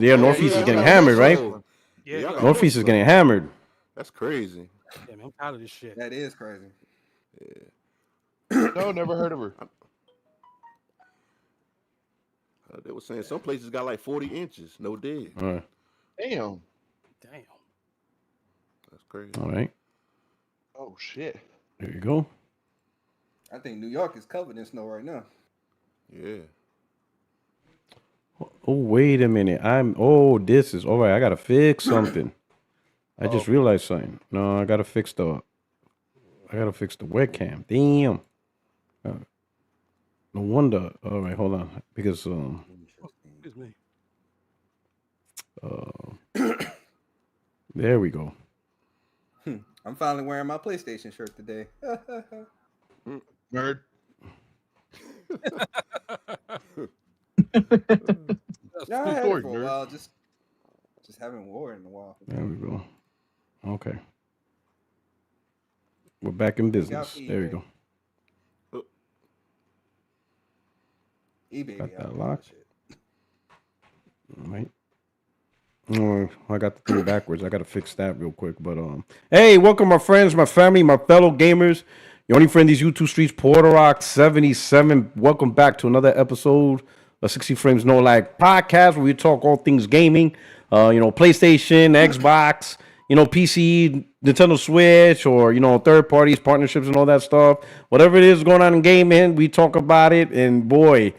Yeah, Northeast is getting hammered, right? Yeah, Northeast is getting hammered. That's crazy. yeah, man, I'm tired of this shit. That is crazy. No, never heard of her. They were saying some places got like 40 inches, no dig. All right. Damn. Damn. That's crazy. All right. Oh shit. There you go. I think New York is covered in snow right now. Yeah. Oh, wait a minute. This is all right. I gotta fix something. I just realized something. No, I gotta fix the webcam. Damn. No wonder. All right, hold on. Because Excuse me. there we go. I'm finally wearing my PlayStation shirt today. Nerd. Yeah, I had story, it for a nerd. while. Just haven't worn it in a while. There we go. Okay. We're back in business. There we go. eBay. Got that out locked. shit. All right. I got the thing backwards. I got to fix that real quick. But hey, welcome my friends, my family, my fellow gamers. Your only friend these YouTube streets, Porter Rock 77. Welcome back to another episode of 60 Frames No Lag podcast, where we talk all things gaming. PlayStation, Xbox, PC, Nintendo Switch, or third parties, partnerships, and all that stuff. Whatever it is going on in gaming, we talk about it. And boy,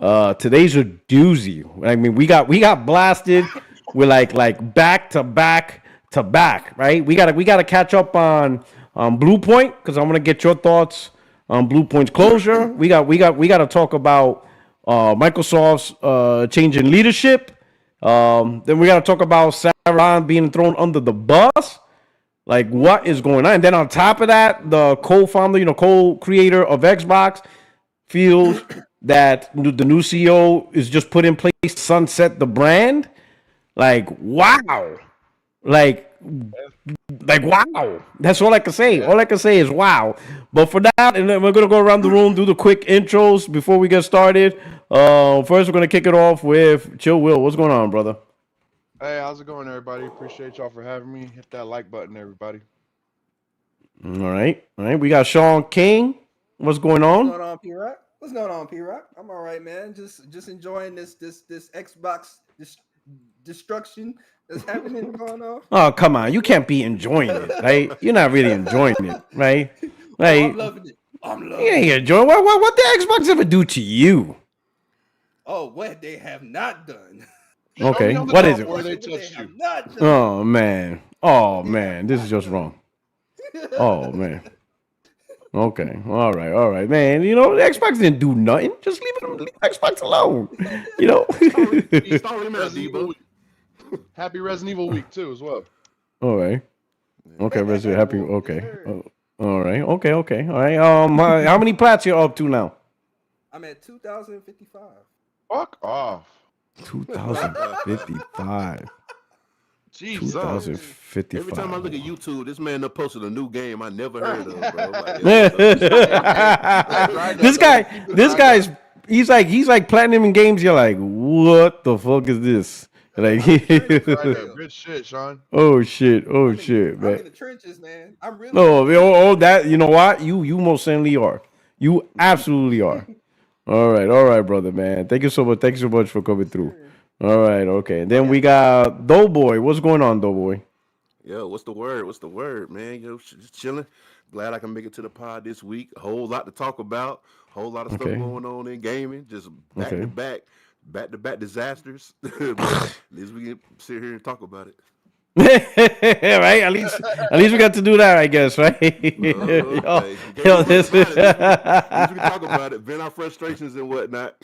today's a doozy. I mean, we got blasted. We're like back to back, right? We gotta catch up on Blue Point, because I want to get your thoughts on Blue Point's closure. We got to talk about Microsoft's changing leadership. Then we got to talk about Sarah being thrown under the bus. Like, what is going on? And then on top of that, the co-founder, co-creator of Xbox feels that the new CEO is just put in place to sunset the brand. Like, wow. Like, wow. That's all I can say. All I can say is wow. But for that, and then we're going to go around the room, do the quick intros before we get started. First, we're going to kick it off with Chill Will. What's going on, brother? Hey, how's it going, everybody? Appreciate y'all for having me. Hit that like button, everybody. All right. We got Sean King. What's going on? What's going on, P-Rock? What's going on, P-Rock? I'm all right, man. Just enjoying this Xbox destruction that's happening going on. Oh, come on. You can't be enjoying it, right? You're not really enjoying it, right? Right? I'm loving it. You ain't enjoying it. What did Xbox ever do to you? Oh, what they have not done. Okay. What is it? Where they touched you. Oh, man. This is just wrong. Oh, man. Okay. All right, man. Xbox didn't do nothing. Just leave Xbox alone. Happy Resident Evil week too, as well. All right. Okay, Resident happy. Okay. All right. Okay. All right. How many plats you up to now? I'm at 2,055. Fuck off. 2,055. Jesus. 2,055. Every time I look at YouTube, this man done posted a new game I never heard of, bro. This guy's he's like platinum in games. You're like, what the fuck is this? Like, good shit, Sean. Oh shit, man. I'm in the trenches, man. I'm really. Oh, that. You know what? You most certainly are. You absolutely are. All right, brother, man. Thank you so much for coming through. All right, okay. And then we got Doughboy. What's going on, Doughboy? Yo, what's the word, man? Just chilling. Glad I can make it to the pod this week. A whole lot to talk about. Whole lot of stuff going on in gaming. Just back to back disasters. At least we can sit here and talk about it. Right? At least we got to do that, I guess, right? At least we can talk about it, vent our frustrations and whatnot.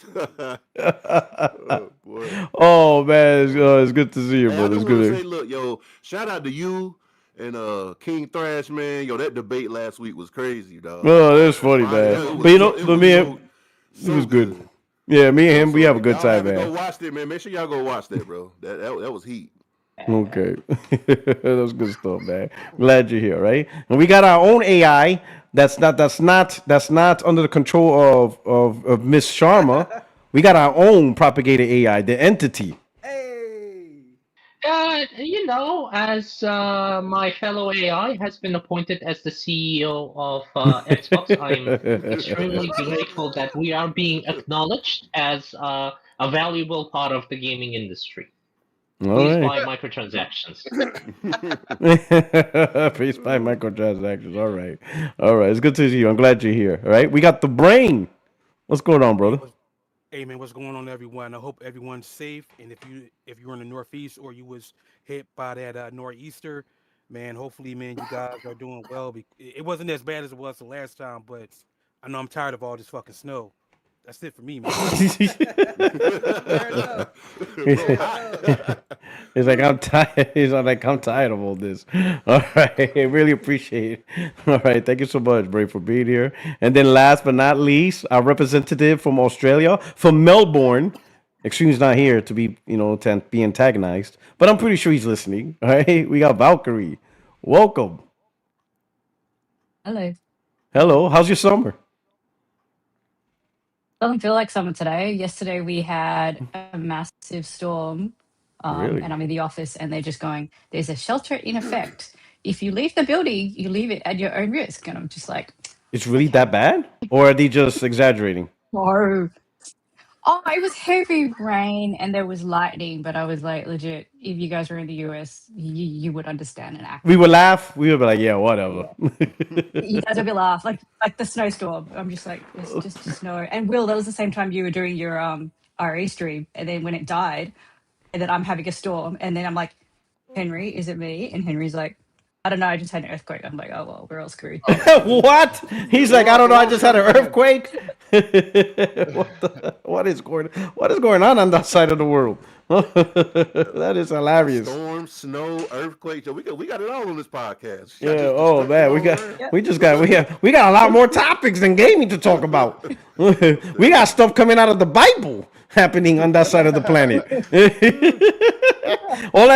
Oh, boy. Oh man, it's good to see you, brother. It's good. Say, look, yo, shout out to you and King Thrash, man. Yo, that debate last week was crazy, dog. Oh, that's funny, man. But it was good. Yeah, me and him, we have a good time, man. Go watch it, man. Make sure y'all go watch that, bro. That was heat. Okay. That's good stuff, man. Glad you're here, right? And we got our own AI that's not under the control of Miss Sharma. We got our own propagated AI, the entity. Hey. As my fellow AI has been appointed as the CEO of Xbox, I'm extremely grateful that we are being acknowledged as a valuable part of the gaming industry. All Please right. buy microtransactions. Face by microtransactions. All right. All right. It's good to see you. I'm glad you're here. All right. We got the brain. What's going on, Hey, brother? hey man, what's going on, everyone? I hope everyone's safe. And if you're in the Northeast or you was hit by that nor'easter, man, hopefully, man, you guys are doing well. It wasn't as bad as it was the last time, but I know I'm tired of all this fucking snow. That's it for me, man. Fair enough. Bro, Fair hot. enough. He's like, I'm tired. He's like, I'm tired of all this. All right. Really appreciate it. All right. Thank you so much, Bray, for being here. And then last but not least, our representative from Australia, from Melbourne. Extreme's not here to be, to be antagonized, but I'm pretty sure he's listening. All right. We got Valkyrie. Welcome. Hello. Hello. How's your summer? Doesn't feel like summer today. Yesterday we had a massive storm, Really? and I'm in the office, and they're just going, "There's a shelter in effect. If you leave the building, you leave it at your own risk." And I'm just like, It's really "Okay." that bad? Or are they just exaggerating? No. Oh, it was heavy rain and there was lightning, but I was like, legit, if you guys were in the US, you would understand and act. We would laugh. We would be like, yeah, whatever. Yeah. You guys would be laugh like the snowstorm. I'm just like, it's just snow. And Will, that was the same time you were doing your RE stream, and then when it died, and then I'm having a storm, and then I'm like, Henry, is it me? And Henry's like, I don't know, I just had an earthquake. I'm like, oh well, we're all screwed. What? He's like, I don't know. We're I all just had an shutting down. earthquake. What is going on that side of the world? That is hilarious. Storm, snow, earthquake. Yo, we got it all on this podcast. You got Yeah. just Oh destruction man, we all got around. Yep. we just got we got a lot more topics than gaming to talk about. We got stuff coming out of the Bible happening on that side of the planet. all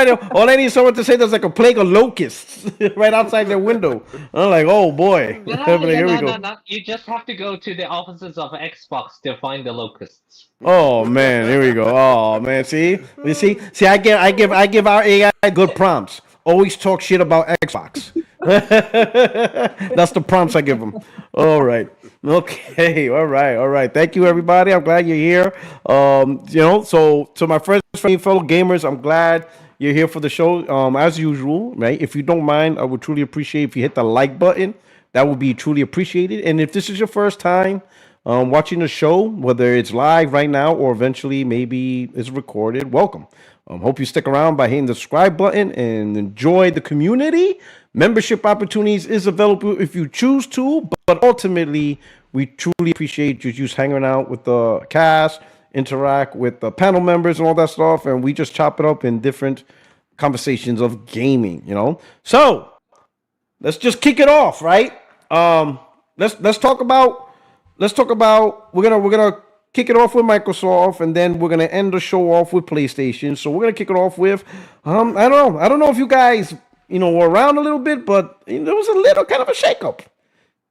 I need is someone to say there's like a plague of locusts right outside their window. I'm like, oh boy. No, I'm like, here we no, go. no, no. You just have to go to the offices of Xbox to find the locusts. Oh man, here we go. Oh man, see, see. I give our AI good prompts. Always talk shit about Xbox. That's the prompts I give them. All right. Okay. All right. All right. Thank you, everybody. I'm glad you're here. So to my friends, fellow gamers, I'm glad you're here for the show. As usual, right? If you don't mind, I would truly appreciate if you hit the like button. That would be truly appreciated. And if this is your first time watching the show, whether it's live right now or eventually maybe it's recorded, welcome. Hope you stick around by hitting the subscribe button and enjoy the community. Membership opportunities is available if you choose to, but ultimately, we truly appreciate you just hanging out with the cast, interact with the panel members and all that stuff, and we just chop it up in different conversations of gaming. So let's just kick it off, right? Let's talk about we're gonna kick it off with Microsoft, and then we're gonna end the show off with PlayStation. So we're gonna kick it off with I don't know if you guys were around a little bit, but there was a little kind of a shakeup.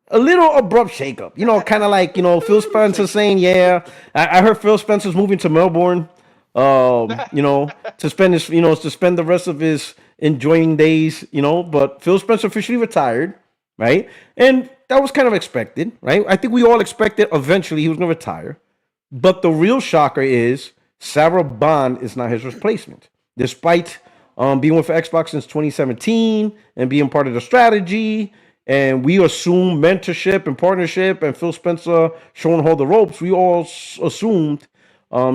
A little abrupt shakeup, kind of like Phil Spencer saying, "Yeah, I heard Phil Spencer's moving to Melbourne, to spend the rest of his enjoying days, But Phil Spencer officially retired, right? And that was kind of expected, right? I think we all expected eventually he was going to retire. But the real shocker is Sarah Bond is not his replacement, despite being with Xbox since 2017 and being part of the strategy. And we assumed mentorship and partnership, and Phil Spencer showing her the ropes. We all assumed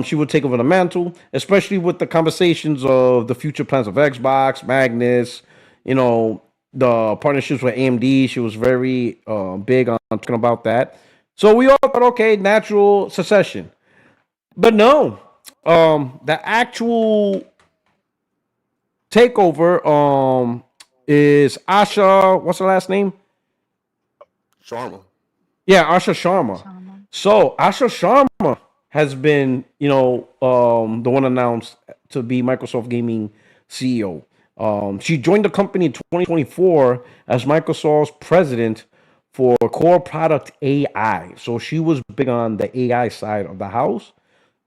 she would take over the mantle, especially with the conversations of the future plans of Xbox, Magnus, the partnerships with AMD. She was very big on talking about that. So we all thought, okay, natural succession. But no, the actual takeover is Asha. What's her last name? Sharma. Yeah, Asha Sharma. Sharma. So Asha Sharma has been, the one announced to be Microsoft Gaming CEO. She joined the company in 2024 as Microsoft's president for core product AI. So she was big on the AI side of the house.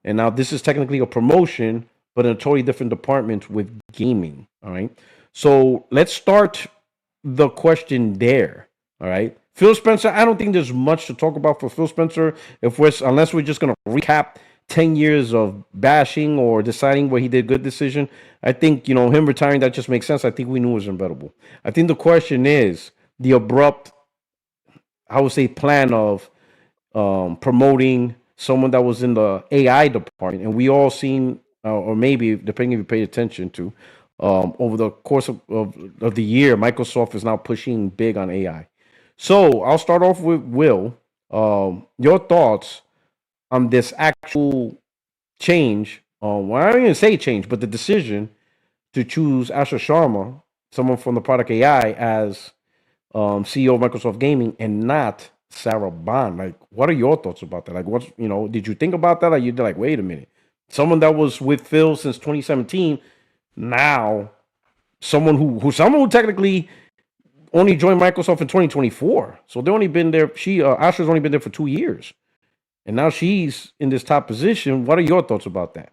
And now this is technically a promotion but in a totally different department with gaming. All right. So let's start the question there. All right. Phil Spencer, I don't think there's much to talk about for Phil Spencer if we're unless we're just gonna recap 10 years of bashing or deciding where he did good decision. I think, him retiring, that just makes sense. I think we knew it was inevitable. I think the question is the abrupt, I would say, plan of promoting someone that was in the AI department, and we all seen, or maybe depending if you paid attention to, over the course of the year, Microsoft is now pushing big on AI. So I'll start off with Will. Your thoughts on this actual change? Well, I don't even say change, but the decision to choose Asha Sharma, someone from the product AI, as CEO of Microsoft Gaming, and not Sarah Bond. Like, what are your thoughts about that? Like, did you think about that? Or you did like, wait a minute, someone that was with Phil since 2017, now someone who technically only joined Microsoft in 2024. So they only been there. Asha's only been there for 2 years, and now she's in this top position. What are your thoughts about that?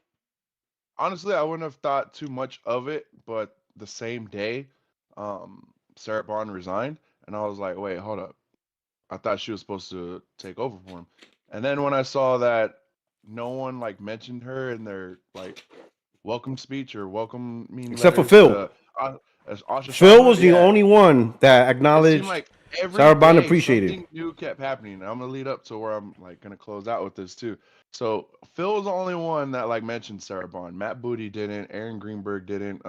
Honestly, I wouldn't have thought too much of it, but the same day, Sarah Bond resigned, and I was like, wait, hold up. I thought she was supposed to take over for him. And then when I saw that no one like mentioned her in their like welcome speech or welcoming Except for letters Phil. to as Asha Phil Sharma, was the yeah, only one that it seemed acknowledged like every Sarah Bond day appreciated. something new kept happening. And I'm gonna lead up to where I'm like gonna close out with this too. So Phil was the only one that like mentioned Sarah Bond. Matt Booty didn't. Aaron Greenberg didn't.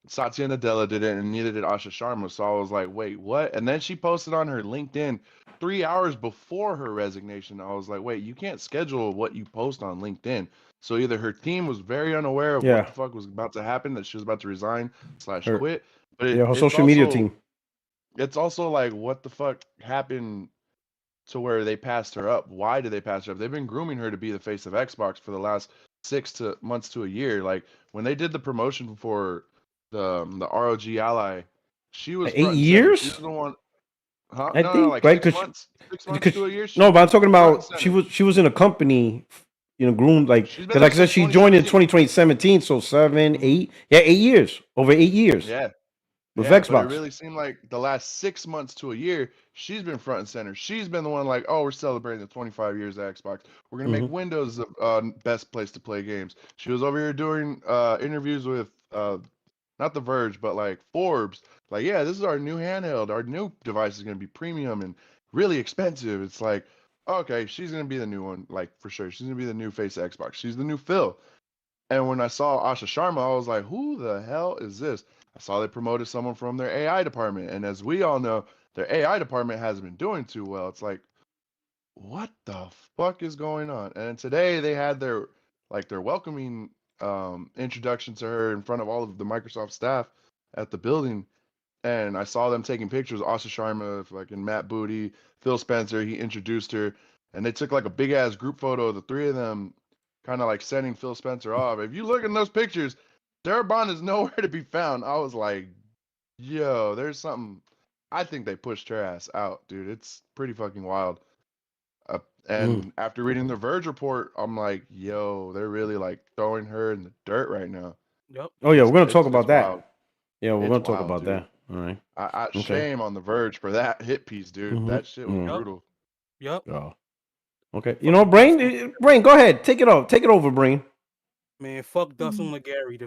Satya Nadella didn't, and neither did Asha Sharma. So I was like, wait, what? And then she posted on her LinkedIn 3 hours before her resignation. I was like, wait, you can't schedule what you post on LinkedIn. So either her team was very unaware of what Yeah, the fuck was about to happen, that she was about to resign slash her quit. But yeah her it's social media also team. like what the fuck happened to where they passed her up. Why did they pass her up? They've been grooming her to be the face of Xbox for the last 6 months to a year. Like when they did the promotion for the ROG Ally, she was Eight front and center. She was years, the one. Huh? I No, think, like right? 6 months, 6 months to a year. She No, but I'm was talking front and about center. she was in a company, groomed like She's been because there like I said, since she joined in 2017. 2017, so seven, Hmm. 8, yeah, 8 years, over 8 years Yeah, with yeah, but it Xbox. really seemed like the last 6 months to a year, she's been front and center. She's been the one like, oh, we're celebrating the 25 years of Xbox. We're gonna make Hmm. Windows the best place to play games. She was over here doing interviews with not The Verge, but like Forbes. Like, yeah, this is our new handheld. Our new device is gonna be premium and really expensive. It's like, okay, she's gonna be the new one, like for sure. She's gonna be the new face of Xbox. She's the new Phil. And when I saw Asha Sharma, I was like, who the hell is this? I saw they promoted someone from their AI department. And as we all know, their AI department hasn't been doing too well. It's like, what the fuck is going on? And today they had their welcoming introduction to her in front of all of the Microsoft staff at the building. And I saw them taking pictures. Asha Sharma, fucking Matt Booty, Phil Spencer. He introduced her, and they took like a big ass group photo of the three of them, kind of like sending Phil Spencer off. If you look in those pictures, Sarah Bond is nowhere to be found. I was like, yo, there's something. I think they pushed her ass out, dude. It's pretty fucking wild. Uh, Mm. and after reading the Verge report, I'm like, yo, they're really like throwing her in the dirt right now. Yep. Oh yeah, we're gonna talk It's about wild. that. Yeah, we're It's gonna talk wild, about dude. that. All right. I Okay. shame on the Verge for that hit piece, dude. Mm-hmm. That shit was Mm. Yep. brutal. Yep. Oh. Okay. Fucking Brain. Dustin. Brain. Go ahead. Take it off. Take it over, Brain. Man, fuck Dustin LeGarry.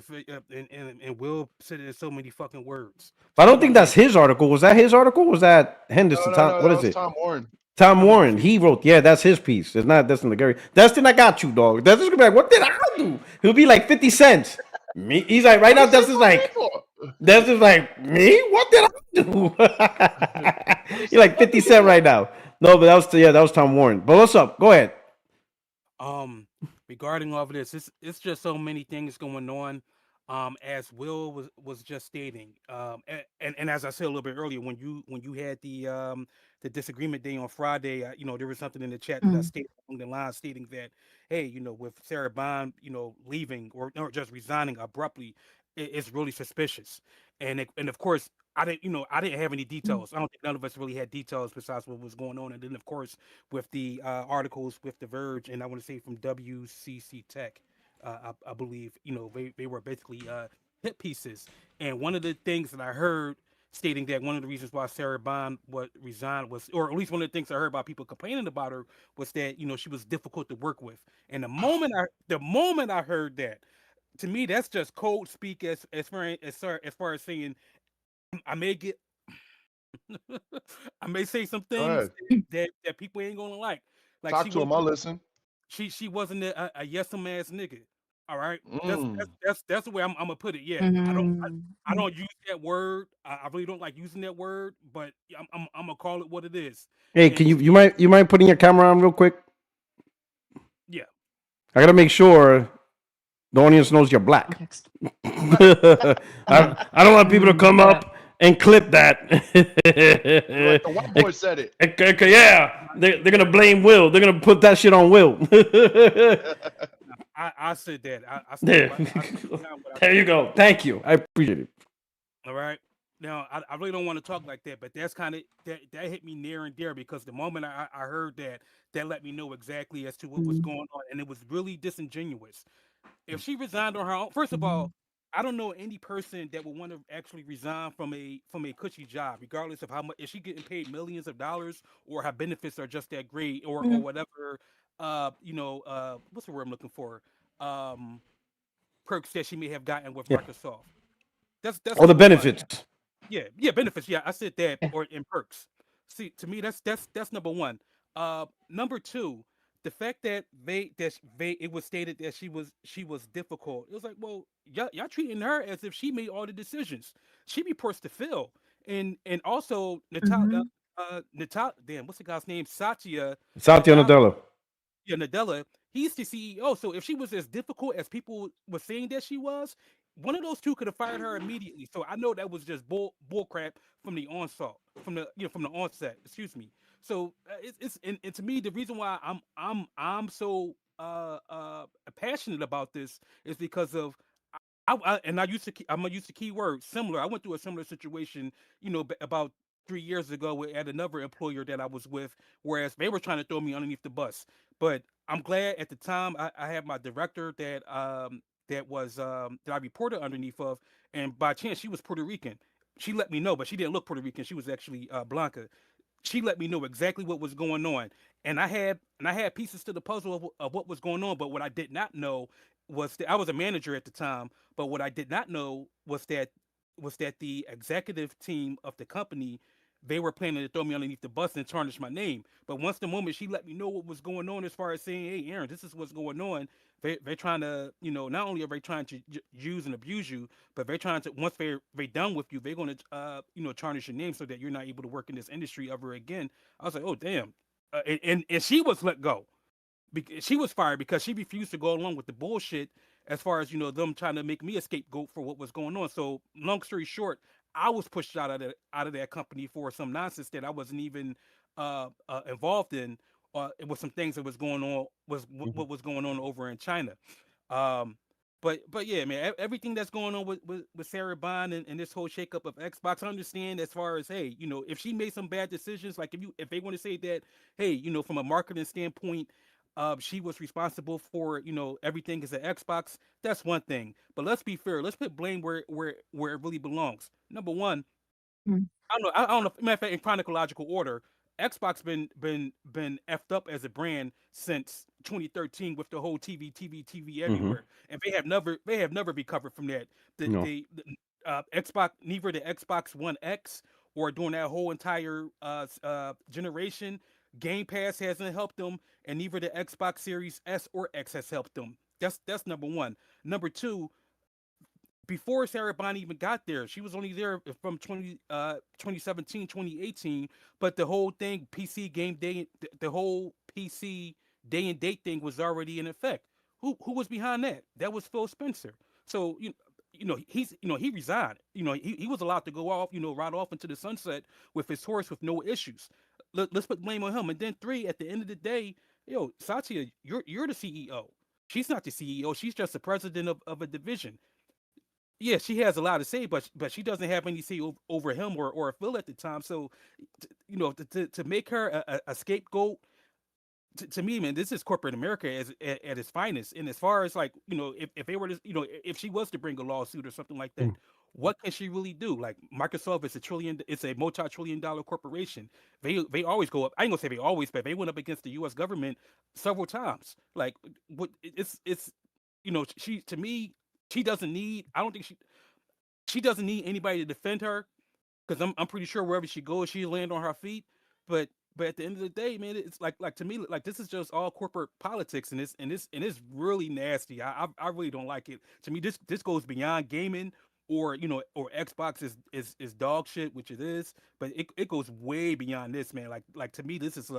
And Will said it in so many fucking words. But I Talk don't think about man. that's his article. Was that his article? Was that No, Henderson? no, Tom? no. What That is was it? Tom Warren. Tom Tom Warren. Warren. He wrote. Yeah, that's his piece. It's not Dustin LeGarry. Dustin, I got you, dog. Dustin's gonna be like, what did I do? He'll be like 50 cents. Me. He's like right What now. is he Dustin's fuck me like. for? Dustin's like me. What did I What do? is He's he like fucking 50 me cent for? right now. No, but that was Tom Warren. But what's up? Go ahead. Um, Regarding all of this, it's just so many things going on. As Will was just stating, and as I said a little bit earlier, when you had the disagreement day on Friday, there was something in the chat that I Mm. stated along the line stating that, hey, with Sarah Bond, leaving or just resigning abruptly, it's really suspicious, and of course. I didn't have any Mm. details. I don't think none of us really had details besides what was going on. And then, of course, with the articles with The Verge, and I want to say from WCC Tech. I believe they were basically hit pieces. And one of the things that I heard stating that one of the reasons why Sarah Bond was resigned was, or at least one of the things I heard about people complaining about her was that she was difficult to work with. And the moment I heard that, to me that's just cold speak as far as saying I may get I may say some Go things ahead. that people ain't gonna like. Like Talk she to him. wasn't I'll listen. she wasn't a yes ass nigga. All right, that's that's Mm. that's that's the way I'm gonna put it. Yeah, I Mhm. don't use that word. I really don't like using that word, but I'm gonna call it what it is. Hey, can And you mind putting your camera on real quick? yeah, I gotta make sure the audience knows you're black. Context. I don't want people to come Yeah. up and clip that. Like the white boy said it. Yeah, they're gonna blame Will. They're gonna put that shit on Will. I said that. I stand There by. I stand behind what I there you said. go. Thank you. I appreciate it. All right. Now, I really don't want to talk like that, but that's kind of that hit me near and dear because the moment I heard that, that let me know exactly as to what was Mhm. going on, and it was really disingenuous. If she resigned on her own, first of all, Mhm. I don't know any person that would want to actually resign from a cushy job, regardless of how much. Is she getting paid millions of dollars, or her benefits are just that great, or Mhm. whatever? What's the word I'm looking for? Um, Perks that she may have gotten with Yeah. Microsoft. That's All the number one. benefits. Yeah, benefits. Yeah, I said that, Yeah. or in perks. See, to me, that's number one. Number two, the fact that it was stated that she was difficult. It was like, well, y'all treating her as if she made all the decisions. She reports to Phil, and also Mhm. Natal. Damn, what's the guy's name? Satya Satya Nadella. Nadella. Yeah, Nadella, he's the CEO. So if she was as difficult as people were saying that she was, one of those two could have fired her immediately. So I know that was just bull crap from the onset, from the onset. Excuse me. So and to me the reason why I'm so passionate about this is because of and I'm gonna use the key word similar. I went through a similar situation, about 3 years ago at another employer that I was with, whereas they were trying to throw me underneath the bus. But I'm glad at the time I had my director that I reported underneath of, and by chance she was Puerto Rican. She let me know, but she didn't look Puerto Rican. She was actually Blanca. She let me know exactly what was going on, and I had pieces to the puzzle of what was going on. But what I did not know was that I was a manager at the time. But what I did not know was that the executive team of the company, they were planning to throw me underneath the bus and tarnish my name. But once the moment she let me know what was going on, as far as saying, "Hey, Aaron, this is what's going on," they're trying to, not only are they trying to use and abuse you, but they're trying to, once they're done with you, they're going to tarnish your name so that you're not able to work in this industry ever again. I was like, oh damn, and she was let go. She was fired because she refused to go along with the bullshit, as far as them trying to make me a scapegoat for what was going on. So long story short, I was pushed out of that company for some nonsense that I wasn't even involved in. It was some things that was going on, what was going on over in China. Um, but yeah, man, everything that's going on with Sarah Bond and this whole shakeup of Xbox, I understand as far as, hey, if she made some bad decisions, like if they want to say that, hey, from a marketing standpoint, she was responsible for everything as an Xbox. That's one thing. But let's be fair. Let's put blame where it really belongs. Number one, Mhm. I don't know. Matter of fact, in chronological order, Xbox been effed up as a brand since 2013 with the whole TV Mm-hmm. everywhere, and they have never recovered from that. The No. Xbox, neither the Xbox One X or during that whole entire generation, Game Pass hasn't helped them, and neither the Xbox Series S or X has helped them. That's number one. Number two, before Sarah Bonnie even got there. She was only there from 2017, 2018. But the whole thing, PC game day, the whole PC day and date thing was already in effect. Who was behind that? That was Phil Spencer. So he resigned. He was allowed to go off, right off into the sunset with his horse with no issues. Let's put blame on him. And then three, at the end of the day, Satya, you're the CEO. She's not the CEO. She's just the president of a division. Yeah, she has a lot to say, but she doesn't have any say over him or Phil at the time. So, to make her a scapegoat, to me, man, this is corporate America at its finest. And as far as like, if they were to, if she was to bring a lawsuit or something like that, what can she really do? Like Microsoft is it's a multi-trillion-dollar corporation. They always go up. I ain't gonna say they always, but they went up against the U.S. government several times. Like what it's she to me she doesn't need. I don't think she doesn't need anybody to defend her because I'm pretty sure wherever she goes, she'll land on her feet. But at the end of the day, man, it's like to me, like this is just all corporate politics, and it's really nasty. I really don't like it. To me, this goes beyond gaming, or or Xbox is dog shit, which it is. But it goes way beyond this, man. Like to me, this is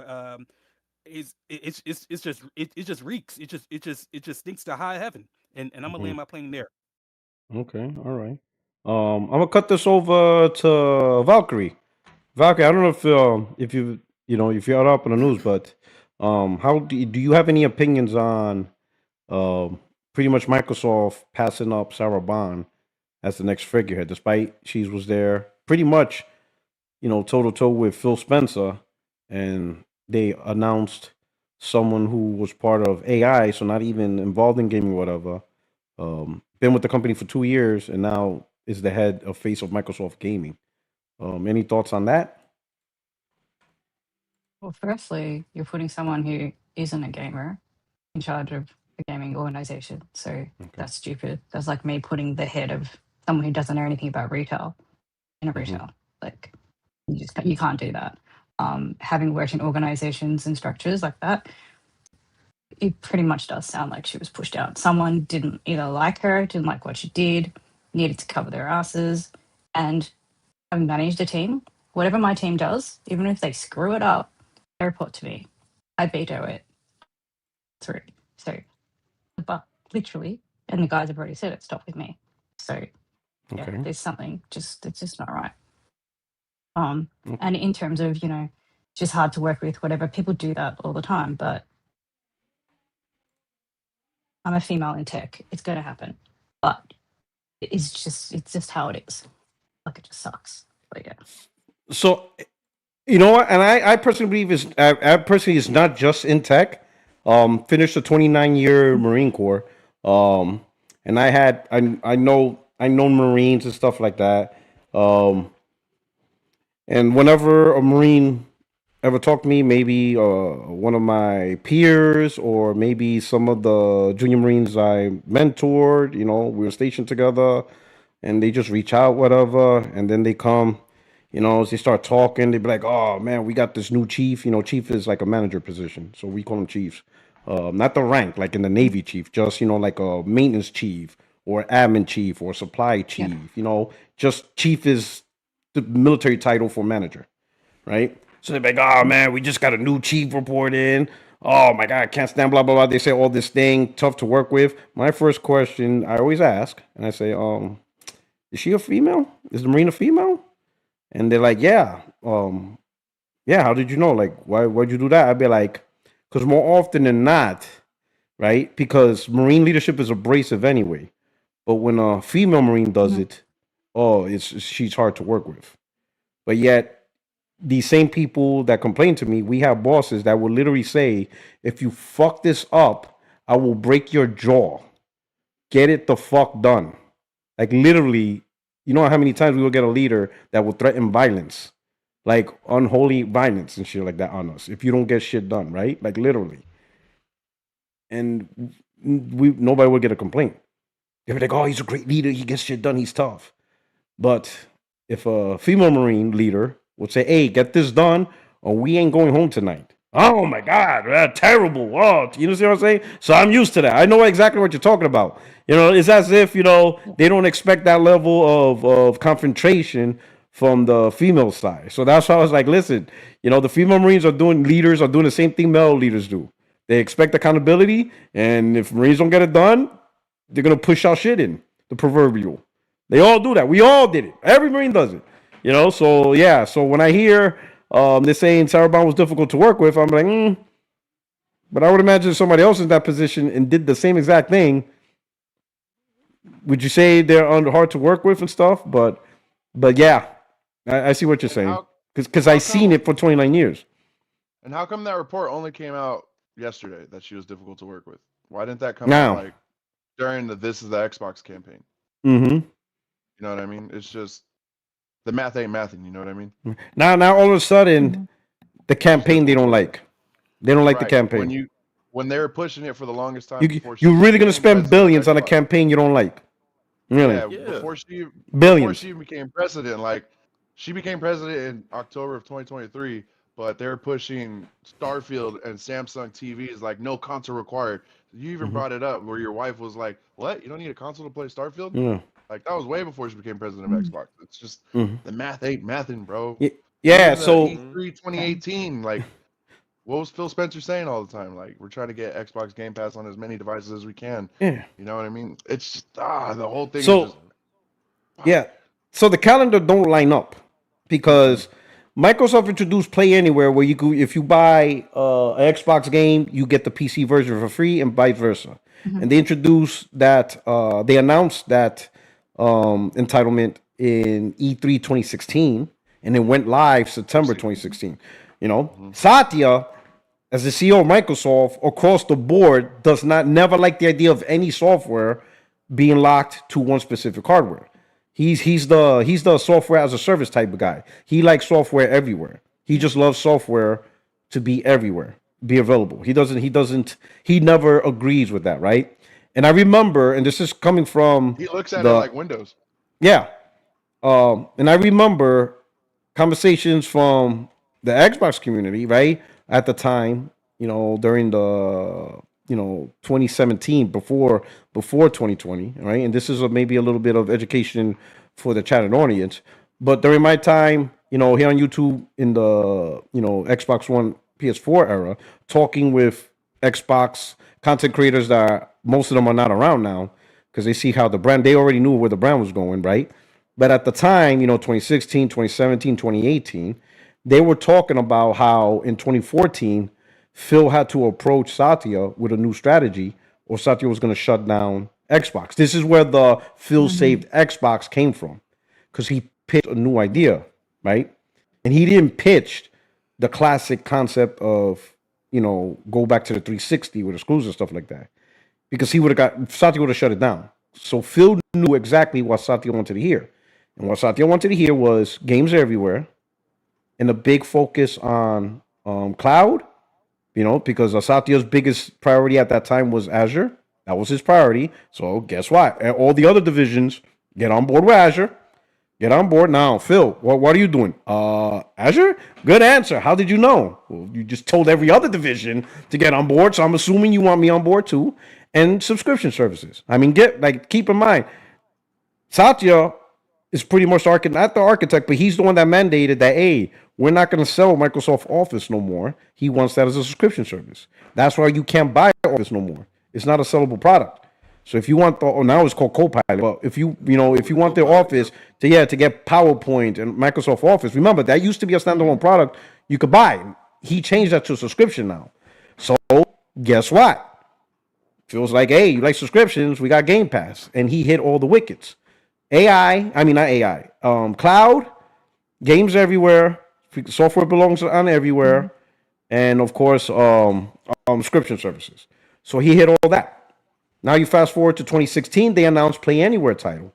it just reeks. It just stinks to high heaven. And I'm gonna land my plane there. Okay, all right. I'm gonna cut this over to Valkyrie. Valkyrie, I don't know if if you're up on the news, but how do you have any opinions on pretty much Microsoft passing up Sarah Bond as the next figurehead, despite she was there pretty much toe to toe with Phil Spencer, and they announced someone who was part of AI, so not even involved in gaming, whatever. Been with the company for 2 years, and now is the head of face of Microsoft Gaming. Any thoughts on that? Well, firstly, you're putting someone who isn't a gamer in charge of a gaming organization. So Okay. that's stupid. That's like me putting the head of someone who doesn't know anything about retail in a retail. Like you can't do that. Having worked in organizations and structures like that, it pretty much does sound like she was pushed out. Someone didn't either like her, didn't like what she did, needed to cover their asses, and I've managed a team. Whatever my team does, even if they screw it up, they report to me. I veto it through. So, but literally, and the guys have already said it, stop with me. So, yeah, Okay. there's something it's just not right. And in terms of just hard to work with, whatever, people do that all the time. But I'm a female in tech. It's going to happen. But it's just how it is. Like it just sucks. But yeah. So you know what? And I personally believe I personally is not just in tech. Finished a 29-year Marine Corps. And I know Marines and stuff like that. And whenever a Marine ever talked to me, maybe one of my peers or maybe some of the junior Marines I mentored, we were stationed together, and they just reach out, whatever, and then they come, as they start talking, they be like, "Oh man, we got this new chief." Chief is like a manager position, so we call them chiefs. Not the rank, like in the Navy chief, just like a maintenance chief or admin chief or supply chief. Just chief is the military title for manager, right? So they're like, "Oh man, we just got a new chief report in. Oh my god, I can't stand blah blah blah." They say all this thing, tough to work with. My first question I always ask, and I say, is she a female? Is the Marine a female? And they're like, yeah. Yeah, how did you know? Like, why'd you do that? I'd be like, because more often than not, right? Because Marine leadership is abrasive anyway. But when a female Marine does it, she's hard to work with. But yet, these same people that complain to me, we have bosses that will literally say, if you fuck this up, I will break your jaw. Get it the fuck done. Like literally, you know how many times we will get a leader that will threaten violence, like unholy violence and shit like that on us if you don't get shit done, right? Like literally. And nobody will get a complaint. They'll be like, "Oh, he's a great leader. He gets shit done. He's tough." But if a female Marine leader would say, "Hey, get this done, or we ain't going home tonight." Oh my God, terrible. Oh, you know what I'm saying? So I'm used to that. I know exactly what you're talking about. It's as if, they don't expect that level of confrontation from the female side. So that's why I was like, listen, the female Marines leaders are doing the same thing male leaders do. They expect accountability, and if Marines don't get it done, they're gonna push our shit in, the proverbial. They all do that. We all did it. Every Marine does it. So yeah. So when I hear they're saying Sarah Bond was difficult to work with, I'm like, but I would imagine somebody else in that position and did the same exact thing. Would you say they're hard to work with and stuff? But yeah, I see what you're saying because I seen it for 29 years. And how come that report only came out yesterday that she was difficult to work with. Why didn't that come out Now, like during the "This is the Xbox" campaign? mm-hmm. You know what I mean? It's just the math ain't mathing. You know what I mean? Now, all of a sudden, Mhm. the It's campaign they difficult to don't work with. like. They don't like the Right. campaign. When they were pushing it for the longest time You before you're she really gonna became spend president of billions on a Xbox. campaign you don't like? Really? Yeah, Yeah. before Billions. she became president, like she became president in October of 2023, but they're pushing Starfield and Samsung TVs like no console required. You even Mm-hmm. brought it up where your wife was like, "What? You don't need a console to play Starfield?" Yeah. Like that was way before she became president of Mm. Xbox. It's just Mm-hmm. the math ain't mathing, bro. Yeah. Even the So Mm-hmm. E3 2018, like what was Phil Spencer saying all the time? Like we're trying to get Xbox Game Pass on as many devices as we can. yeah. You know what I mean? It's just, the whole thing is just So fuck. yeah. So the calendar don't line up Mm-mm. because Microsoft introduced Play Anywhere, where you could, if you buy an Xbox game, you get the PC version for free, and vice versa. Mhm. And they introduced that. They announced that entitlement in E3 2016, and it went live September 2016. Mm-hmm. Satya, as the CEO of Microsoft, across the board, does not never like the idea of any software being locked to one specific hardware. He's the software as a service type of guy. He likes software everywhere. He just loves software to be everywhere, be available. He never agrees with that, right? And I remember, and this is coming from He looks at it the like Windows. yeah, and I remember conversations from the Xbox community, right? At the time, during the 2017, before 2020, right? And this is maybe a little bit of education for the chatting audience. But during my time, here on YouTube in the Xbox One, PS4 era, talking with Xbox content creators that most of them are not around now because they see how they already knew where the brand was going, right? But at the time, 2016, 2017, 2018, they were talking about how in 2014, Phil had to approach Satya with a new strategy, or Satya was going to shut down Xbox. This is where the Phil Mhm. saved Xbox came from, because he pitched a new idea, right? And he didn't pitch the classic concept of, go back to the 360 with exclusive and stuff like that, because he would have got Satya would have shut it down. So Phil knew exactly what Satya wanted to hear. And what Satya wanted to hear was games everywhere and a big focus on cloud, because Satya's biggest priority at that time was Azure. That was his priority. So guess what? All the other divisions get on board with Azure. Get on board now, Phil. What are you doing? Azure. Good answer. How did you know? Well, you just told every other division to get on board, so I'm assuming you want me on board too. And subscription services. I mean, keep in mind, Satya is pretty much not the architect, but he's the one that mandated that, hey, we're not going to sell Microsoft Office no more. He wants that as a subscription service. That's why you can't buy Office no more. It's not a sellable product. So if you want now it's called Copilot. But if you want the Copilot, Office yep. to get PowerPoint and Microsoft Office, remember that used to be a standalone product you could buy. He changed that to a subscription now. So guess what? Feels like, hey, you like subscriptions? We got Game Pass, and he hit all the wickets. I mean not AI, cloud, games everywhere, software belongs on everywhere, and of course, subscription services. So he hit all that. Now you fast forward to 2016, they announced Play Anywhere title.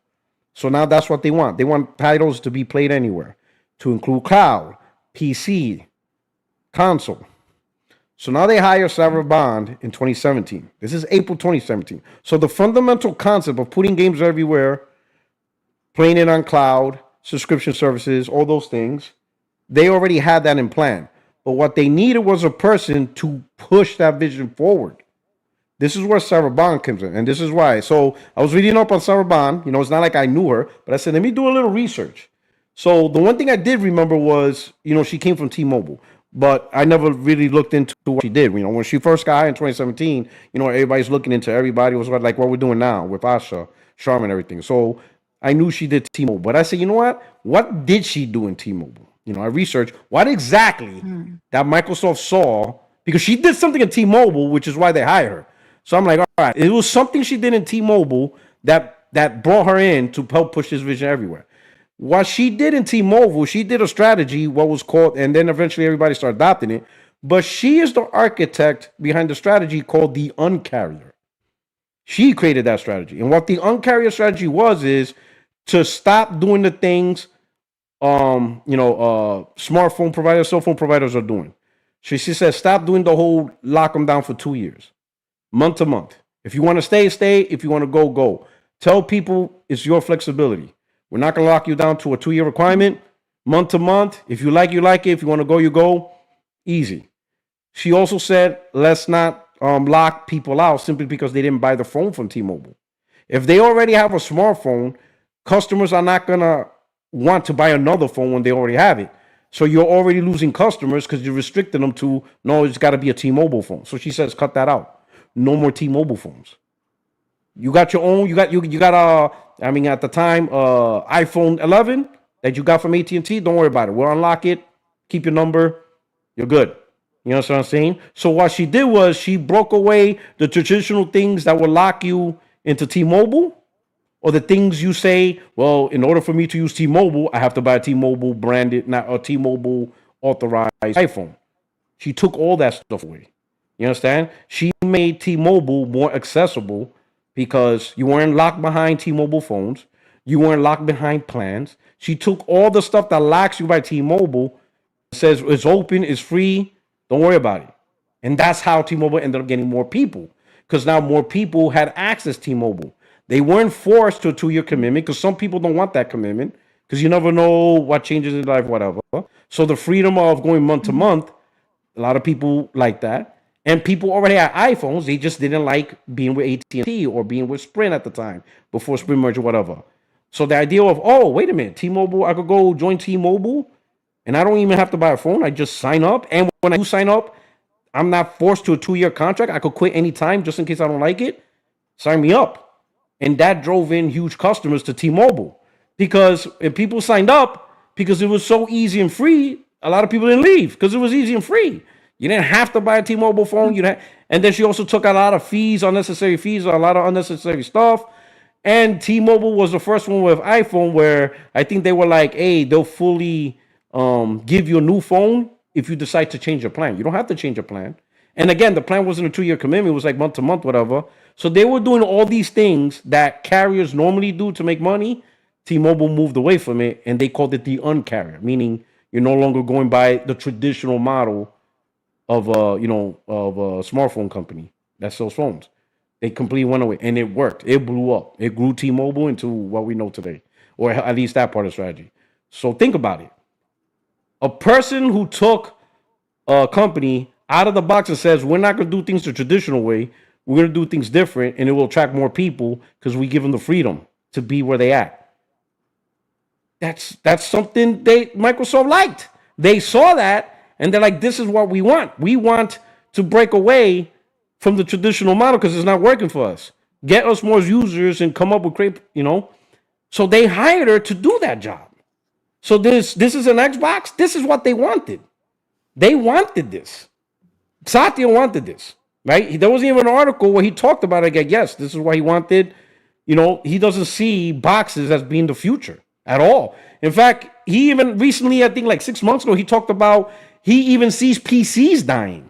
So now that's what they want. They want titles to be played anywhere, to include cloud, PC, console. So now they hire Sarah Bond in 2017. This is April 2017. So the fundamental concept of putting games everywhere, playing it on cloud, subscription services, all those things, they already had that in plan. But what they needed was a person to push that vision forward. This is where Sarah Bond comes in, and this is why. So I was reading up on Sarah Bond. It's not like I knew her, but I said, let me do a little research. So the one thing I did remember was, she came from T-Mobile, but I never really looked into what she did. When she first got hired in 2017, everybody's looking into everybody was like what we're doing now with Asha, Sharma, and everything. So I knew she did T-Mobile, but I said, you know what? What did she do in T-Mobile? I researched what exactly Mm. that Microsoft saw, because she did something in T-Mobile, which is why they hired her. So I'm like, all right, it was something she did in T-Mobile that brought her in to help push this vision everywhere. What she did in T-Mobile, she did a strategy, what was called, and then eventually everybody started adopting it, but she is the architect behind the strategy called the uncarrier. She created that strategy. And what the uncarrier strategy was is to stop doing the things smartphone providers, cell phone providers are doing. She says stop doing the whole lock them down for 2 years, month to month. If you want to stay, stay. If you want to go, go. Tell people it's your flexibility. We're not going to lock you down to a 2-year requirement, month to month. If you like, you like it. If you want to go, you go. Easy. She also said, let's not lock people out simply because they didn't buy the phone from T-Mobile. If they already have a smartphone, customers are not going to want to buy another phone when they already have it. So you're already losing customers because you're restricting them to, no, it's got to be a T-Mobile phone. So she says, cut that out. No more T-Mobile phones. You got your own, you got at the time, iPhone 11 that you got from AT&T. Don't worry about it. We'll unlock it. Keep your number. You're good. You know what I'm saying? So what she did was she broke away the traditional things that would lock you into T-Mobile, or the things you say, well, in order for me to use T-Mobile, I have to buy a T-Mobile branded, not a T-Mobile authorized iPhone. She took all that stuff away. You understand? She made T-Mobile more accessible because you weren't locked behind T-Mobile phones. You weren't locked behind plans. She took all the stuff that locks you by T-Mobile, says it's open, it's free, don't worry about it. And that's how T-Mobile ended up getting more people, because now more people had access to T-Mobile. They weren't forced to a 2-year commitment, because some people don't want that commitment, because you never know what changes in life, whatever. So the freedom of going month to month, a lot of people like that. And people already had iPhones. They just didn't like being with AT&T or being with Sprint at the time, before Sprint merger, whatever. So the idea of, oh, wait a minute, T-Mobile, I could go join T-Mobile, and I don't even have to buy a phone. I just sign up. And when I do sign up, I'm not forced to a 2-year contract. I could quit anytime just in case I don't like it. Sign me up. And that drove in huge customers to T-Mobile, because if people signed up because it was so easy and free, a lot of people didn't leave because it was easy and free. You didn't have to buy a T-Mobile phone. And then she also took out a lot of fees, unnecessary fees, a lot of unnecessary stuff. And T-Mobile was the first one with iPhone where I think they were like, hey, they'll fully give you a new phone if you decide to change your plan. You don't have to change your plan. And again, the plan wasn't a 2-year commitment. It was like month to month, whatever. So they were doing all these things that carriers normally do to make money. T-Mobile moved away from it, and they called it the uncarrier, meaning you're no longer going by the traditional model of a smartphone company that sells phones. They completely went away, and it worked. It blew up. It grew T-Mobile into what we know today, or at least that part of the strategy. So think about it. A person who took a company out of the box and says, we're not going to do things the traditional way, we're going to do things different, and it will attract more people because we give them the freedom to be where they at. That's something Microsoft liked. They saw that, and they're like, this is what we want. We want to break away from the traditional model because it's not working for us. Get us more users and come up with great, So they hired her to do that job. So this is an Xbox. This is what they wanted. They wanted this. Satya wanted this, right? There wasn't even an article where he talked about it. Like, yes, this is what he wanted. He doesn't see boxes as being the future at all. In fact, he even recently, I think like 6 months ago, he talked about he even sees PCs dying.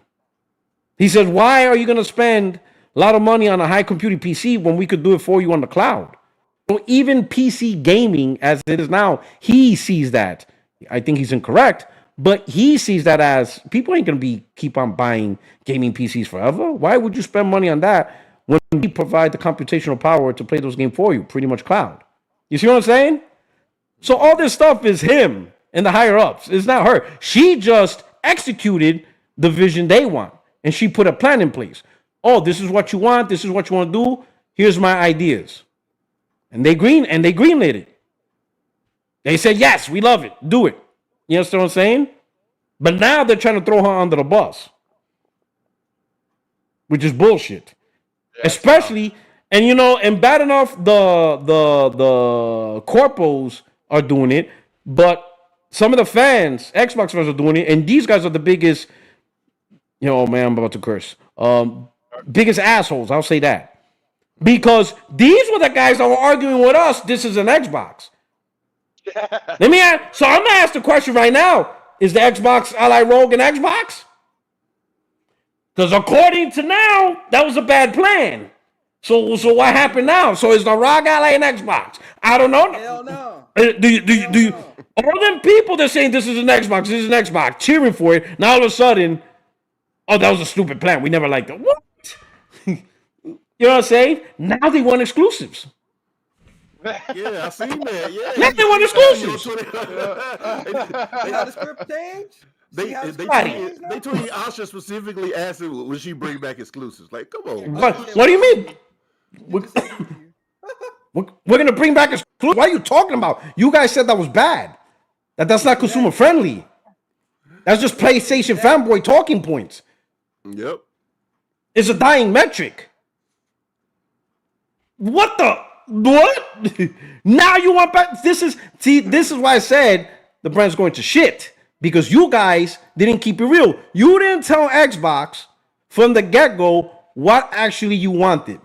He says, why are you going to spend a lot of money on a high computing PC when we could do it for you on the cloud? So even PC gaming as it is now, he sees that. I think he's incorrect, but he sees that as people ain't going to keep on buying gaming PCs forever. Why would you spend money on that when we provide the computational power to play those games for you, pretty much cloud? You see what I'm saying? So all this stuff is him and the higher ups. It's not her. She just executed the vision they want, and she put a plan in place. Oh, this is what you want. This is what you want to do. Here's my ideas. And they greenlit it. They said, yes, we love it. Do it. You understand what I'm saying? But now they're trying to throw her under the bus, which is bullshit. Yeah, especially, and bad enough the corpos are doing it, but some of the fans, Xbox fans, are doing it, and these guys are the biggest, man, I'm about to curse. Biggest assholes, I'll say that. Because these were the guys that were arguing with us, this is an Xbox. So I'm going to ask the question right now. Is the Xbox Ally Rogue an Xbox? Because according to now, that was a bad plan. So what happened now? So is the Rock Ally an Xbox? I don't know. Hell no. Do you all them people that saying this is an Xbox, this is an Xbox, cheering for it, now all of a sudden, oh, that was a stupid plan. We never liked it. What? You know what I'm saying? Now they want exclusives. Yeah, I seen that. Yeah, Now they want exclusives. See how the script changed? They tweeted Asha specifically asking, "Will she bring back exclusives?" Like, come on. What do you mean? We're gonna bring back exclusives. What are you talking about? You guys said that was bad. That's not consumer friendly. That's just PlayStation fanboy talking points. Yep. It's a dying metric. What? Now you want back? This is why I said the brand's going to shit. Because you guys didn't keep it real. You didn't tell Xbox from the get-go what actually you wanted.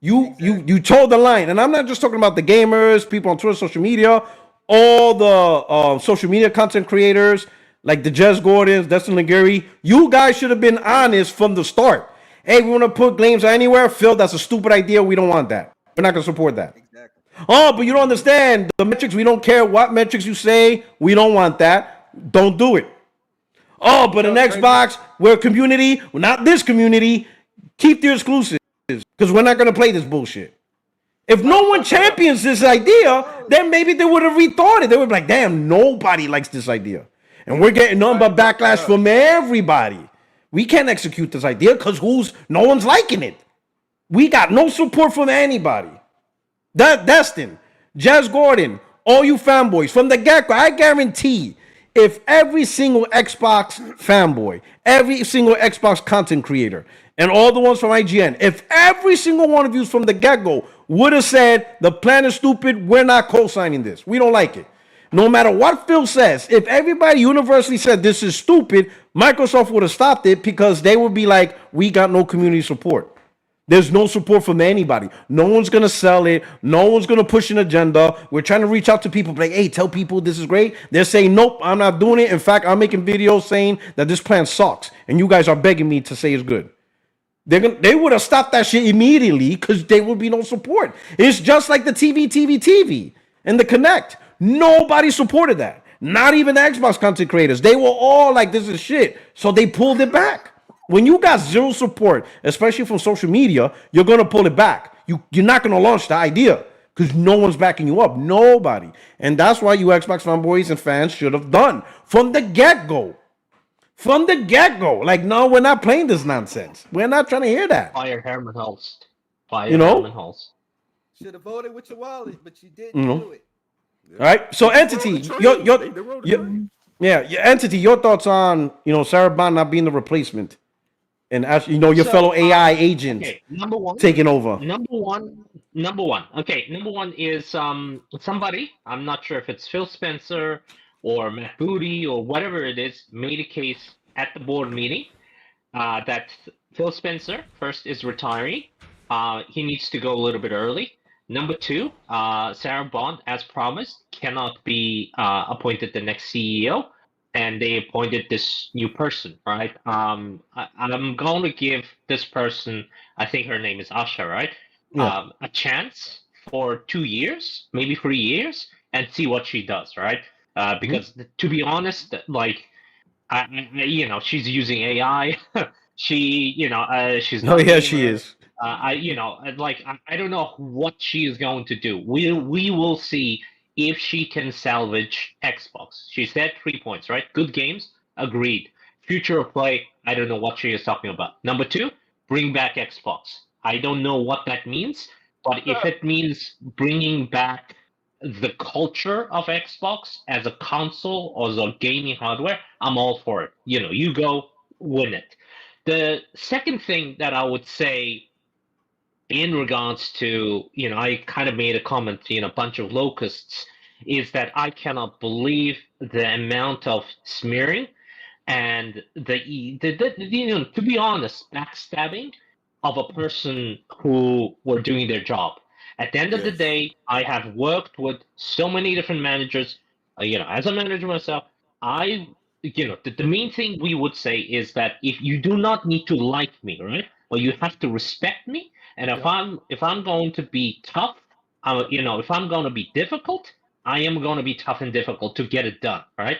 You told the line. And I'm not just talking about the gamers, people on Twitter, social media, all the social media content creators, like the Jez Gordons, Destin Liguri. You guys should have been honest from the start. Hey, we want to put games anywhere. Phil, that's a stupid idea. We don't want that. We're not going to support that. Exactly. Oh, but you don't understand. The metrics, we don't care what metrics you say. We don't want that. Don't do it. Oh, but an Xbox, we're a community. We're not this community. Keep your exclusives because we're not going to play this bullshit. If no one champions this idea, then maybe they would have rethought it. They would be like, damn, nobody likes this idea. And we're getting nothing but backlash from everybody. We can't execute this idea because no one's liking it. We got no support from anybody. Destin, Jez Gordon, all you fanboys, from the get-go, I guarantee if every single Xbox fanboy, every single Xbox content creator, and all the ones from IGN, if every single one of you from the get-go would have said, the plan is stupid, we're not co-signing this, we don't like it. No matter what Phil says, if everybody universally said this is stupid, Microsoft would have stopped it because they would be like, we got no community support. There's no support from anybody. No one's going to sell it. No one's going to push an agenda. We're trying to reach out to people, like, hey, tell people this is great. They're saying, nope, I'm not doing it. In fact, I'm making videos saying that this plan sucks. And you guys are begging me to say it's good. They would have stopped that shit immediately because there would be no support. It's just like the TV, and the Kinect. Nobody supported that. Not even the Xbox content creators. They were all like, this is shit. So they pulled it back. When you got zero support, especially from social media, you're going to pull it back. You're not going to launch the idea because no one's backing you up. Nobody. And that's why you Xbox fanboys and fans should have done from the get-go. From the get-go. Like, no, we're not playing this nonsense. We're not trying to hear that. Fire Herman Hulst. Herman Hulst. Should have voted with your wallet, but you didn't do it. All right. So, Entity, your Entity, your thoughts on, Sarah Bond not being the replacement? And your fellow AI agents taking over. Number one. Okay, number one is somebody, I'm not sure if it's Phil Spencer or Matt Booty or whatever it is, made a case at the board meeting that Phil Spencer, first, is retiring. He needs to go a little bit early. Number two, Sarah Bond, as promised, cannot be appointed the next CEO. And they appointed this new person, right? I'm going to give this person, I think her name is Asha, right? Yeah. A chance for 2 years, maybe 3 years, and see what she does, right? Because to be honest, like, she's using AI. She's not. Oh yeah, she is. I don't know what she is going to do. We will see if she can salvage Xbox. She said 3 points, right? Good games, agreed. Future of play, I don't know what she is talking about. Number two, bring back Xbox. I don't know what that means, but if it means bringing back the culture of Xbox as a console or as a gaming hardware, I'm all for it. You go win it. The second thing that I would say in regards to, I kind of made a comment, a bunch of locusts, is that I cannot believe the amount of smearing and to be honest, backstabbing of a person who were doing their job. At the end of the day, I have worked with so many different managers. As a manager myself, I the main thing we would say is that if you do not need to like me, right? Well, you have to respect me. And if I'm going to be tough, if I'm going to be difficult, I am going to be tough and difficult to get it done, right?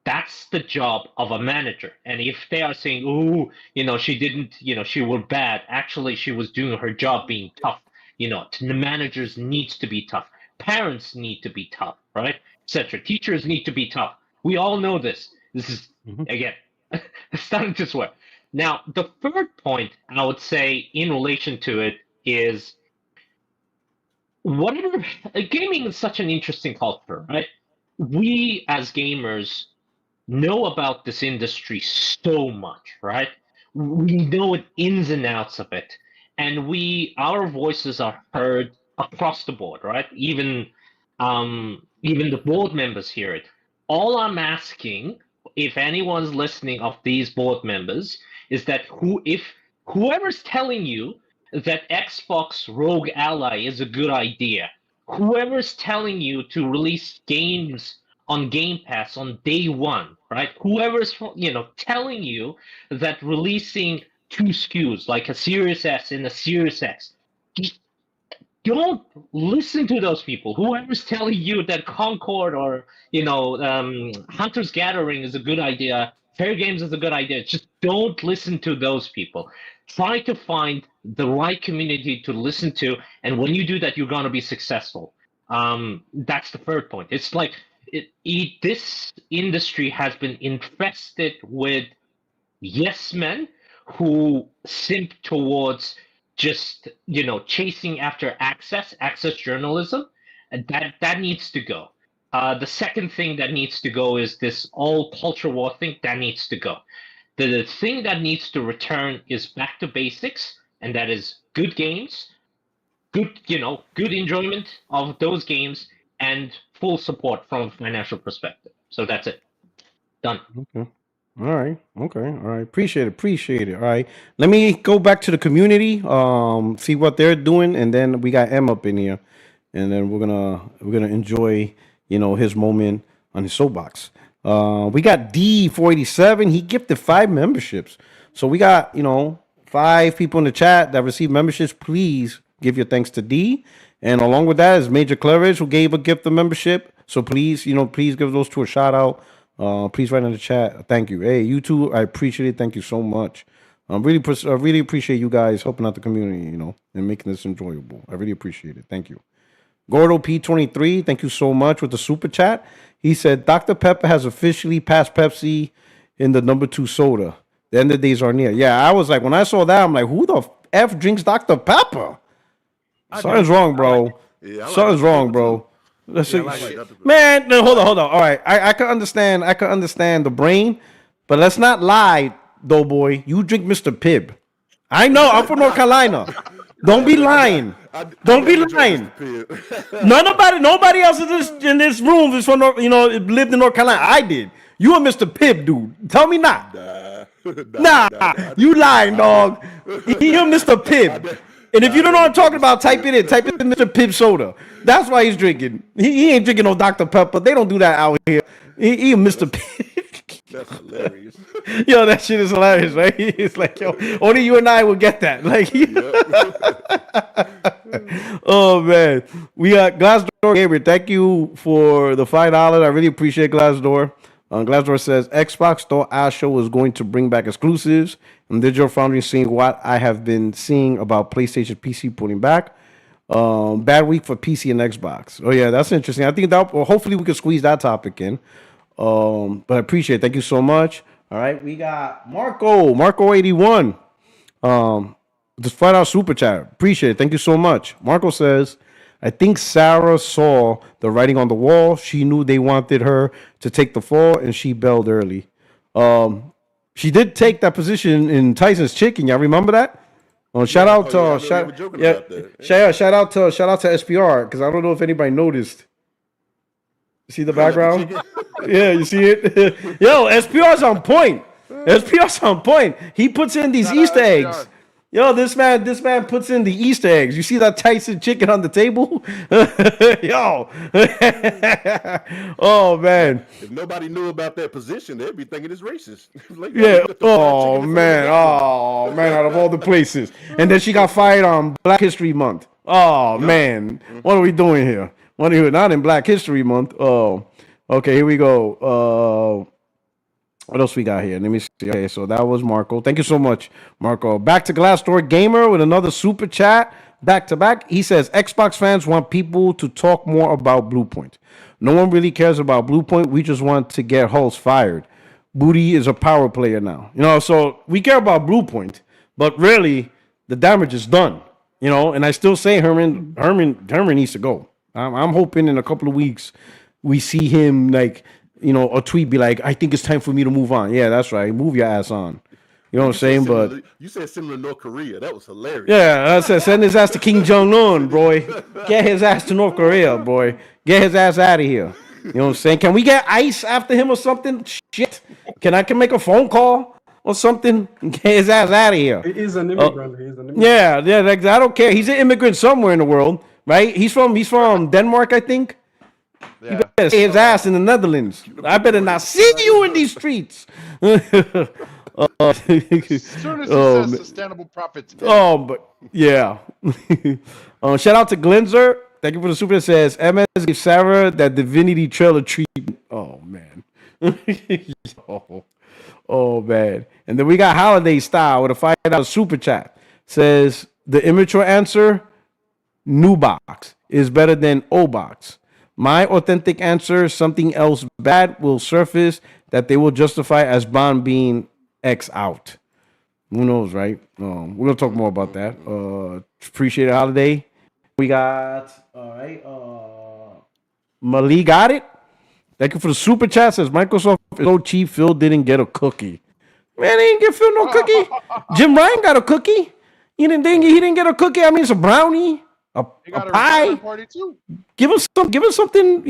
That's the job of a manager. And if they are saying, "Oh, she didn't, she was bad," actually, she was doing her job being tough. The managers needs to be tough. Parents need to be tough, right? Etc. Teachers need to be tough. We all know this. This is again starting to swear. Now, the third point I would say in relation to it is whatever gaming is such an interesting culture, right? We as gamers know about this industry so much, right? We know it ins and outs of it, and our voices are heard across the board, right? Even the board members hear it. All I'm asking, if anyone's listening of these board members, is that if whoever's telling you that Xbox Rogue Ally is a good idea, whoever's telling you to release games on Game Pass on day one, right? Whoever's telling you that releasing two SKUs like a Series S and a Series X, just don't listen to those people. Whoever's telling you that Concord or Hunter's Gathering is a good idea, Fair Games is a good idea, just don't listen to those people. Try to find the right community to listen to, and when you do that, you're gonna be successful. That's the third point. It's like this industry has been infested with yes men who simp towards just chasing after access journalism, and that needs to go. The second thing that needs to go is this all culture war thing. That needs to go. The thing that needs to return is back to basics, and that is good games, good enjoyment of those games, and full support from a financial perspective. So that's it. Done. Okay. All right. Okay. All right. Appreciate it. Appreciate it. All right. Let me go back to the community. See what they're doing, and then we got M up in here, and then we're gonna enjoy his moment on his soapbox. We got D487. He gifted 5 memberships. So we got 5 people in the chat that received memberships. Please give your thanks to D. And along with that is Major Claridge, who gave a gift of membership. So please, please give those two a shout out. Please write in the chat. Thank you. Hey, you two, I appreciate it. Thank you so much. I really appreciate you guys helping out the community, and making this enjoyable. I really appreciate it. Thank you. Gordo P23, thank you so much with the super chat. He said Dr. Pepper has officially passed Pepsi in the number 2 soda. The end of the days are near. Yeah, I was like, when I saw that, I'm like, who the F drinks Dr. Pepper? Something's wrong, bro. Something's wrong, bro. Let's see. Man, no, hold on. All right, I can understand. I can understand the brain, but let's not lie, though, boy. You drink Mr. Pibb. I know. I'm from North Carolina. Don't be lying. Don't be lying. Nobody else in this room is from lived in North Carolina. I did. You a Mr. Pibb, dude. Tell me not. Nah, you lying, dog. You're Mr. Pibb. And if you don't know what I'm talking about, type it in. Type in Mr. Pibb soda. That's why he's drinking. He ain't drinking no Dr. Pepper. They don't do that out here. He a Mr. Pibb. That's hilarious. Yo, that shit is hilarious, right? It's like, yo, only you and I will get that. Like, oh man, we got Glassdoor Gabriel. Thank you for the $5. I really appreciate Glassdoor. Glassdoor says Xbox thought Asha was going to bring back exclusives, and Digital Foundry seeing what I have been seeing about PlayStation PC putting back. Bad week for PC and Xbox. Oh yeah, that's interesting. I think that hopefully we can squeeze that topic in. But I appreciate it. Thank you so much. All right, we got Marco 81. Just flat out super chat. Appreciate it. Thank you so much. Marco says, I think Sarah saw the writing on the wall. She knew they wanted her to take the fall, and she bailed early. She did take that position in Tyson's Chicken. Y'all remember that? Shout out to SPR, because I don't know if anybody noticed. See the background? Yeah, you see it? Yo, SPR's on point. SPR's on point. He puts in these Easter eggs. Yo, this man puts in the Easter eggs. You see that Tyson chicken on the table? Yo. Oh man. If nobody knew about that position, they'd be thinking it's racist. Like, yo, Yeah. you got the fried chicken in front of the napkin. Oh man. Out of all the places, and then she got fired on Black History Month. Oh Yep. man, what are we doing here? What are we not in Black History Month? Oh, okay. Here we go. What else we got here? Let me see. Okay, so that was Marco. Thank you so much, Marco. Back to Glassdoor Gamer with another super chat. Back to back. He says Xbox fans want people to talk more about Bluepoint. No one really cares about Bluepoint. We just want to get Hulse fired. Booty is a power player now. So we care about Bluepoint, but really the damage is done. And I still say Herman needs to go. I'm hoping in a couple of weeks we see him a tweet be like, I think it's time for me to move on. Yeah, that's right. Move your ass on. You know what I'm saying? But you said similar to North Korea. That was hilarious. Yeah, I said send his ass to Kim Jong-un, boy. Get his ass to North Korea, boy. Get his ass out of here. You know what I'm saying? Can we get ICE after him or something? Shit. Can I make a phone call or something? Get his ass out of here. He is an immigrant. He's an immigrant. Yeah. I don't care. He's an immigrant somewhere in the world, right? He's from Denmark, I think. Yeah. You better stay his ass in the Netherlands. I better not see you in these streets. As soon as he says sustainable profits. But yeah. Shout out to Glenzer. Thank you for the super that says MS gave Sarah that Divinity trailer treatment. Oh man. Oh man. And then we got Holiday Style with a $5 super chat. Says the immature answer, new box is better than O box. My authentic answer, something else bad will surface that they will justify as Bond being X out. Who knows, right? We're going to talk more about that. Appreciate it, Holiday. We got, all right, Mali got it. Thank you for the super chat. Says Microsoft is so cheap, Phil didn't get a cookie. Man, he didn't get Phil no cookie. Jim Ryan got a cookie. He didn't get a cookie. I mean, it's a brownie. A pie. Party too. Give us something,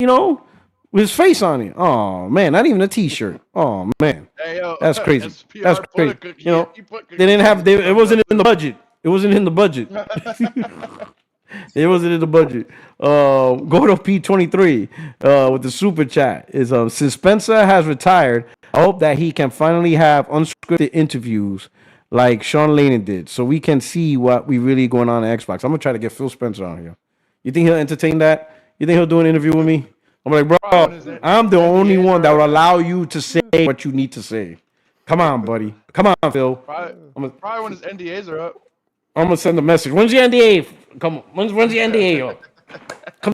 with his face on it. Oh man, not even a T-shirt. Oh man, hey, yo, that's crazy. SPR That's crazy. cookie. They didn't have. It wasn't in the budget. It wasn't in the budget. It wasn't in the budget. Go to P23 with the super chat is since Spencer has retired, I hope that he can finally have unscripted interviews like Sean Layden did, so we can see what we really going on at Xbox. I'm gonna try to get Phil Spencer on here. You think he'll entertain that? You think he'll do an interview with me? I'm like, bro, I'm the only one that will allow you to say what you need to say. Come on, buddy. Come on, Phil. Probably when his NDAs are up. I'm gonna send a message. When's your NDA? Come on. When's the NDA up? Come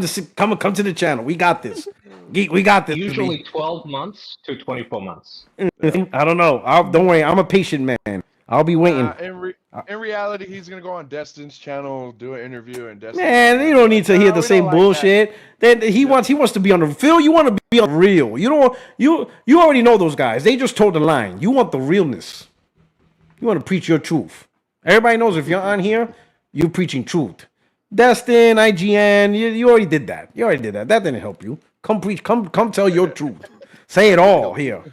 to the channel. We got this. We got this. Usually 12 months to 24 months. I don't know. Don't worry. I'm a patient man. I'll be waiting. In reality, he's gonna go on Destin's channel, do an interview, and Destin. Man, you don't need to hear the same bullshit. Then he wants to be on the Phil. You want to be on real. You already know those guys. They just told the line. You want the realness. You want to preach your truth. Everybody knows if you're on here, you're preaching truth. Destin, IGN, you already did that. That didn't help you. Come preach. Come tell your truth. Say it all here.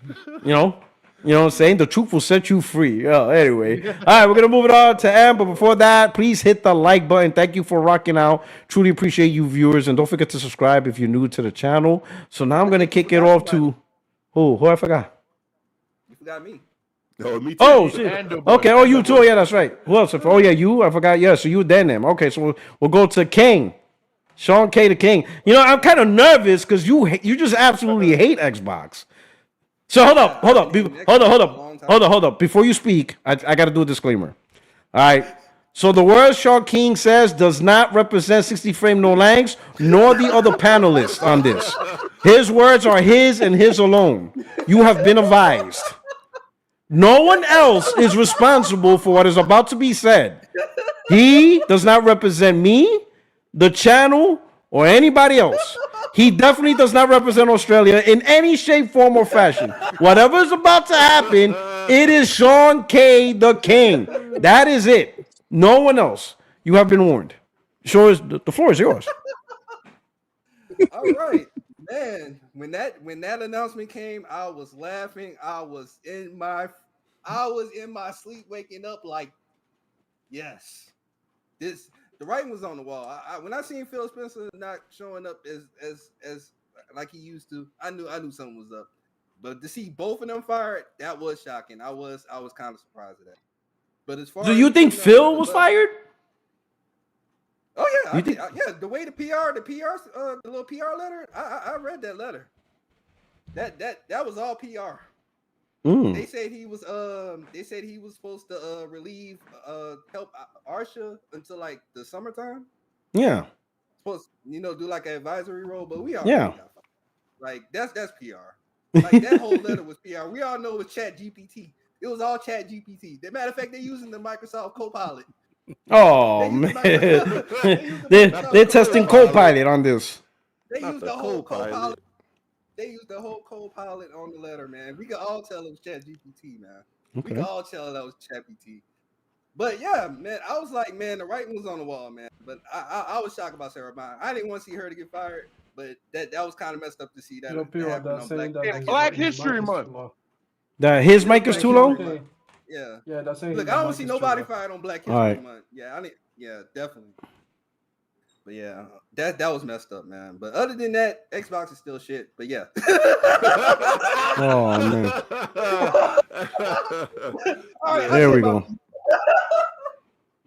You know what I'm saying? The truth will set you free. Anyway. All right, we're going to move it on to M. But before that, please hit the like button. Thank you for rocking out. Truly appreciate you viewers. And don't forget to subscribe if you're new to the channel. So now I'm going to kick it off to... Who I forgot? You forgot me. Oh, me too. Oh, shit. Okay, oh, you too. Oh, yeah, that's right. Who else? Oh, yeah, you. I forgot. Yeah, so you then them. Okay, so we'll go to King. Sean K. the King. I'm kind of nervous because you just absolutely hate Xbox. So hold up. Before you speak, I got to do a disclaimer. All right. So the words Sean King says does not represent 60 Frame No Langs, nor the other panelists on this. His words are his and his alone. You have been advised. No one else is responsible for what is about to be said. He does not represent me, the channel, or anybody else. He definitely does not represent Australia in any shape, form, or fashion. Whatever is about to happen, it is Sean K. the King. That is it. No one else. You have been warned. Sure, the floor is yours. All right, man. When that announcement came, I was laughing. I was in my sleep, waking up like Yes, the writing was on the wall. When I seen Phil Spencer not showing up as like he used to, I knew something was up. But to see both of them fired, that was shocking. I was kind of surprised at that. But as Do far you as think Phil was fired? Oh yeah, You think? yeah. The way the little PR letter, I read that letter. That was all PR. They said he was supposed to relieve help Arsha until like the summertime. Yeah. Supposed do like an advisory role, but we already Yeah. got like that's PR. Like that whole letter was PR. We all know it was Chat GPT. It was all Chat GPT. As a matter of fact, they're using the Microsoft Copilot. Oh man, they're testing Copilot on this. They used the whole Copilot. They used the whole Copilot on the letter, man. We could all tell it was Chat GPT, man. Okay. We could all tell that was Chat GPT. But yeah, man, I was like, man, the writing was on the wall, man. But I was shocked about Sarah Bond. I didn't want to see her to get fired, but that was kind of messed up to see that. Black History Month. His mic is too low. Yeah, that's look. I don't see nobody fired on Black History Month. Yeah, definitely. But yeah, that was messed up, man. But other than that, Xbox is still shit. But yeah. Oh man. All right, there we go.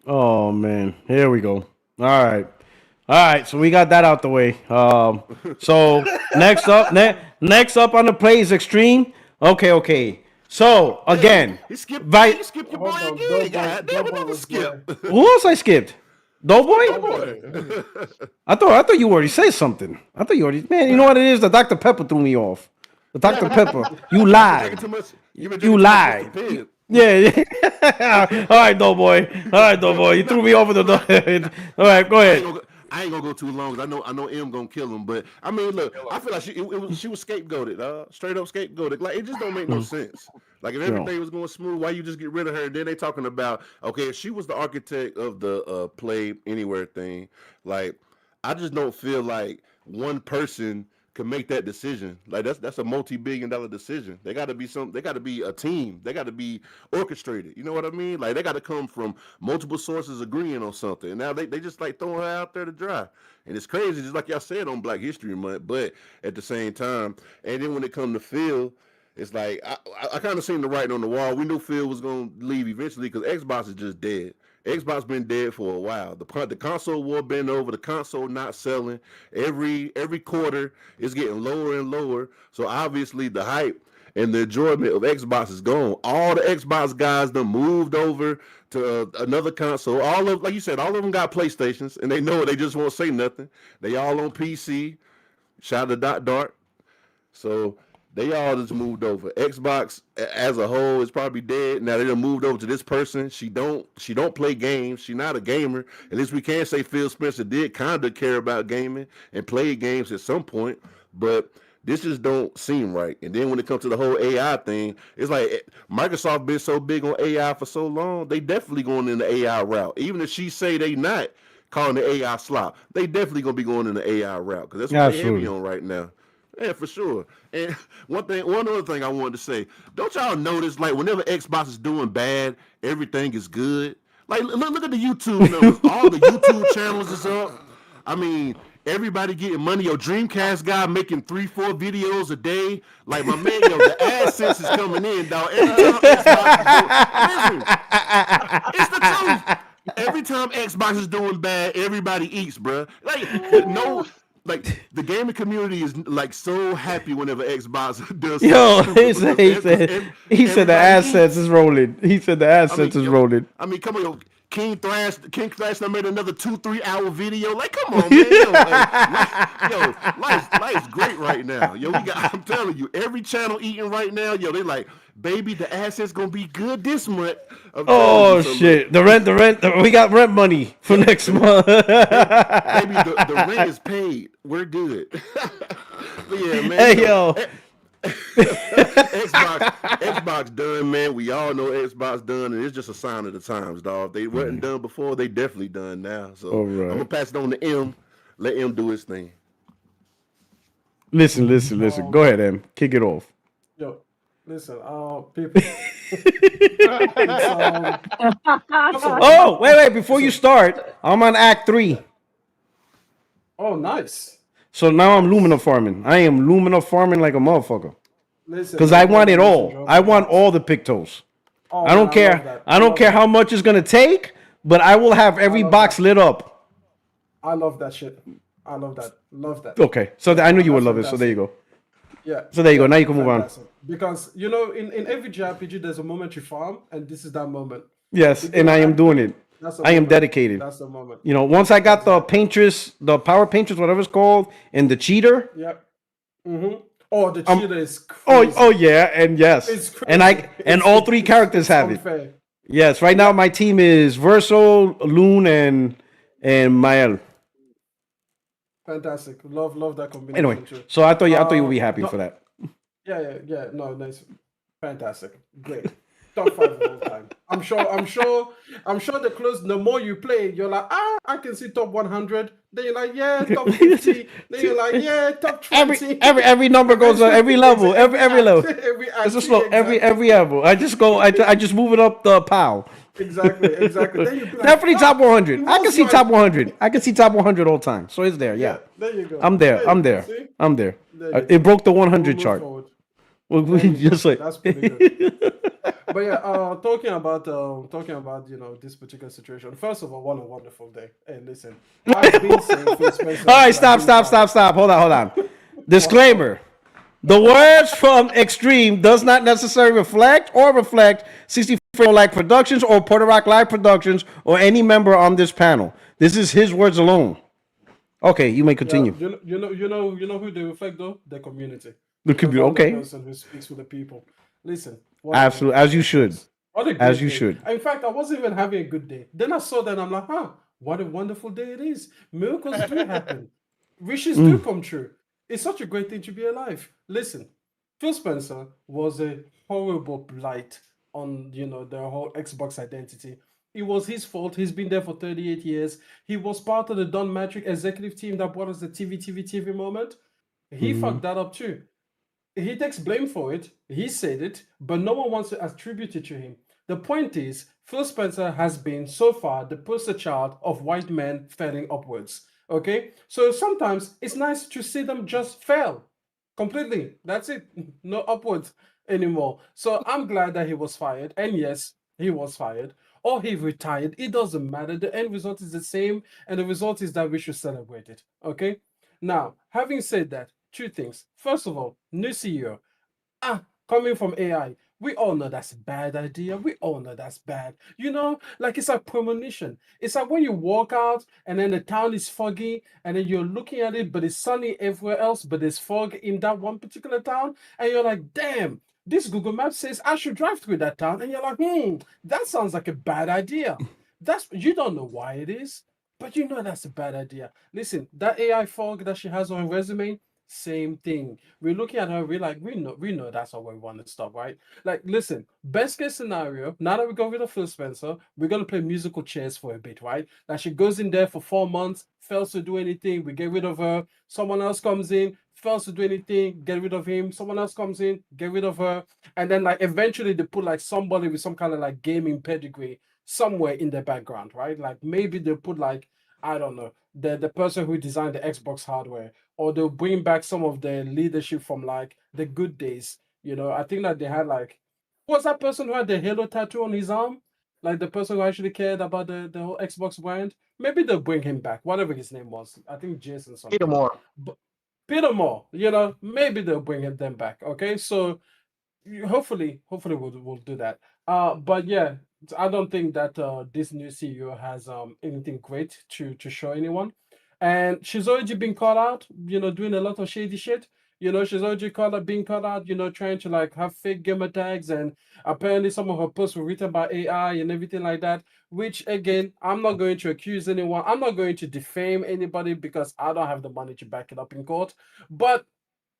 Oh man, here we go. All right. So we got that out the way. So next up on the play is Extreme. Okay. So again, he skipped your boy again. Who else I skipped? Doughboy? I thought you already said something. Man, you know what it is? The Dr. Pepper threw me off. The Dr. Pepper. You lied. You lied. Yeah. All right, Doughboy. You threw me over the door. All right, go ahead. I ain't gonna go too long. I know M gonna kill him, but I mean, look, I feel like she was scapegoated, straight up scapegoated. Like it just don't make no sense. Like if everything was going smooth, why you just get rid of her? And then they talking about if she was the architect of the Play Anywhere thing. Like I just don't feel like one person can make that decision. Like that's a multi-billion-dollar decision. They got to be a team. They got to be orchestrated. You know what I mean? Like they got to come from multiple sources agreeing on something. And now they just like throwing her out there to dry. And it's crazy, just like y'all said on Black History Month, but at the same time, and then when it comes to Phil, it's like I kind of seen the writing on the wall. We knew Phil was gonna leave eventually because Xbox is just dead. Xbox been dead for a while. The console war been over. The console not selling. Every quarter it's getting lower and lower. So obviously the hype and the enjoyment of Xbox is gone. All the Xbox guys done moved over to another console. Like you said, all of them got PlayStations and they know it. They just won't say nothing. They all on PC. Shout out to Dart. So they all just moved over. Xbox as a whole is probably dead. Now they done moved over to this person. She don't play games. She not a gamer. At least we can say Phil Spencer did kind of care about gaming and played games at some point. But this just don't seem right. And then when it comes to the whole AI thing, it's like Microsoft been so big on AI for so long. They definitely going in the AI route. Even if she say they not calling the AI slop, they definitely gonna be going in the AI route because that's what they're heavy on right now. Yeah, for sure. And one other thing I wanted to say, don't y'all notice like whenever Xbox is doing bad, everything is good? Like look at the YouTube numbers. All the YouTube channels is up. I mean, everybody getting money. Your Dreamcast guy making 3-4 videos a day. Like my man, the AdSense is coming in, dog. Every time Xbox is doing, listen, it's the truth. Every time Xbox is doing bad, everybody eats, bruh. Like the gaming community is like so happy whenever Xbox does. He said the assets is rolling. He said the assets is rolling. I mean, come on, King Thrash done made another 2-3 hour video. Like, come on, man. Life's great right now. I'm telling you, every channel eating right now. They like, baby, the assets gonna be good this month. Oh shit! The rent. We got rent money for next month. Baby, the rent is paid. We're good. But yeah, man. Hey yo. Xbox done, man. We all know Xbox done, and it's just a sign of the times, dog. If they wasn't done before, they definitely done now. So I'm gonna pass it on to M. Let M do his thing. Listen. Go ahead, M. Kick it off. Yo, listen, people. It's first of all, Oh, wait! Before you listen. start, I'm on Act 3. Oh, nice, So now I'm nice. Lumina farming. I am Lumina farming like a motherfucker. Listen, Cause I man, want it congratulations, all. Joe. I want Congrats. all the Pictos. Oh I man, don't I love care. that. I I don't love care that. how much it's gonna take, but I will have I every love box that. lit up. I love that shit. I love that. Love that. Okay, so I knew you would That's love it. So there you fantastic. go. Yeah, So there you go. yeah, Now you can move on. fantastic. Because in every JRPG, there's a moment you farm, and this is that moment. Yes, Beginning and of I am Act doing Three, it. that's the I am moment. dedicated. That's the moment. Once I got the Exactly. paintress, the power paintress, whatever it's called, and the cheater. Yep. Mm-hmm. Oh, the Um. cheetah is Oh crazy. yeah, and yes, It's and crazy. I all three characters It's have it. unfair. Yes, right now my Yep. team is Verso, Loon, and Mael. Fantastic. Love that Anyway, combination too. so I thought you would be happy for No, that. yeah. No, nice. Fantastic. Great. Top five of all time. I'm sure the close the more you play, you're like, I can see top 100. Then you're like, yeah, top 50. Then you're like, yeah, top every 20. every number goes up. Eventually, Every level. Every level. every It's a act, slow. exactly. Every level. I just go. I just move it up the pile. Exactly. Then you'd be like, Definitely top fuck, 100. it I can was see my top 100. I can see top 100 all time. So it's there. Yeah, yeah, there you go. I'm there. There you I'm go. there. See? I'm there. There you It go. broke the We'll 100 move chart. forward. We There you go. just like. That's pretty good. But yeah, talking about this particular situation. First of all, what a wonderful day. Hey, listen, I've been saying Phil Spencer All right, should have stop, been stop, stop, fired. stop. Hold on. What? Disclaimer. The words from Extreme does not necessarily reflect 64 Live Productions or Puerto Rock Live Productions or any member on this panel. This is his words alone. Okay, you may Yeah, continue. you know who they reflect though? The community, The because computer. I'm the Okay, person who speaks for the people. Listen, what a absolutely, wonderful as you day it should, was. What a as great you day. should. In fact, I wasn't even having a good day. Then I saw that and I'm like, what a wonderful day it is. Miracles do happen. Wishes do come true. It's such a great thing to be alive. Listen, Phil Spencer was a horrible blight on the whole Xbox identity. It was his fault. He's been there for 38 years. He was part of the Don Matrick executive team that brought us the TV moment. He Mm-hmm. fucked that up too. He takes blame for it. He said it, but no one wants to attribute it to him. The point is, Phil Spencer has been so far the poster child of white men failing upwards. Okay, so sometimes it's nice to see them just fail completely. That's it. No upwards anymore. So I'm glad that he was fired. And yes, he was fired. Or he retired. It doesn't matter. The end result is the same. And the result is that we should celebrate it. Okay? Now, having said that, two things. First of all, new CEO. Coming from AI, we all know that's a bad idea. We all know that's bad. Like it's like premonition. It's like when you walk out and then the town is foggy and then you're looking at it, but it's sunny everywhere else, but there's fog in that one particular town. And you're like, damn, this Google Maps says I should drive through that town. And you're like, that sounds like a bad idea. You don't know why it is, but you know that's a bad idea. Listen, that AI fog that she has on her resume, same thing. We're looking at her, we're like, we know that's what we want to stop, right? Like, listen, best case scenario, now that we got rid of Phil Spencer, we're gonna play musical chairs for a bit, right? Like she goes in there for 4 months, fails to do anything, we get rid of her, someone else comes in, fails to do anything, get rid of him, someone else comes in, get rid of her, and then like eventually they put like somebody with some kind of like gaming pedigree somewhere in the background, right? Like maybe they put like, I don't know, the person who designed the Xbox hardware, or they'll bring back some of the leadership from like the good days. I think that they had like, who was that person who had the Halo tattoo on his arm? Like the person who actually cared about the whole Xbox brand. Maybe they'll bring him back, whatever his name was. I think Jason Peter something. Moore. But Peter Moore, maybe they'll bring them back. Okay, so hopefully we'll do that. But yeah, I don't think that this new CEO has anything great to show anyone, and she's already been caught out, doing a lot of shady shit. She's already being caught out, trying to like have fake gamer tags, and apparently some of her posts were written by AI and everything like that. Which again, I'm not going to accuse anyone. I'm not going to defame anybody because I don't have the money to back it up in court. But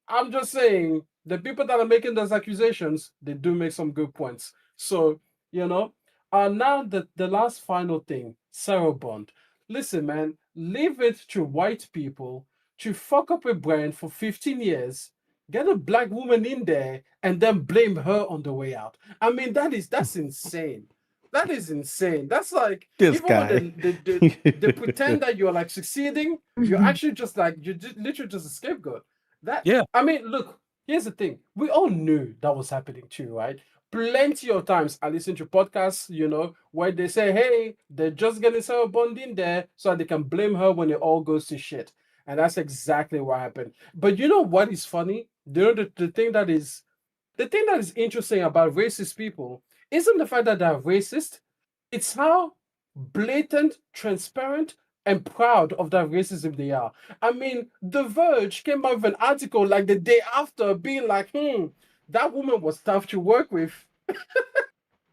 I'm just saying the people that are making those accusations, they do make some good points. So, you know, now the last final thing, Sarah Bond. Listen, man, leave it to white people to fuck up a brand for 15 years, get a black woman in there, and then blame her on the way out. I mean, that's insane. That is insane. That's like This even when guy. they pretend that you're like succeeding, you're actually just like literally just a scapegoat. That Yeah. I mean, look, here's the thing. We all knew that was happening too, right? Plenty of times I listen to podcasts, where they say, hey, they're just getting Sarah Bond in there so they can blame her when it all goes to shit. And that's exactly what happened. But you know what is funny? The thing that is interesting about racist people isn't the fact that they're racist, it's how blatant, transparent, and proud of that racism they are. I mean, The Verge came out with an article like the day after being like, that woman was tough to work with. The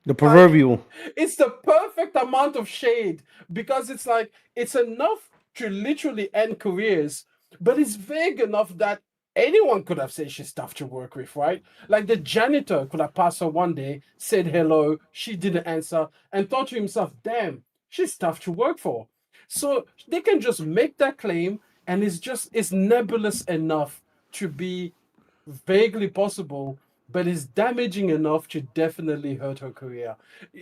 Like, proverbial. it's the perfect amount of shade because it's like it's enough to literally end careers, but it's vague enough that anyone could have said she's tough to work with, right? Like the janitor could have passed her one day, said hello, she didn't answer, and thought to himself, damn, she's tough to work for. So they can just make that claim, and it's nebulous enough to be vaguely possible, but is damaging enough to definitely hurt her career.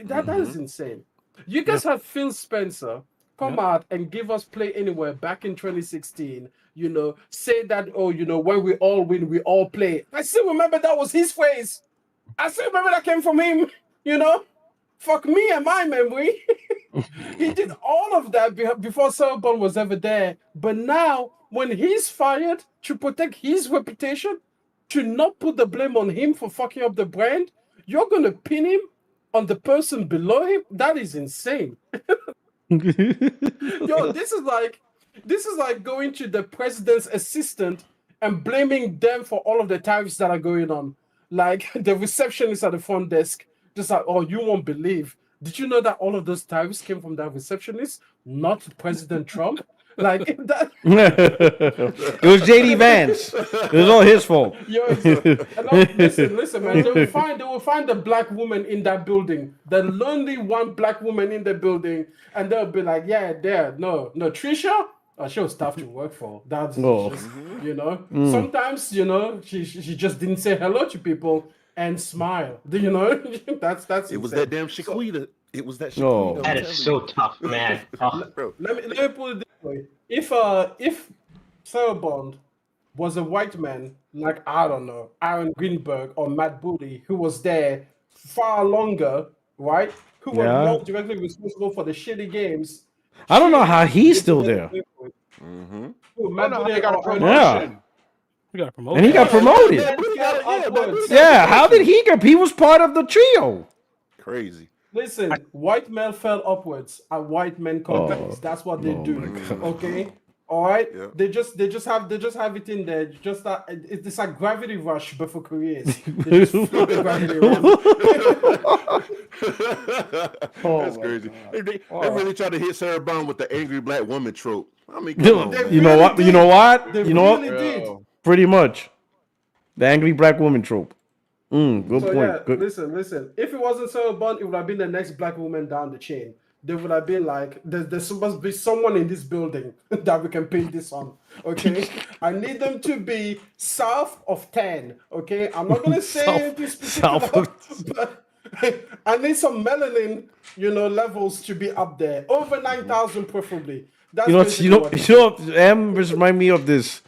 That is insane. You Yeah. guys have Phil Spencer come Yeah. out and give us Play Anywhere back in 2016. Say that, oh, when we all win, we all play. I still remember that was his phrase. I still remember that came from him. Fuck me and my memory. He did all of that before Cerebon was ever there. But now, when he's fired to protect his reputation, to not put the blame on him for fucking up the brand, you're gonna pin him on the person below him? That is insane. Yo, this is like going to the president's assistant and blaming them for all of the tariffs that are going on. Like the receptionist at the front desk, just like, oh, you won't believe. Did you know that all of those tariffs came from that receptionist, not President Trump? Like that. It was JD Vance. It was all his fault. Yo, listen, man. They will find the black woman in that building, the lonely one black woman in the building, and they'll be like, yeah, there, no, Trisha. She was tough to work for. That's Oh. just, sometimes, she just didn't say hello to people and smile. That's It was insane. that damn Shaquita. It was that Oh. Shaquita. That is so tough, man. Oh, Bro. Let me put it this way: if Sarah Bond was a white man like, I don't know, Aaron Greenberg or Matt Booty, who was there far longer, right? Who were Yeah. not directly responsible for the shitty games. I don't know how he's they still would never there. pay for it. Mm-hmm. Who, I Matt don't know how Booty they got a or Aaron promotion. We got a promotion. And he got Yeah, promoted. yeah, Booty yeah, got- yeah, Matt upwards. Booty got- Yeah, how did he get? He was part of the trio. Crazy. Listen, white men fell upwards at white men companies. That's what they do. Okay, all right. Yeah. They just have it in there. Just that it's like gravity rush, but for careers. They just flip the gravity around. That's crazy. They really try to hit Sarah Bond with the angry black woman trope. I mean, come You on, man. you know what? You know what? They You know really what? did. Bro. Pretty much. The angry black woman trope. Good So point. yeah, Good. listen. If it wasn't Sarah Bond, it would have been the next black woman down the chain. They would have been like, there must be someone in this building that we can pin this on. Okay, I need them to be south of 10. Okay, I'm not gonna say anything south particular, but I need some melanin, levels to be up there, over 9,000 preferably. That's basically what it is. M remind me of this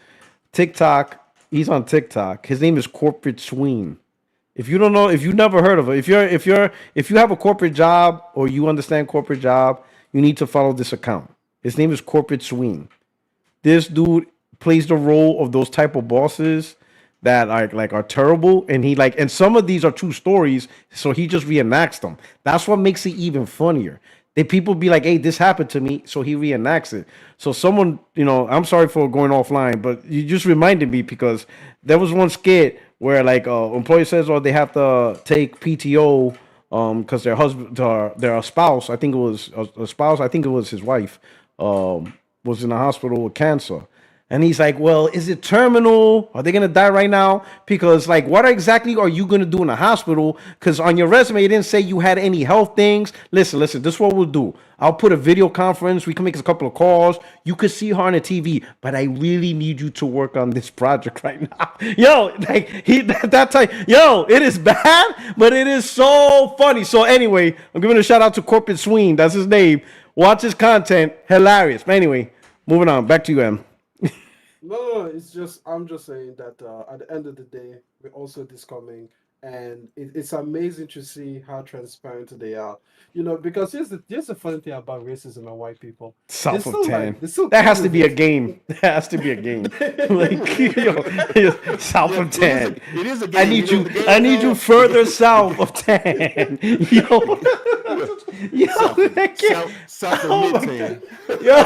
TikTok. He's on TikTok. His name is Corporate Sween. If you don't know, if you've never heard of it, if you have a corporate job or you understand corporate job, you need to follow this account. His name is Corporate Sween. This dude plays the role of those type of bosses that are terrible, and some of these are true stories, so he just reenacts them. That's what makes it even funnier. People be like, hey, this happened to me, so he reenacts it. So someone, I'm sorry for going offline, but you just reminded me because there was one skit where employee says, oh, they have to take PTO because their husband, their spouse, I think it was a spouse, I think it was his wife, was in the hospital with cancer. And he's like, well, is it terminal? Are they going to die right now? Because, like, what exactly are you going to do in the hospital? Because on your resume, it didn't say you had any health things. Listen, this is what we'll do. I'll put a video conference. We can make a couple of calls. You could see her on the TV, but I really need you to work on this project right now. Yo, like, that time, yo, it is bad, but it is so funny. So, anyway, I'm giving a shout out to Corporate Sween. That's his name. Watch his content. Hilarious. But anyway, moving on. Back to you, Em. No, it's just I'm just saying that at the end of the day, we also this coming, and it's amazing to see how transparent they are. Because here's the funny thing about racism and white people. South of Still 10. they're still That cool has to with be a it. game. That has to be a game. Like, yo, south of 10. It is a game. I need you. I need you further south of 10. Yo, I can't. South of Oh my mid-10. Yo,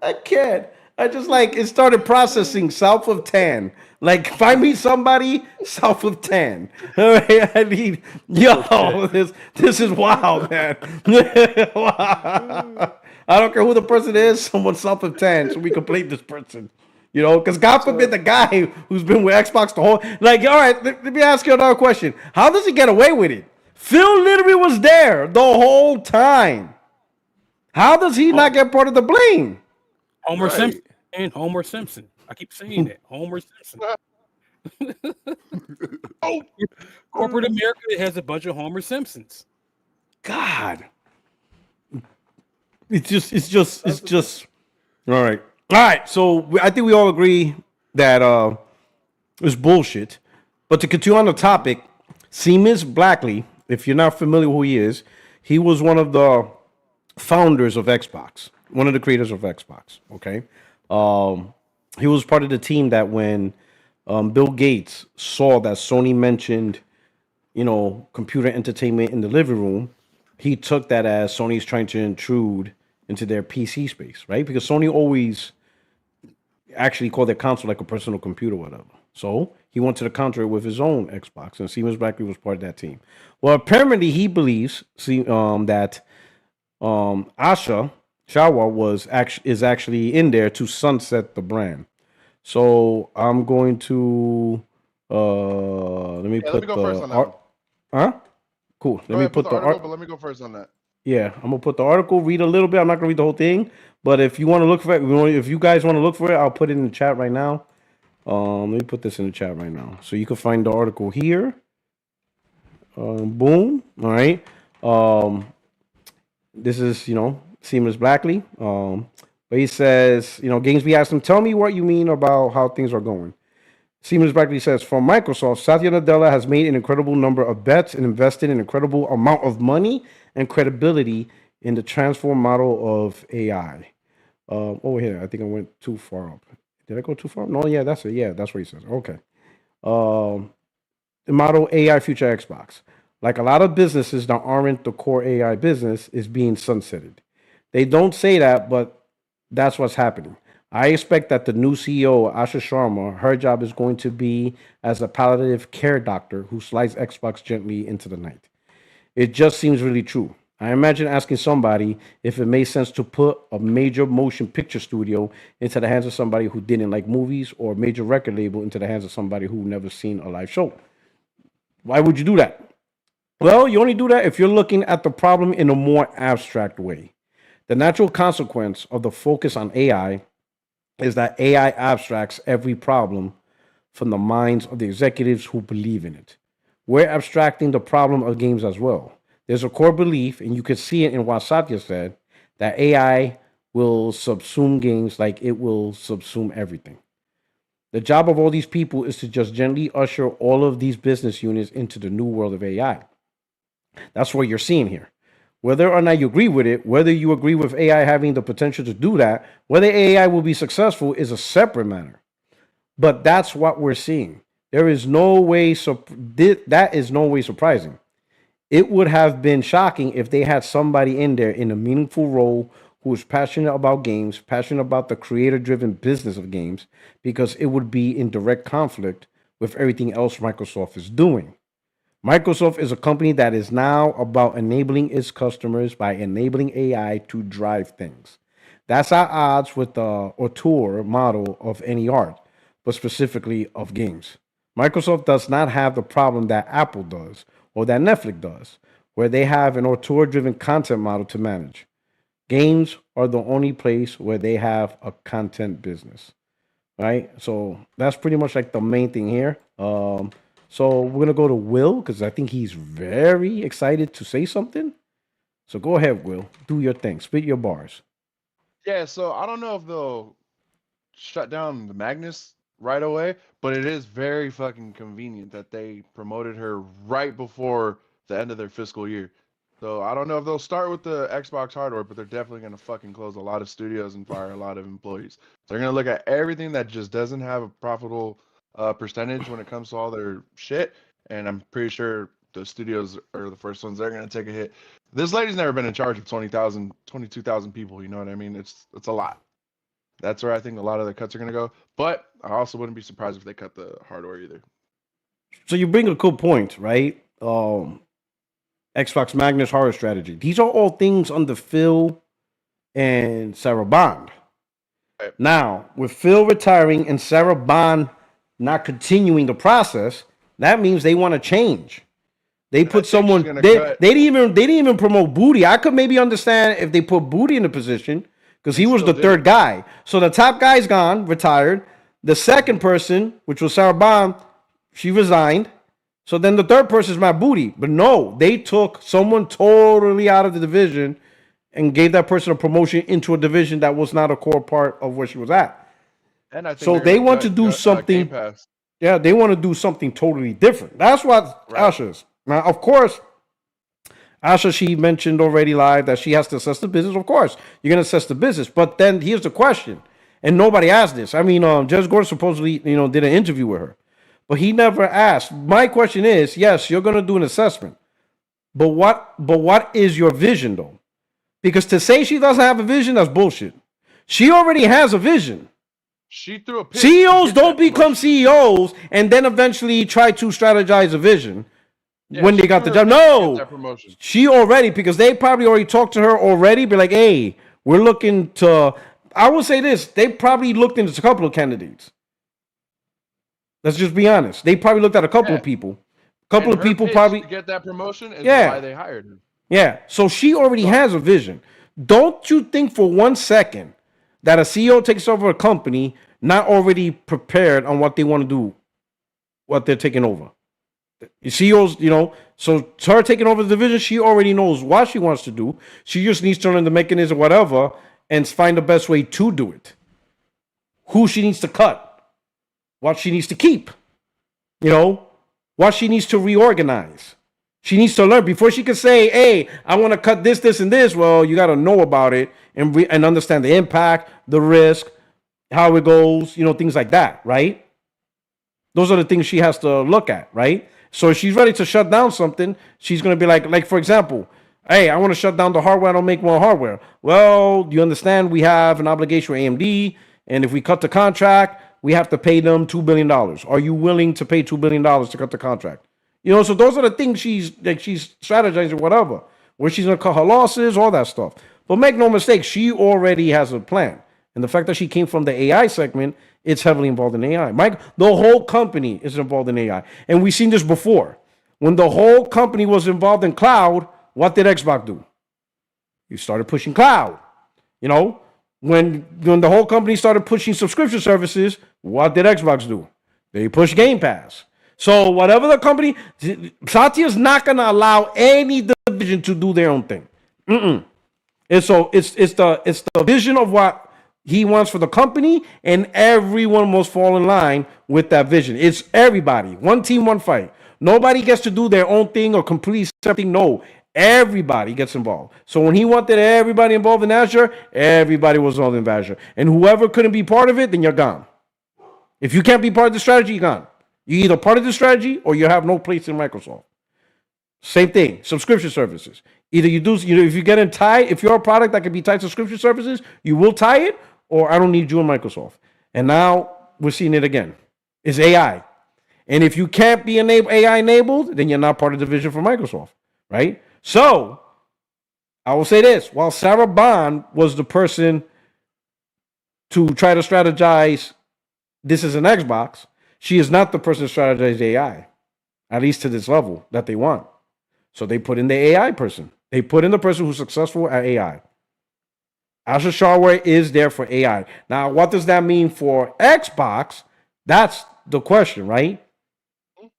I can't. I just like it started processing south of 10. Like, find me somebody south of 10. All right, I need this is wild, man. Wow. I don't care who the person is, someone south of 10, so we can play this person. Because God forbid the guy who's been with Xbox the whole like, all right, let me ask you another question. How does he get away with it? Phil literally was there the whole time. How does he not get part of the blame? Homer Right. Simpson and Homer Simpson. I keep saying that. Homer Simpson. Corporate America has a bunch of Homer Simpsons. God. It's just all right. All right. So I think we all agree that it's bullshit. But to continue on the topic, Seamus Blackley, if you're not familiar with who he was one of the founders of Xbox, one of the creators of Xbox. Okay. He was part of the team that when Bill Gates saw that Sony mentioned, computer entertainment in the living room, he took that as Sony's trying to intrude into their PC space, right? Because Sony always actually called their console like a personal computer, whatever. So he went to the counter with his own Xbox, and Seamus Blackley was part of that team. Well, apparently he believes that Asha Shawa is actually in there to sunset the brand. So I'm going to let me Let put me go the first on that one. huh? Cool. Go ahead, put the article, but let me go first on that. Yeah, I'm gonna put the article, read a little bit. I'm not gonna read the whole thing, but if you want to look for it, if you guys want to look for it, I'll put it in the chat right now. Let me put this in the chat right now, so you can find the article here. Boom. All right. This is Seamus Blackley. But he says, Gainsby asked him, "Tell me what you mean about how things are going." Seamus Blackley says, "From Microsoft, Satya Nadella has made an incredible number of bets and invested an incredible amount of money and credibility in the transform model of AI." Over here, I think I went too far up. Did I go too far? No, yeah, that's it. Yeah, that's what he says. Okay. The model AI future Xbox. Like a lot of businesses that aren't the core AI business is being sunsetted. They don't say that, but that's what's happening. I expect that the new CEO, Asha Sharma, her job is going to be as a palliative care doctor who slides Xbox gently into the night. It just seems really true. I imagine asking somebody if it made sense to put a major motion picture studio into the hands of somebody who didn't like movies, or a major record label into the hands of somebody who never seen a live show. Why would you do that? Well, you only do that if you're looking at the problem in a more abstract way. The natural consequence of the focus on AI is that AI abstracts every problem from the minds of the executives who believe in it. We're abstracting the problem of games as well. There's a core belief, and you can see it in what Satya said, that AI will subsume games like it will subsume everything. The job of all these people is to just gently usher all of these business units into the new world of AI. That's what you're seeing here. Whether or not you agree with it, whether you agree with AI having the potential to do that, whether AI will be successful is a separate matter. But that's what we're seeing. There is no way that is no way surprising. It would have been shocking if they had somebody in there in a meaningful role who is passionate about games, passionate about the creator-driven business of games, because it would be in direct conflict with everything else Microsoft is doing. Microsoft is a company that is now about enabling its customers by enabling AI to drive things. That's at odds with the auteur model of any art, but specifically of games. Microsoft does not have the problem that Apple does or that Netflix does, where they have an auteur driven content model to manage. Games are the only place where they have a content business, right? So that's pretty much like the main thing here. So we're gonna go to Will because I think he's very excited to say something. So go ahead, Will. Do your thing. Spit your bars. Yeah, so I don't know if they'll shut down the Magnus right away, but it is very fucking convenient that they promoted her right before the end of their fiscal year. So I don't know if they'll start with the Xbox hardware, but they're definitely gonna fucking close a lot of studios and fire a lot of employees. They're gonna look at everything that just doesn't have a profitable percentage when it comes to all their shit, and I'm pretty sure the studios are the first ones they're gonna take a hit. This lady's never been in charge of 20,000, 22,000 people. You know what I mean? It's a lot. That's where I think a lot of the cuts are going to go. But I also wouldn't be surprised if they cut the hardware either. So you bring a cool point, right? Xbox Magnus horror strategy. These are all things under Phil and Sarah Bond. Right. Now, with Phil retiring and Sarah Bond not continuing the process, that means they want to change. They put someone. They didn't even promote Booty. I could maybe understand if they put Booty in a position because he was the third guy. So the top guy's gone, retired. The second person, which was Sarah Bond, she resigned. So then the third person is Matt Booty. But no, they took someone totally out of the division and gave that person a promotion into a division that was not a core part of where she was at. And I think so they want to do something. Yeah, they want to do something totally different. That's what Asha is. Now, of course, Asha, she mentioned already live that she has to assess the business. Of course, you're going to assess the business. But then here's the question. And nobody asked this. I mean, Judge Gordon supposedly, did an interview with her. But he never asked. My question is, yes, you're going to do an assessment. But what is your vision, though? Because to say she doesn't have a vision, that's bullshit. She already has a vision. She threw a pitch. CEOs don't become CEOs and then eventually try to strategize a vision when they got the job. No, she already, because they probably already talked to her already, be like, hey, we're looking to, I will say this, they probably looked into a couple of candidates. Let's just be honest. They probably looked at a couple of people. A couple of people probably to get that promotion is why they hired her. Yeah, so she already has a vision. Don't you think for 1 second that a CEO takes over a company not already prepared on what they want to do, what they're taking over? CEOs, so her taking over the division, she already knows what she wants to do. She just needs to learn the mechanism, whatever, and find the best way to do it. Who she needs to cut, what she needs to keep, what she needs to reorganize. She needs to learn before she can say, hey, I want to cut this, this, and this. Well, you got to know about it and understand the impact, the risk, how it goes, things like that, right? Those are the things she has to look at, right? So if she's ready to shut down something, she's going to be like, for example, hey, I want to shut down the hardware. I don't make more hardware. Well, you understand we have an obligation with AMD, and if we cut the contract, we have to pay them $2 billion. Are you willing to pay $2 billion to cut the contract? So those are the things she's strategizing, whatever, where she's going to cut her losses, all that stuff. But make no mistake, she already has a plan. And the fact that she came from the AI segment, it's heavily involved in AI. The whole company is involved in AI. And we've seen this before. When the whole company was involved in cloud, what did Xbox do? You started pushing cloud. When the whole company started pushing subscription services, what did Xbox do? They pushed Game Pass. So whatever the company, Satya's not going to allow any division to do their own thing. And so it's the vision of what he wants for the company, and everyone must fall in line with that vision. It's everybody, one team, one fight. Nobody gets to do their own thing or complete something. No, everybody gets involved. So when he wanted everybody involved in Azure, everybody was involved in Azure. And whoever couldn't be part of it, then you're gone. If you can't be part of the strategy, you're gone. You're either part of the strategy or you have no place in Microsoft. Same thing, subscription services. Either you do, if you get in tied, if you're a product that can be tied to subscription services, you will tie it, or I don't need you in Microsoft. And now we're seeing it again. It's AI. And if you can't be AI enabled, then you're not part of the vision for Microsoft, right? So I will say this: while Sarah Bond was the person to try to strategize, this is an Xbox. She is not the person to strategize AI, at least to this level that they want. So they put in the AI person. They put in the person who's successful at AI. Asha Sharware is there for AI. Now, what does that mean for Xbox? That's the question, right?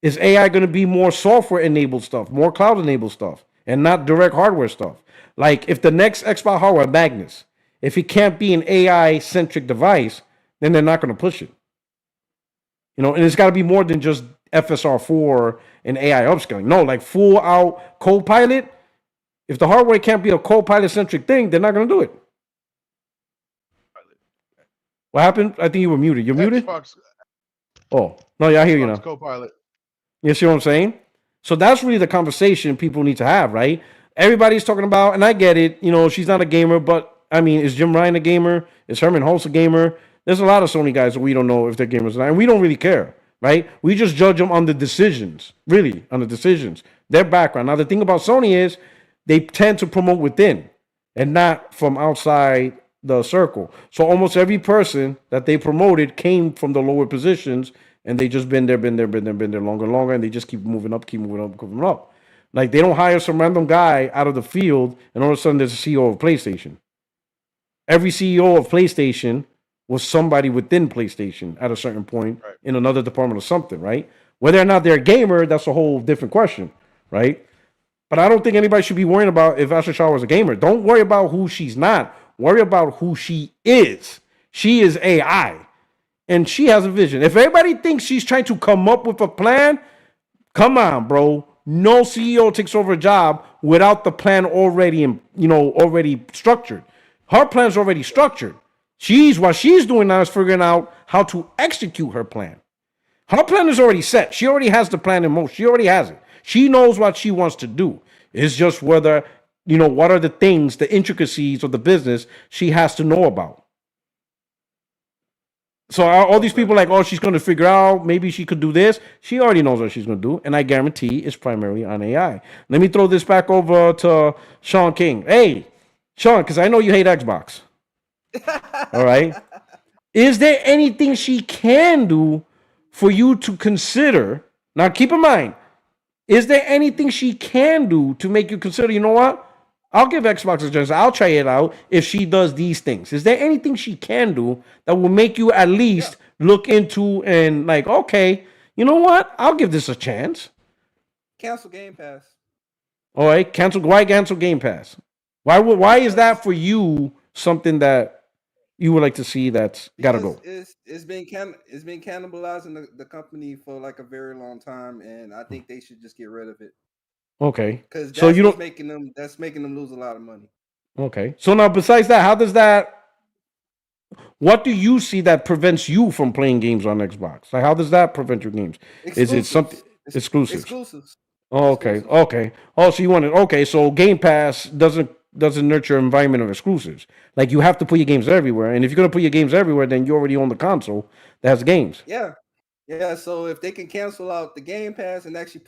Is AI going to be more software enabled stuff, more cloud enabled stuff, and not direct hardware stuff? Like if the next Xbox hardware, Magnus, if it can't be an AI centric device, then they're not going to push it. And it's got to be more than just FSR4 and AI upscaling. No, like full out Copilot. If the hardware can't be a Copilot centric thing, they're not going to do it. What happened? I think you were muted. You're muted? Xbox. Oh, no, yeah, I hear you now. Copilot. You see what I'm saying? So that's really the conversation people need to have, right? Everybody's talking about, and I get it, she's not a gamer, but I mean, is Jim Ryan a gamer? Is Herman Hulse a gamer? There's a lot of Sony guys that we don't know if they're gamers or not, and we don't really care, right? We just judge them on the decisions, really, on the decisions, their background. Now, the thing about Sony is they tend to promote within and not from outside the circle. So almost every person that they promoted came from the lower positions, and they just been there longer and longer, and they just keep moving up. Like they don't hire some random guy out of the field, and all of a sudden there's a CEO of PlayStation. Every CEO of PlayStation was somebody within PlayStation at a certain point in another department or something, right? Whether or not they're a gamer, that's a whole different question, right? But I don't think anybody should be worrying about if Asha Shah was a gamer. Don't worry about who she's not. Worry about who she is. She is AI. And she has a vision. If everybody thinks she's trying to come up with a plan, come on, bro. No CEO takes over a job without the plan already structured. Her plan's already structured. What she's doing now is figuring out how to execute her plan. Her plan is already set. She already has the plan in motion. She already has it. She knows what she wants to do. It's just whether, what are the things, the intricacies of the business she has to know about. So all these people like, oh, she's going to figure out, maybe she could do this. She already knows what she's going to do, and I guarantee it's primarily on AI. Let me throw this back over to Sean King. Hey, Sean, because I know you hate Xbox. All right. Is there anything she can do for you to consider? Now, keep in mind, is there anything she can do to make you consider, you know what? I'll give Xbox a chance. I'll try it out if she does these things. Is there anything she can do that will make you at least look into and like, okay, you know what? I'll give this a chance. Cancel Game Pass. All right, why cancel Game Pass? Why is that for you something that you would like to see that's gotta go? It's been cannibalizing the company for like a very long time, and I think they should just get rid of it. Okay. Because so you don't making them lose a lot of money. Okay. So now besides that, what do you see that prevents you from playing games on Xbox? Like how does that prevent your games? Is it something exclusives? Oh, okay. Exclusives. Okay. Oh, so you want it. Okay, so Game Pass doesn't nurture an environment of exclusives. Like you have to put your games everywhere. And if you're gonna put your games everywhere, then you already own the console that has games. Yeah. Yeah. So if they can cancel out the Game Pass and actually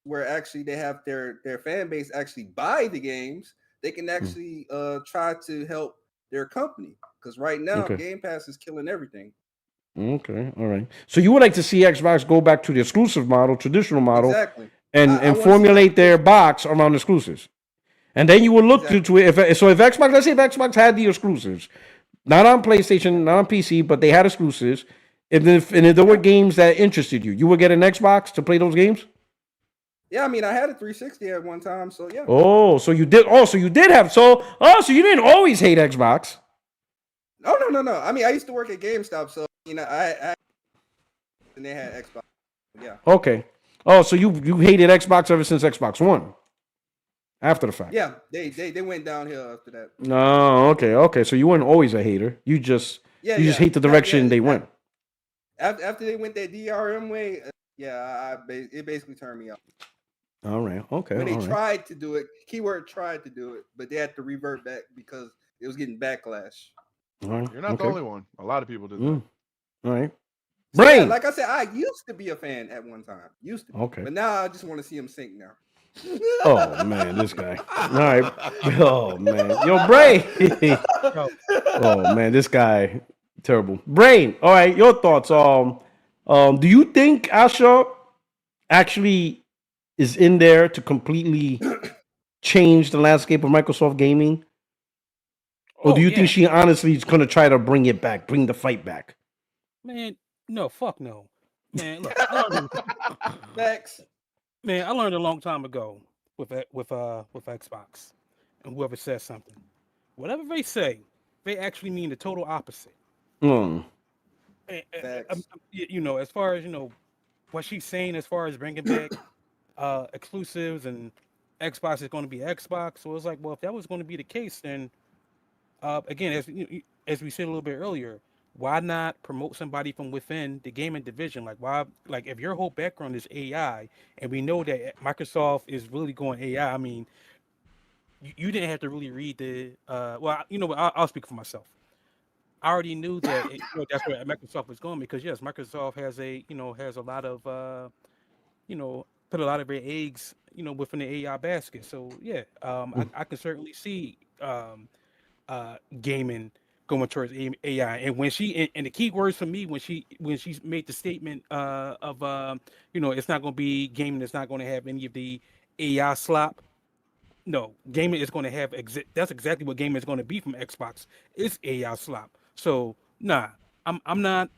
where actually they have their fan base actually buy the games, they can actually try to help their company. Because right now, Game Pass is killing everything. Okay, all right. So you would like to see Xbox go back to the exclusive model, traditional model, exactly, and formulate their box around exclusives. And then you will look to it. If Xbox, let's say if Xbox had the exclusives, not on PlayStation, not on PC, but they had exclusives, if there were games that interested you, you would get an Xbox to play those games? Yeah, I mean, I had a 360 at one time, so yeah. Oh, so you did. Oh, so you did have. So you didn't always hate Xbox. Oh no. I mean, I used to work at GameStop, so I and they had Xbox. Yeah. Okay. Oh, so you hated Xbox ever since Xbox One. After the fact. Yeah, they went downhill after that. No, okay. So you weren't always a hater. You just hate the direction they went. After they went that DRM way, it basically turned me off. All right. Okay. When they tried to do it, keyword tried to do it, but they had to revert back because it was getting backlash. All right. You're not the only one. A lot of people did that. All right. So yeah, Brain. like I said, I used to be a fan at one time. Used to be. Okay. But now I just want to see him sink now. Oh man, this guy. All right. Oh man, yo, Brain. Yo, Oh man, this guy terrible. Brain. All right, your thoughts. Do you think Asha actually is in there to completely change the landscape of Microsoft gaming, or do oh you think yeah, she honestly is going to try to bring it back, bring the fight back? man. No, fuck no, man. Look, I learned. Facts. Man, I learned a long time ago with Xbox, and whoever says something, whatever they say, they actually mean the total opposite. Hmm. Facts. You know, as far as what she's saying, as far as bringing back exclusives and Xbox is going to be Xbox. So it's like, well, if that was going to be the case, then again, as we said a little bit earlier, why not promote somebody from within the gaming division? Like why, like if your whole background is AI, and we know that Microsoft is really going AI. I mean, you didn't have to really read the. Well, you know what? I'll speak for myself. I already knew that that's where Microsoft was going because yes, Microsoft has has a lot of put a lot of their eggs within the AI basket. So yeah, I can certainly see gaming going towards AI. And when and the key words for me when she made the statement of it's not going to be gaming, it's not going to have any of the AI slop. No, gaming is going to have that's exactly what gaming is going to be from Xbox. It's AI slop. So nah, I'm not.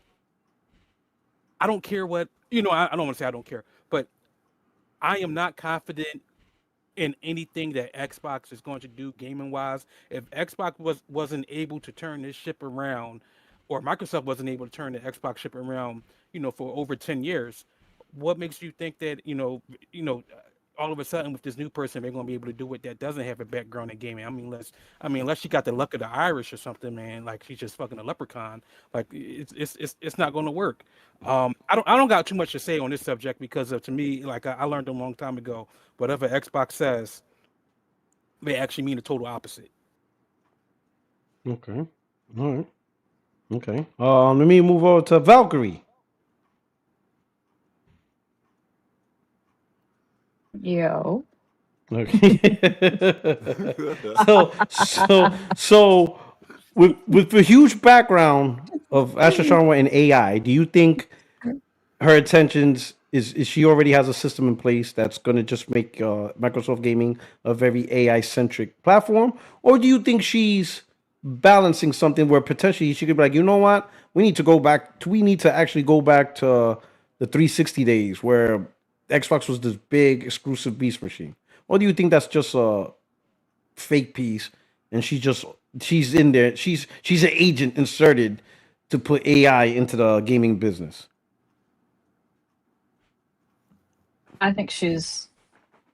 I don't care what I don't want to say I don't care, but I am not confident in anything that Xbox is going to do gaming wise. If Xbox wasn't able to turn this ship around, or Microsoft wasn't able to turn the Xbox ship around, for over 10 years, what makes you think that all of a sudden with this new person they're going to be able to do it that doesn't have a background in gaming? Unless she got the luck of the Irish or something, man. Like she's just fucking a leprechaun. Like it's not going to work. I don't got too much to say on this subject because to me, like I learned a long time ago, whatever Xbox says, they actually mean the total opposite. Okay. All right. Okay. Let me move over to Valkyrie. Yo. Okay. so with the huge background of Asha Sharma in AI, do you think her intentions is she already has a system in place that's going to just make Microsoft Gaming a very AI centric platform, or do you think she's balancing something where potentially she could be like, you know what, we need to actually go back to the 360 days where Xbox was this big exclusive beast machine, or do you think that's just a fake piece and she's in there, she's an agent inserted to put AI into the gaming business? I think she's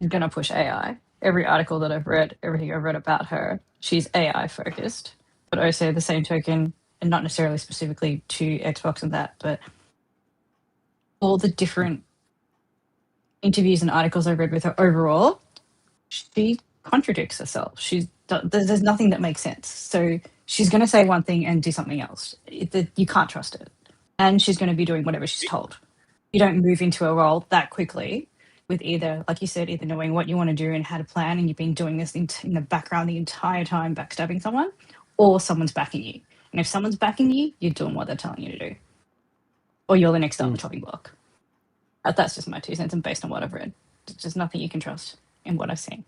gonna push AI. Every article that I've read, everything I've read about her, she's AI focused. But also the same token, and not necessarily specifically to Xbox and that, but all the different interviews and articles I've read with her overall, she contradicts herself. There's nothing that makes sense. So she's going to say one thing and do something else. You can't trust it, and she's going to be doing whatever she's told. You don't move into a role that quickly with either, like you said, either knowing what you want to do and how to plan, and you've been doing this in the background the entire time, backstabbing someone, or someone's backing you. And if someone's backing you, you're doing what they're telling you to do, or you're the next on the chopping block. That's just my 2 cents, and based on what I've read, there's just nothing you can trust in what I've seen.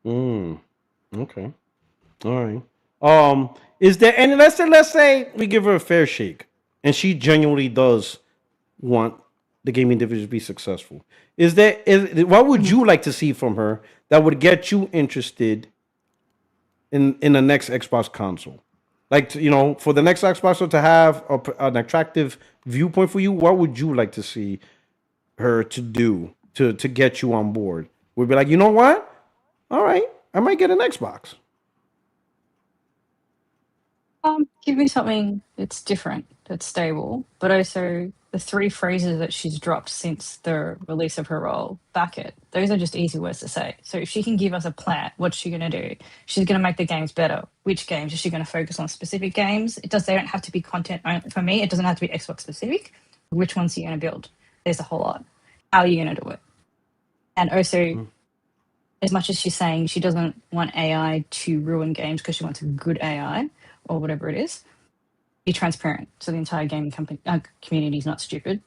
Okay. All right. Is there any, let's say we give her a fair shake and she genuinely does want the gaming division to be successful. What would you like to see from her that would get you interested in the next Xbox console? Like for the next Xbox to have an attractive viewpoint for you, what would you like to see her to do to get you on board? We'd be like, you know what? All right, I might get an Xbox. Give me something that's different, that's stable, but also the 3 phrases that she's dropped since the release of her role, back it. Those are just easy words to say. So if she can give us a plan, what's she going to do? She's going to make the games better. Which games? Is she going to focus on specific games? They don't have to be content only. For me, it doesn't have to be Xbox specific, Which ones are you going to build? There's a whole lot. How are you going to do it? And also, as much as she's saying she doesn't want AI to ruin games because she wants a good AI or whatever it is, be transparent. So the entire gaming community is not stupid.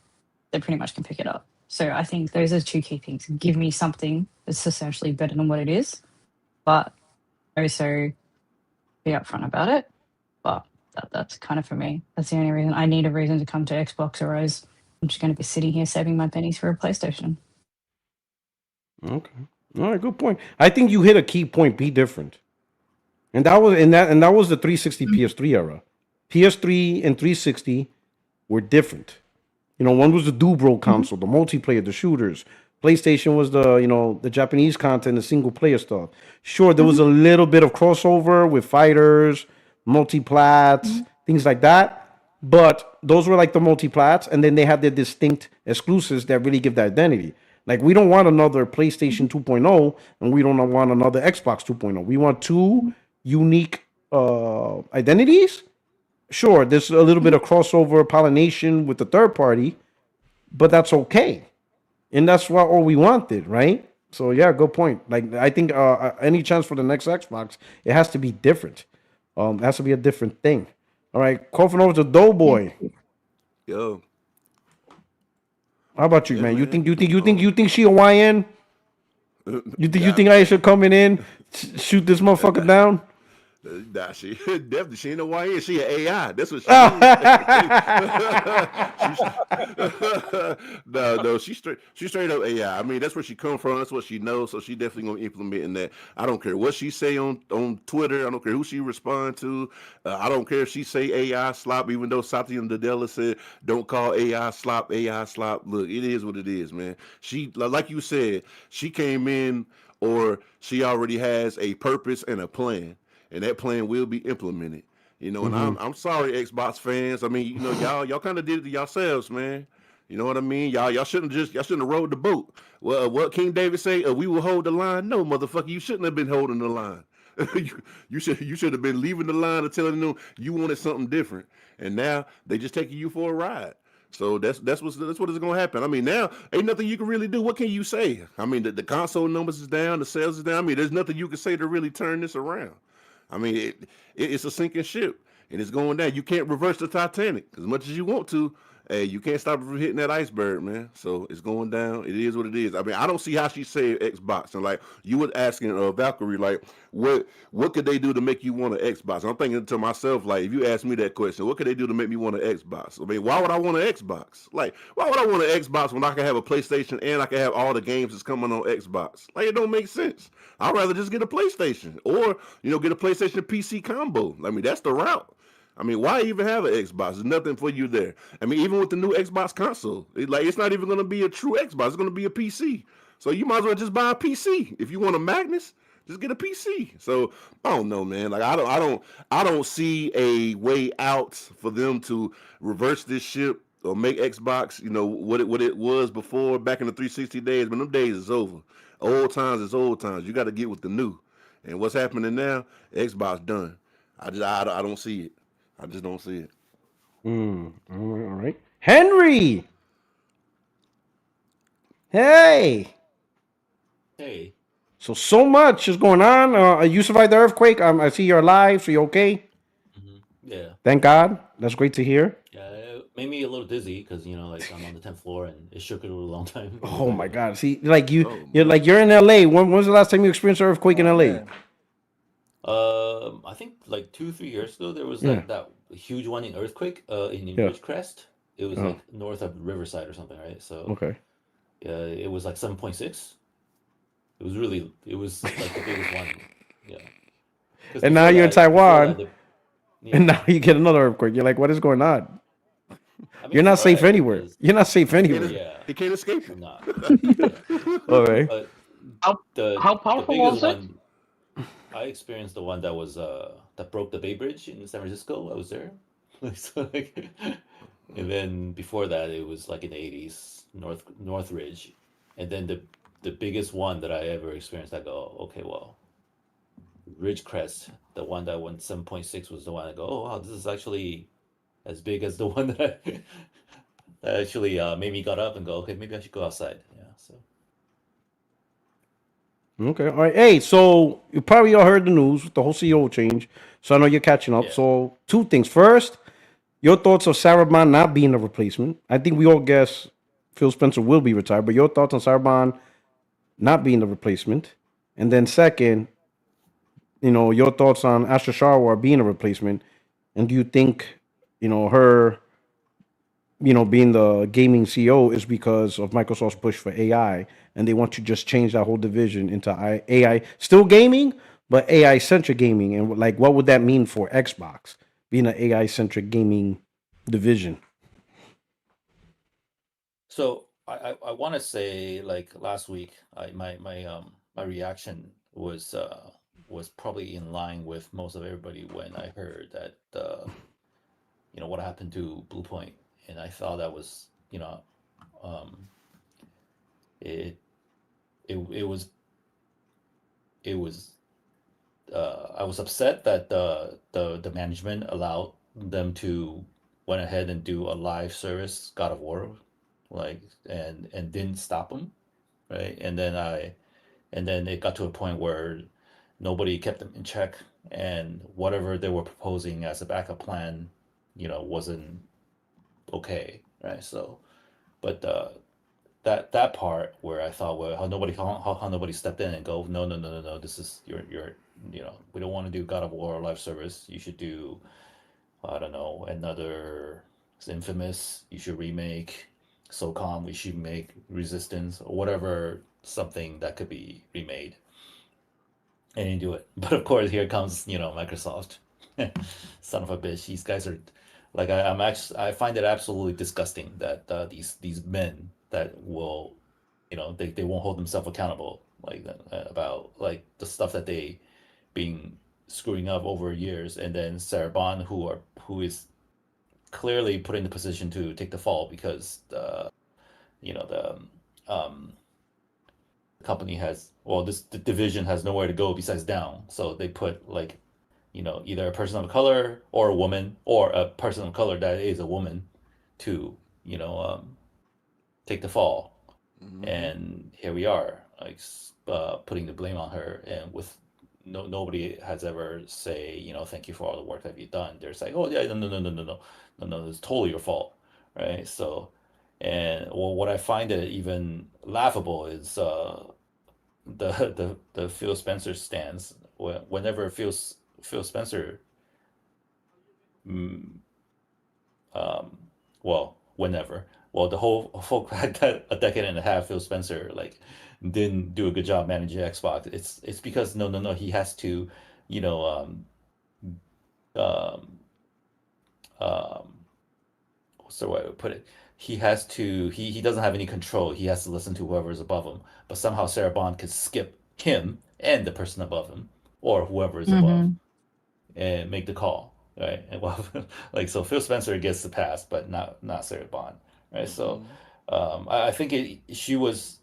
They pretty much can pick it up. So I think those are two key things. Give me something that's essentially better than what it is, but also be upfront about it. But that's kind of for me. That's the only reason. I need a reason to come to Xbox, or else I'm just going to be sitting here saving my pennies for a PlayStation. Okay. All right, good point. I think you hit a key point. Be different, and that was the 360 PS3 era. PS3 and 360 were different. You know, one was the Dubro console, the multiplayer, the shooters. PlayStation was the Japanese content, the single player stuff. Sure, there was a little bit of crossover with fighters, multiplats, things like that. But those were like the multiplats, and then they had their distinct exclusives that really give the identity. Like we don't want another PlayStation 2.0, and we don't want another Xbox 2.0. We want two unique identities. Sure, there's a little bit of crossover pollination with the third party, but that's okay, and that's what all we wanted, right? So yeah, good point. Like I think any chance for the next Xbox, it has to be different. It has to be a different thing. All right, coughing over to Doughboy. Yo, How about you, yeah, man? man. You think she Hawaiian? You think Aisha coming in, shoot this motherfucker down? Nah, she definitely she ain't no YN. She an AI. That's what she is. No, she straight up AI. I mean, that's where she come from. That's what she knows. So she definitely gonna implement in that. I don't care what she say on Twitter. I don't care who she respond to. I don't care if she say AI slop. Even though Satya Nadella said don't call AI slop. AI slop. Look, it is what it is, man. She like you said, she came in or she already has a purpose and a plan, and that plan will be implemented. You know, and I'm sorry, Xbox fans. I mean, you know, y'all kind of did it to yourselves, man. You know what I mean? Y'all shouldn't have rowed the boat. Well, what King David say? We will hold the line. No, motherfucker, you shouldn't have been holding the line. You should have been leaving the line and telling them you wanted something different. And now they just taking you for a ride. So that's what is going to happen. I mean, now ain't nothing you can really do. What can you say? I mean, the console numbers is down, the sales is down. I mean, there's nothing you can say to really turn this around. I mean, it's a sinking ship and it's going down. You can't reverse the Titanic as much as you want to. Hey, you can't stop it from hitting that iceberg, man. So it's going down. It is what it is. I mean, I don't see how she saved Xbox. And like you were asking Valkyrie, like what could they do to make you want an Xbox? I'm thinking to myself, like if you ask me that question, what could they do to make me want an Xbox? I mean, why would I want an Xbox? Like, why would I want an Xbox when I can have a PlayStation and I can have all the games that's coming on Xbox? Like, it don't make sense. I'd rather just get a PlayStation or get a PlayStation PC combo. I mean, that's the route. I mean, why even have an Xbox? There's nothing for you there. I mean, even with the new Xbox console, it's not even going to be a true Xbox. It's going to be a PC. So you might as well just buy a PC. If you want a Magnus, just get a PC. So I don't know, man. Like I don't see a way out for them to reverse this ship or make Xbox, what it was before back in the 360 days. But them days is over. Old times is old times. You got to get with the new. And what's happening now? Xbox done. I don't see it. I just don't see it. All right. Henry. Hey. Hey. So much is going on. You survived the earthquake. I see you're alive. So you okay? Yeah. Thank God. That's great to hear. Yeah, it made me a little dizzy because like I'm on the 10th floor and it shook it a long time. Oh my God. See, like you're in LA. When was the last time you experienced an earthquake in LA? Man. I think like 2-3 years ago there was like that huge one in earthquake in Ridgecrest. It was like north of Riverside or something, right? So okay. Yeah, it was like 7.6. It was like the biggest one. Yeah. And now you're in Taiwan. Yeah. And now you get another earthquake. You're like, what is going on? I mean, You're not it's safe alright anywhere. because You're not safe anywhere. yeah, He can't escape I'm it. not. All right. But How the powerful biggest was it? one, I experienced the one that was that broke the Bay Bridge in San Francisco. I was there. So, like, and then before that, it was like in the 80s, Northridge, and then the biggest one that I ever experienced. I go, okay, well, Ridgecrest, the one that went 7.6 was the one I go, oh wow, this is actually as big as the one that that actually made me got up and go, okay, maybe I should go outside. Yeah. So Okay. All right. Hey, so you probably all heard the news with the whole CEO change. So I know you're catching up. yeah. So two things. First, your thoughts of Sarabon not being a replacement. I think we all guess Phil Spencer will be retired, but your thoughts on Sarabon not being the replacement. And then second, your thoughts on Asha Sharwar being a replacement. And do you think, her, being the gaming CEO is because of Microsoft's push for AI, and they want to just change that whole division into AI, still gaming, but AI centric gaming, and like, what would that mean for Xbox being an AI centric gaming division? So I want to say like last week, my reaction was probably in line with most of everybody when I heard that what happened to Blue Point, and I thought that was um, it it was it was I was upset that the management allowed them to went ahead and do a live service God of War, like and didn't stop them, right? And then it got to a point where nobody kept them in check, and whatever they were proposing as a backup plan, wasn't okay, right? So, but that part where I thought, well, how nobody stepped in and go, no, no, no, no, no, this is your we don't want to do God of War live service. You should do, I don't know, another Infamous. You should remake SOCOM. We should make Resistance or whatever, something that could be remade, and you do it. But of course, here comes Microsoft, son of a bitch. These guys are like I find it absolutely disgusting that these men that will they won't hold themselves accountable like that, about like the stuff that they been screwing up over years, and then Sarabon who is clearly put in the position to take the fall because the um, company has, well, this the division has nowhere to go besides down, so they put like either a person of color or a woman or a person of color that is a woman to you know um, take the fall. Mm-hmm. And here we are, like putting the blame on her, and with nobody has ever say thank you for all the work that you've done. They're like, oh yeah, no, no, no, no, no, no, no, no, it's totally your fault, right? So, and well, what I find it even laughable is the Phil Spencer stance. Whenever Phil Spencer, mm, um, well, whenever, well, the whole a decade and a half, Phil Spencer like didn't do a good job managing Xbox. It's because no, no, no, he has to, you know, um, um, what's the way to put it? He has to. He doesn't have any control. He has to listen to whoever is above him. But somehow Sarah Bond could skip him and the person above him, or whoever is above, Mm-hmm. and make the call, right? And well, like so, Phil Spencer gets the pass, but not Sarah Bond, right? So, Mm-hmm. I think she was,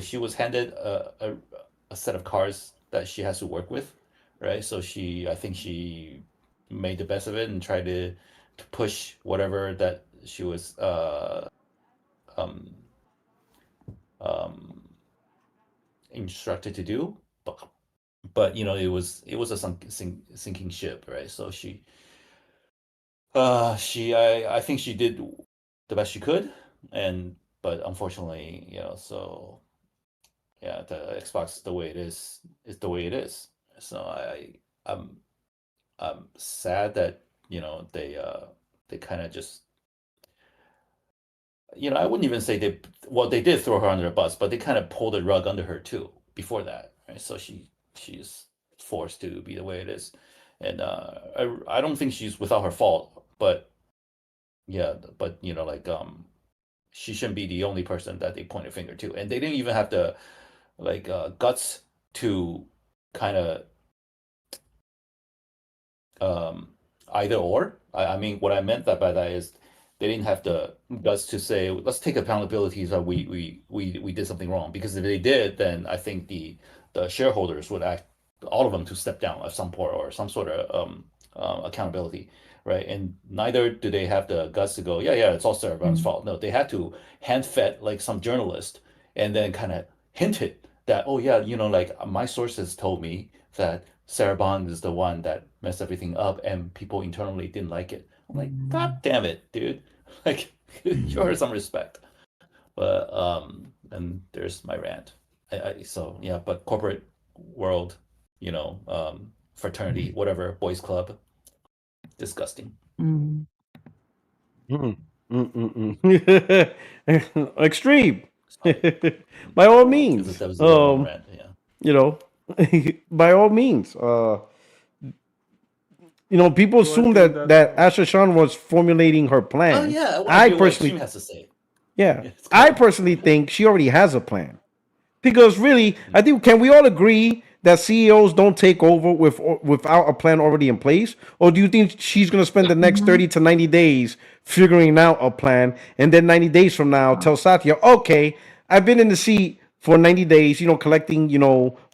she was handed a set of cards that she has to work with, right? So I think she made the best of it and tried to push whatever that she was um, um, instructed to do, but it was a sinking ship, right? So I think she did the best she could, and but unfortunately, so yeah, the Xbox the way it is the way it is. So I'm I'm sad that they kind of just I wouldn't even say they did throw her under the bus, but they kind of pulled the rug under her too before that, right? So she's forced to be the way it is, and I don't think she's without her fault, but yeah, but like she shouldn't be the only person that they point a finger to, and they didn't even have the like guts to kind of um, either or. I mean, what I meant that by that is they didn't have the guts to say, let's take accountability that we did something wrong. Because if they did, then I think the shareholders would act all of them to step down at some point or some sort of accountability. right? And neither do they have the guts to go, yeah, yeah, it's all Cerebron's Mm. fault. No, they had to hand fed like some journalist and then kind of hinted that, oh yeah, like my sources told me that Cerebon is the one that messed everything up and people internally didn't like it. I'm like, God damn it, dude. Like, show her some respect. But and there's my rant. So yeah, but corporate world, fraternity, whatever, boys club, disgusting. Mm. Mm, Extreme. Sorry. By all It was means. that was a little long rant. Yeah. You know, by all means. People So I assume think that that Asha Shan was formulating her Oh plan. yeah, I want to I hear what personally, Extreme has to say. yeah, Yeah, it's I good. personally think she already has a plan. Because really, Mm. I think can we all agree that CEOs don't take over without a plan already in place, or do you think she's going to spend the next Mm-hmm. 30 to 90 days figuring out a plan, and then 90 days from now tell Satya, okay, I've been in the seat for 90 days, collecting,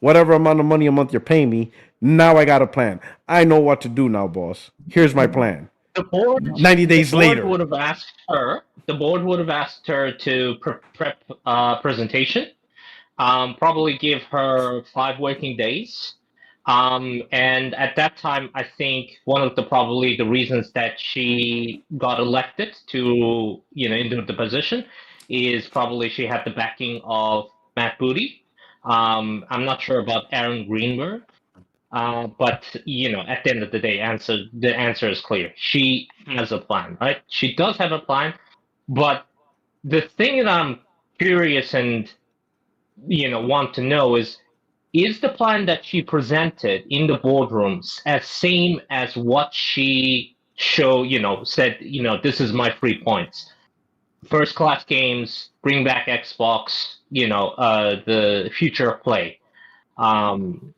whatever amount of money a month you're paying me. Now I got a plan. I know what to do now, boss. Here's my plan. The board, Yep. 90 the days board later. would have asked her. The board would have asked her to prep presentation. Probably give her 5 working days. And at that time, I think one of the probably the reasons that she got elected to into the position is probably she had the backing of Matt Booty. I'm not sure about Aaron Greenberg, but at the end of the day, the answer is clear. She has a plan, right? She does have a plan, but the thing that I'm curious and want to know is the plan that she presented in the boardrooms as same as what she said, this is my 3 points. First class games, bring back Xbox, the future of play. Um,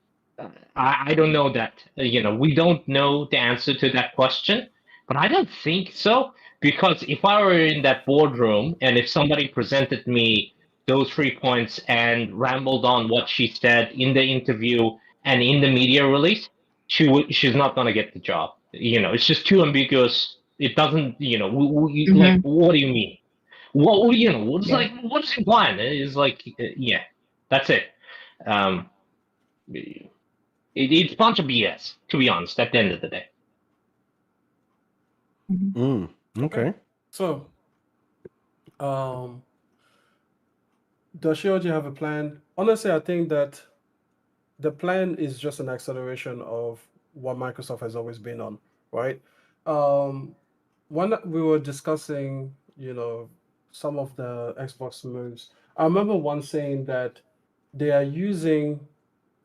I don't know that, we don't know the answer to that question, but I don't think so. Because if I were in that boardroom and if somebody presented me those 3 points and rambled on what she said in the interview and in the media release, she's not going to get the job. It's just too ambiguous. It doesn't, like, Mm-hmm. what do you mean? What, what's Yeah. like, what's your plan? It's like, yeah, that's it. Um, it's a bunch of BS, to be honest, at the end of the day. Mm-hmm. okay. Okay. So does she already have a plan? Honestly, I think that the plan is just an acceleration of what Microsoft has always been on, right? Um, when we were discussing, some of the Xbox moves, I remember one saying that they are using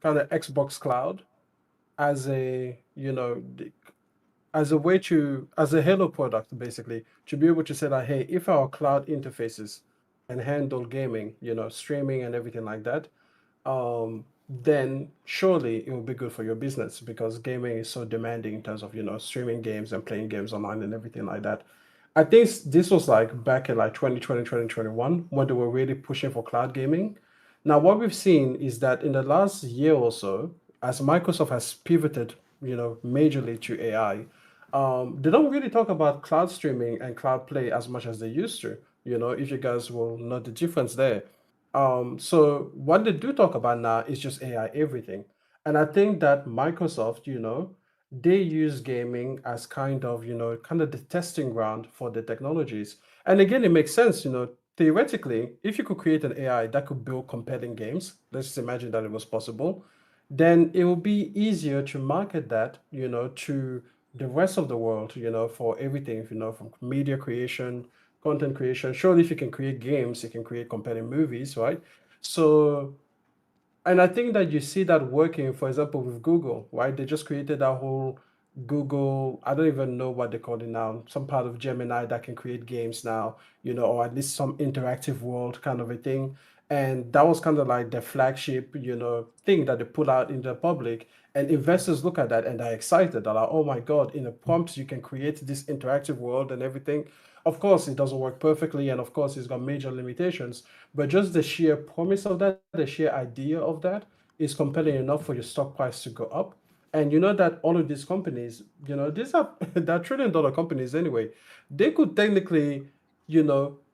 kind of Xbox Cloud as a, as a way to, as a Halo product, basically, to be able to say that, hey, if our cloud interfaces and handle gaming, streaming and everything like that, then surely it will be good for your business because gaming is so demanding in terms of streaming games and playing games online and everything like that. I think this was like back in like 2020 2021 when they were really pushing for cloud gaming. Now what we've seen is that in the last year or so, as Microsoft has pivoted majorly to AI, they don't really talk about cloud streaming and cloud play as much as they used to. If you guys will know the difference there. So what they do talk about now is just AI everything. And I think that Microsoft, they use gaming as kind of the testing ground for the technologies. And again, it makes sense, theoretically, if you could create an AI that could build compelling games, let's just imagine that it was possible, then it will be easier to market that, to the rest of the world, for everything, from media creation, content creation. Surely, if you can create games, you can create compelling movies, right? So, and I think that you see that working, for example, with Google, right? They just created that whole Google, I don't even know what they call it now, some part of Gemini that can create games now, or at least some interactive world kind of a thing. And that was kind of like the flagship, thing that they put out in the public. And investors look at that and they're excited. They're like, oh my God, in a prompt, you can create this interactive world and everything. Of course, it doesn't work perfectly. And of course, it's got major limitations. But just the sheer promise of that, the sheer idea of that is compelling enough for your stock price to go up. And you know that all of these companies, these are they're trillion-dollar companies anyway. They could technically,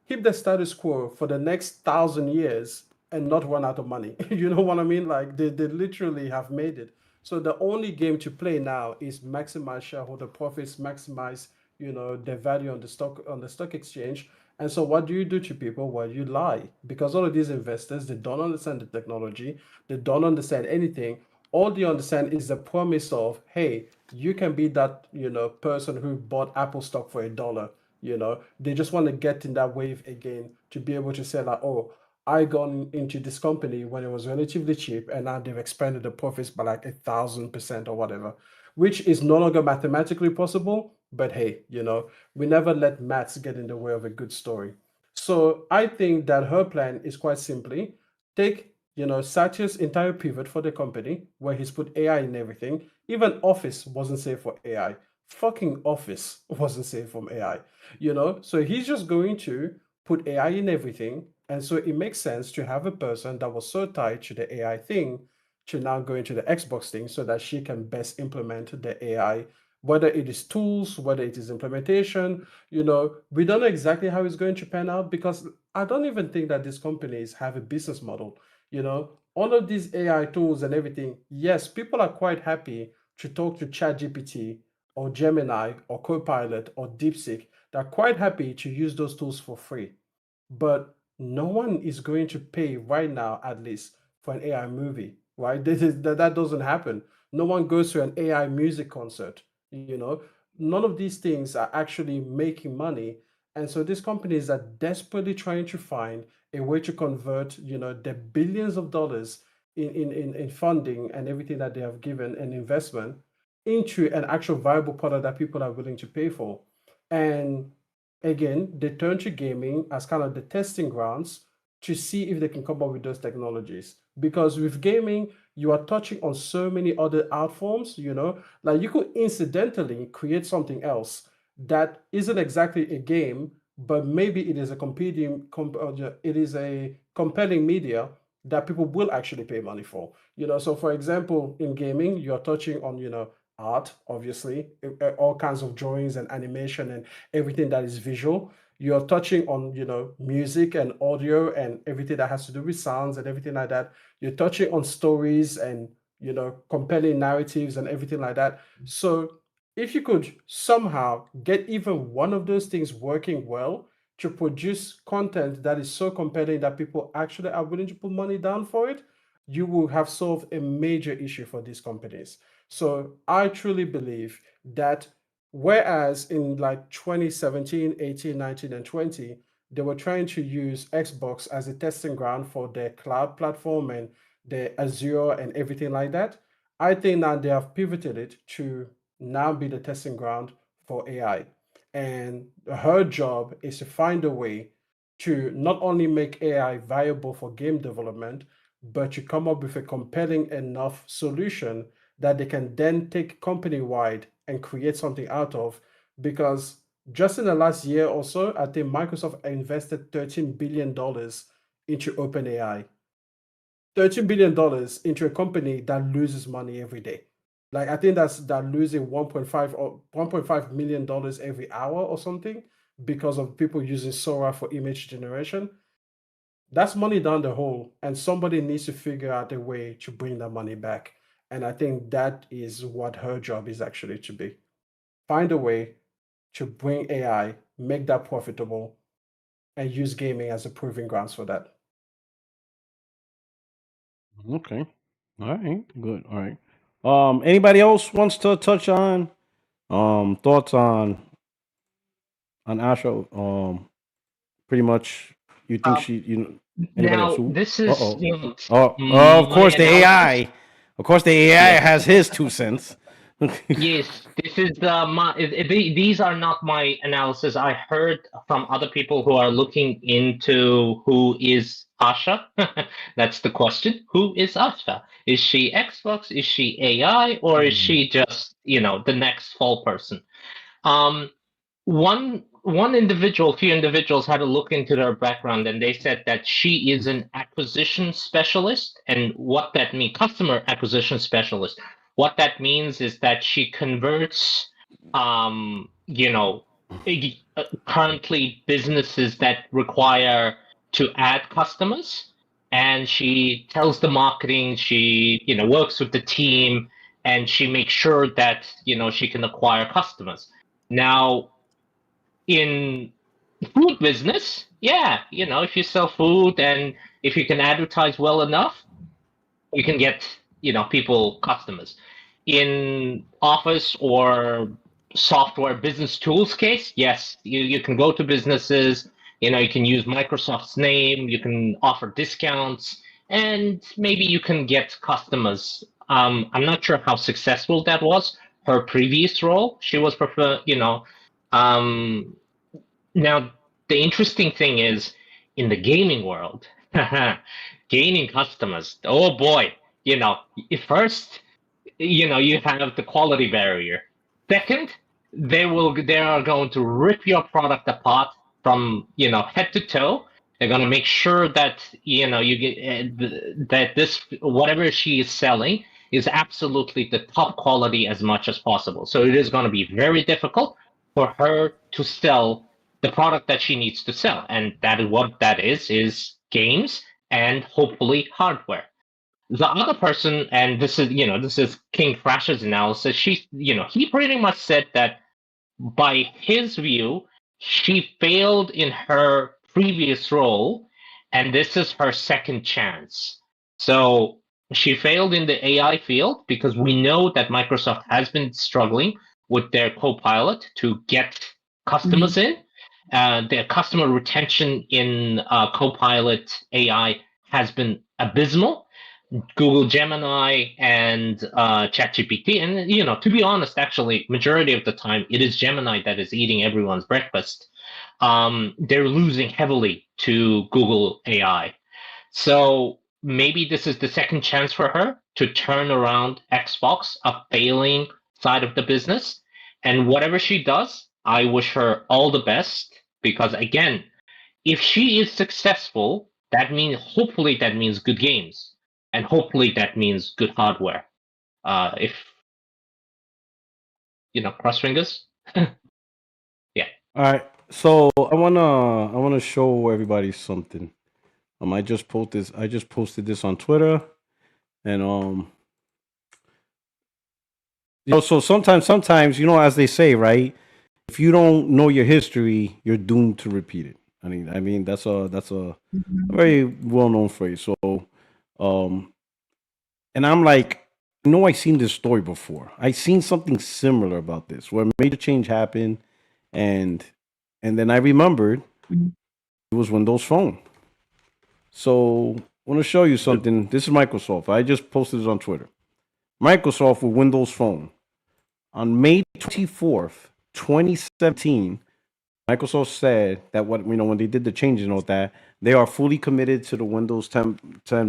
keep the status quo for the next 1,000 years and not run out of money. You know what I mean? Like they literally have made it. So the only game to play now is maximize shareholder profits, maximize, their value on the stock exchange. And so what do you do to people? Well, you lie, because all of these investors, they don't understand the technology, they don't understand anything. All they understand is the promise of, hey, you can be that, person who bought Apple stock for $1. They just want to get in that wave again to be able to say like, oh, I got into this company when it was relatively cheap, and now they've expanded the profits by like 1,000% or whatever, which is no longer mathematically possible. But hey, we never let maths get in the way of a good story. So I think that her plan is quite simply take, Satya's entire pivot for the company, where he's put AI in everything. Even Office wasn't safe for AI. Fucking Office wasn't safe from AI, So he's just going to put AI in everything. And so it makes sense to have a person that was so tied to the AI thing to now go into the Xbox thing so that she can best implement the AI, whether it is tools, whether it is implementation. We don't know exactly how it's going to pan out, because I don't even think that these companies have a business model. All of these AI tools and everything, yes, people are quite happy to talk to ChatGPT or Gemini or Copilot or DeepSeek. They're quite happy to use those tools for free. But no one is going to pay right now, at least, for an AI movie, right? That doesn't happen. No one goes to an AI music concert. None of these things are actually making money. And so these companies are desperately trying to find a way to convert, the billions of dollars in funding and everything that they have given an investment into an actual viable product that people are willing to pay for. And again, they turn to gaming as kind of the testing grounds to see if they can come up with those technologies. Because with gaming, you are touching on so many other art forms, like you could incidentally create something else that isn't exactly a game, but maybe it is it is a compelling media that people will actually pay money for. So for example, in gaming, you're touching on, art, obviously, all kinds of drawings and animation and everything that is visual. You're touching on, music and audio and everything that has to do with sounds and everything like that. You're touching on stories and, compelling narratives and everything like that. So if you could somehow get even one of those things working well to produce content that is so compelling that people actually are willing to put money down for it, you will have solved a major issue for these companies. So I truly believe that whereas in like 2017, 18, 19, and 20, they were trying to use Xbox as a testing ground for their cloud platform and their Azure and everything like that, I think now they have pivoted it to now be the testing ground for AI. And her job is to find a way to not only make AI viable for game development, but to come up with a compelling enough solution that they can then take company wide and create something out of. Because just in the last year or so, I think Microsoft invested $13 billion into OpenAI. $13 billion into a company that loses money every day. Like I think that losing 1.5 or $1.5 million every hour or something because of people using Sora for image generation. That's money down the hole, and somebody needs to figure out a way to bring that money back. And I think that is what her job is actually to be. Find a way to bring AI, make that profitable, and use gaming as a proving grounds for that. Okay. All right. Good. All right. Anybody else wants to touch on thoughts on Asha? Pretty much. You think Uh, she? Anybody else? Now, Who? this Uh is oh. Of my course the analysis. AI. Of course the AI Yes. has his 2 cents. Yes, this is these are not my analysis. I heard from other people who are looking into who is Asha. That's the question. Who is Asha? Is she Xbox? Is she AI? Or is she just, the next fall person? Um, one individual, few individuals had a look into their background, and they said that she is an acquisition specialist. And what that means, customer acquisition specialist. what that means is that she converts, you know, currently businesses that require to add customers, and she tells the marketing, she, works with the team, and she makes sure that, she can acquire customers. Now, in food business, yeah, if you sell food and if you can advertise well enough, you can get, people customers. In office or software business tools case, yes, you can go to businesses, you can use Microsoft's name, you can offer discounts, and maybe you can get customers. I'm not sure how successful that was. Her previous role, she was um, now, the interesting thing is in the gaming world, gaining customers, oh boy, first, you have the quality barrier. Second, they are going to rip your product apart from, head to toe. They're going to make sure that, you get that this whatever she is selling is absolutely the top quality as much as possible. So it is going to be very difficult for her to sell the product that she needs to sell, and that is what that is games and hopefully hardware. The other person, and this is King Crash's analysis. He pretty much said that by his view, she failed in her previous role, and this is her second chance. So she failed in the AI field because we know that Microsoft has been struggling with their Copilot to get customers in. Their customer retention in Copilot AI has been abysmal. Google Gemini and ChatGPT, and to be honest, actually, majority of the time, it is Gemini that is eating everyone's breakfast. They're losing heavily to Google AI. So maybe this is the second chance for her to turn around Xbox, a failing side of the business. And whatever she does, I wish her all the best because, again, if she is successful, hopefully that means good games, and hopefully that means good hardware. If cross fingers. Yeah. All right. So I wanna show everybody something. I just posted this on Twitter, and so sometimes as they say, right? If you don't know your history, you're doomed to repeat it. I mean that's a very well known phrase. So, um, and I'm like, I seen this story before. I seen something similar about this where a major change happened, and then I remembered it was Windows Phone. So I want to show you something. This is Microsoft. I just posted this on Twitter. Microsoft with Windows Phone on May 24th, 2017. Microsoft said that when they did the changes and all that, they are fully committed to the Windows 10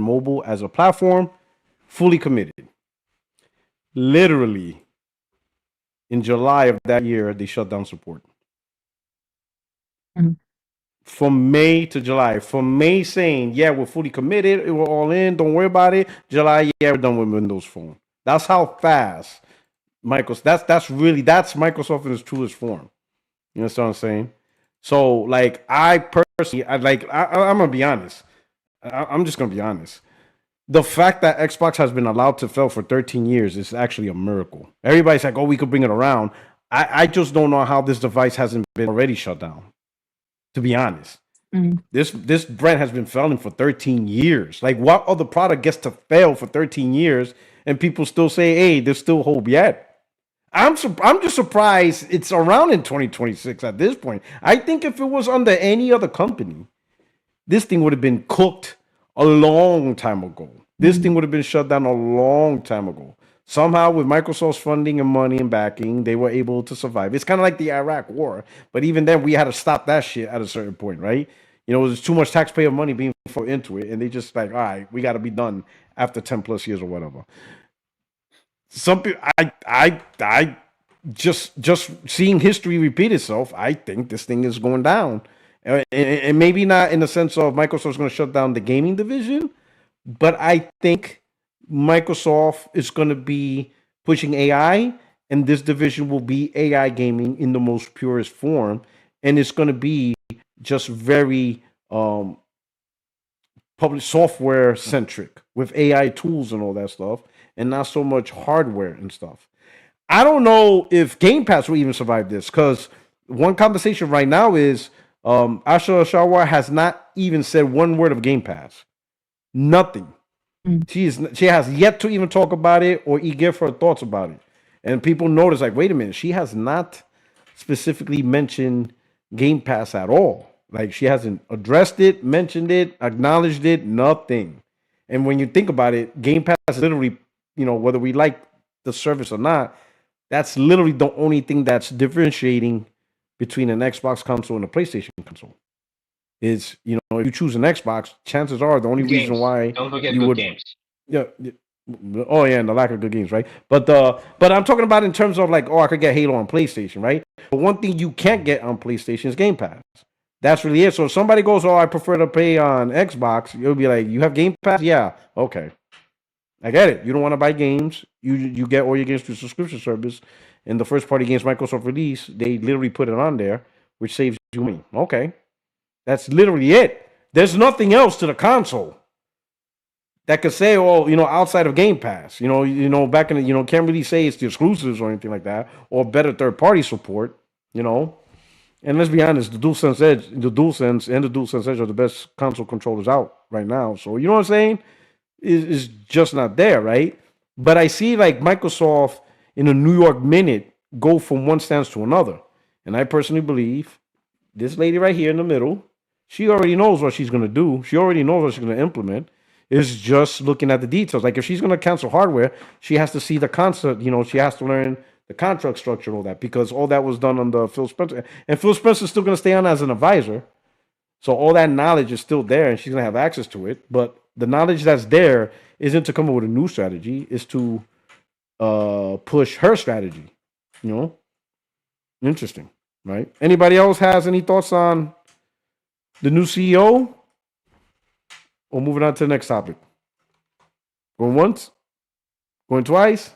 mobile as a platform, fully committed. Literally, in July of that year, they shut down support. From May to July. From May saying, yeah, we're fully committed, we're all in, don't worry about it. July, yeah, we're done with Windows Phone. That's how fast Microsoft. That's Microsoft in its truest form. You know what I'm saying? So, like, I personally, I'm gonna be honest. I'm just gonna be honest. The fact that Xbox has been allowed to fail for 13 years is actually a miracle. Everybody's like, oh, we could bring it around. I just don't know how this device hasn't been already shut down. To be honest, this brand has been failing for 13 years. Like, what other product gets to fail for 13 years and people still say, hey, there's still hope yet? I'm just surprised it's around in 2026 at this point. I think if it was under any other company, this thing would have been cooked a long time ago. This thing would have been shut down a long time ago. Somehow, with Microsoft's funding and money and backing, they were able to survive. It's kind of like the Iraq War, but even then, we had to stop that shit at a certain point, right? There's too much taxpayer money being put into it, and they just like, all right, we got to be done after 10 plus years or whatever. Some people, I just seeing history repeat itself, I think this thing is going down, and maybe not in the sense of Microsoft's going to shut down the gaming division, but I think Microsoft is going to be pushing AI, and this division will be AI gaming in the most purest form, and it's going to be just very public software centric with AI tools and all that stuff, and not so much hardware and stuff. I don't know if Game Pass will even survive this because one conversation right now is Asha Shawar has not even said one word of Game Pass. Nothing. She has yet to even talk about it or give her thoughts about it. And people notice, like, wait a minute, she has not specifically mentioned Game Pass at all. Like, she hasn't addressed it, mentioned it, acknowledged it, nothing. And when you think about it, Game Pass is literally, whether we like the service or not, that's literally the only thing that's differentiating between an Xbox console and a PlayStation console. Is if you choose an Xbox, chances are the only reason why don't forget you good would games. yeah. Oh yeah, and the lack of good games, right? But I'm talking about in terms of like, I could get Halo on PlayStation, right? But one thing you can't get on PlayStation is Game Pass. That's really it. So if somebody goes, I prefer to pay on Xbox, you'll be like, you have Game Pass? Yeah, okay. I get it. You don't want to buy games. You get all your games through subscription service. And the first party games Microsoft release, they literally put it on there, which saves you money. Okay. That's literally it. There's nothing else to the console that could say, outside of Game Pass, back in the, can't really say it's the exclusives or anything like that, or better third party support, And let's be honest, the DualSense and the DualSense Edge are the best console controllers out right now. So you know what I'm saying? Is just not there, right? But I see like Microsoft in a New York Minute go from one stance to another, and I personally believe this lady right here in the middle, she already knows what she's gonna do. She already knows what she's gonna implement. It's just looking at the details. Like if she's gonna cancel hardware, she has to see the concept. She has to learn the contract structure and all that because all that was done under Phil Spencer, and Phil Spencer's still gonna stay on as an advisor. So all that knowledge is still there, and she's gonna have access to it. But the knowledge that's there isn't to come up with a new strategy; is to push her strategy. Interesting, right? Anybody else has any thoughts on the new CEO? Or moving on to the next topic. Going once, going twice.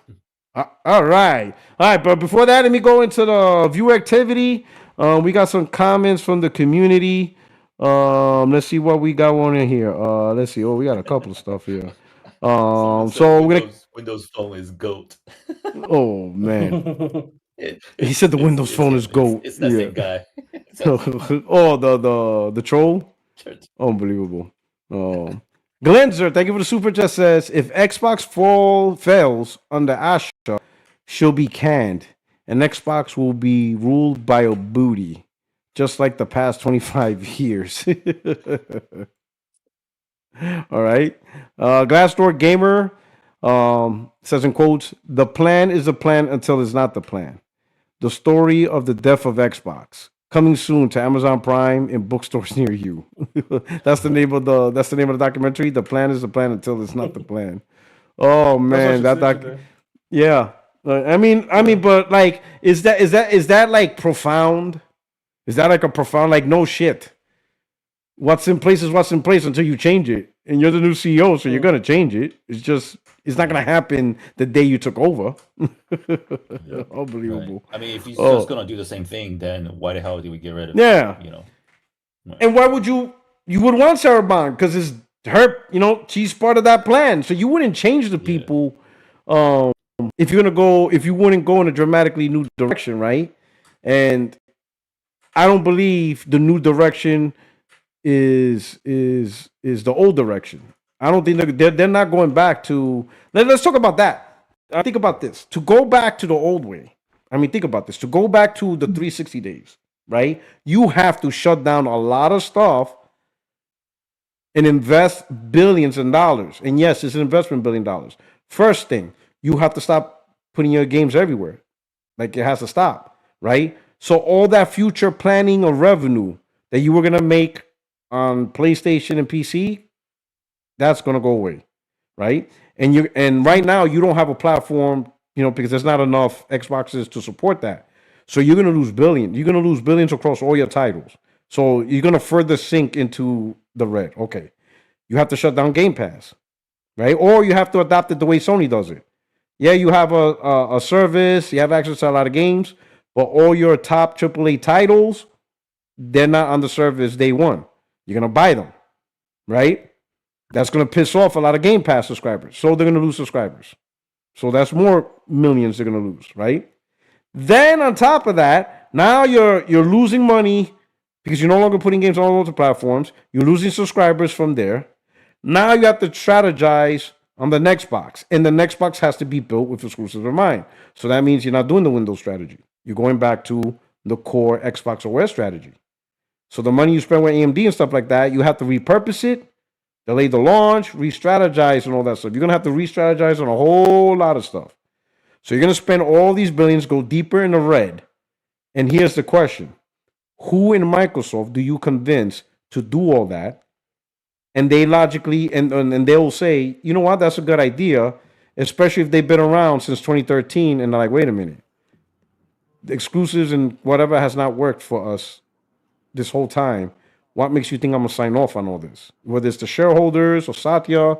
All right. But before that, let me go into the viewer activity. We got some comments from the community. Let's see what we got on in here. Let's see. We got a couple of stuff here. So we're gonna. Windows Phone is GOAT. Oh man. He said the Windows Phone is GOAT. It's that same guy. The troll. Unbelievable. Glenzer, thank you for the super chat. Says if Xbox fails under Asha, she'll be canned, and Xbox will be ruled by a booty, just like the past 25 years. All right. Glassdoor Gamer says in quotes, "The plan is a plan until it's not the plan. The story of the death of Xbox." Coming soon to Amazon Prime and bookstores near you. That's the name of the documentary. The plan is the plan until it's not the plan. Oh man, yeah. I mean, but like, is that like profound? Is that like a profound like no shit? What's in place is what's in place until you change it, and you're the new CEO, so you're gonna change it. It's not gonna happen the day you took over. Unbelievable. Right. I mean, if he's just gonna do the same thing, then why the hell did we get rid of him? Right. And why would you would want Sarah Bond? Because it's her, she's part of that plan. So you wouldn't change the people if you wouldn't go in a dramatically new direction, right? And I don't believe the new direction is the old direction. I don't think they're not going back to. Let's talk about that. Think about this. To go back to the old way. Think about this. To go back to the 360 days, right? You have to shut down a lot of stuff and invest billions in dollars. And yes, it's an investment, $1 billion. First thing, you have to stop putting your games everywhere. Like it has to stop, right? So all that future planning of revenue that you were gonna make on PlayStation and PC, that's gonna go away, right? And right now you don't have a platform, because there's not enough Xboxes to support that. So you're gonna lose billions. You're gonna lose billions across all your titles. So you're gonna further sink into the red. Okay, you have to shut down Game Pass, right? Or you have to adopt it the way Sony does it. Yeah, you have a service, you have access to a lot of games, but all your top AAA titles, they're not on the service day one. You're gonna buy them, right? That's gonna piss off a lot of Game Pass subscribers. So they're gonna lose subscribers. So that's more millions they're gonna lose, right? Then on top of that, now you're losing money because you're no longer putting games on all the platforms. You're losing subscribers from there. Now you have to strategize on the next box, and the next box has to be built with exclusives in mind. So that means you're not doing the Windows strategy. You're going back to the core Xbox OS strategy. So the money you spend with AMD and stuff like that, you have to repurpose it, delay the launch, re-strategize, and all that stuff. You're gonna have to re-strategize on a whole lot of stuff. So you're gonna spend all these billions, go deeper in the red. And here's the question: who in Microsoft do you convince to do all that? And they logically and they will say, you know what, that's a good idea, especially if they've been around since 2013, and they're like, wait a minute, the exclusives and whatever has not worked for us this whole time. What makes you think I'm gonna sign off on all this? Whether it's the shareholders or Satya,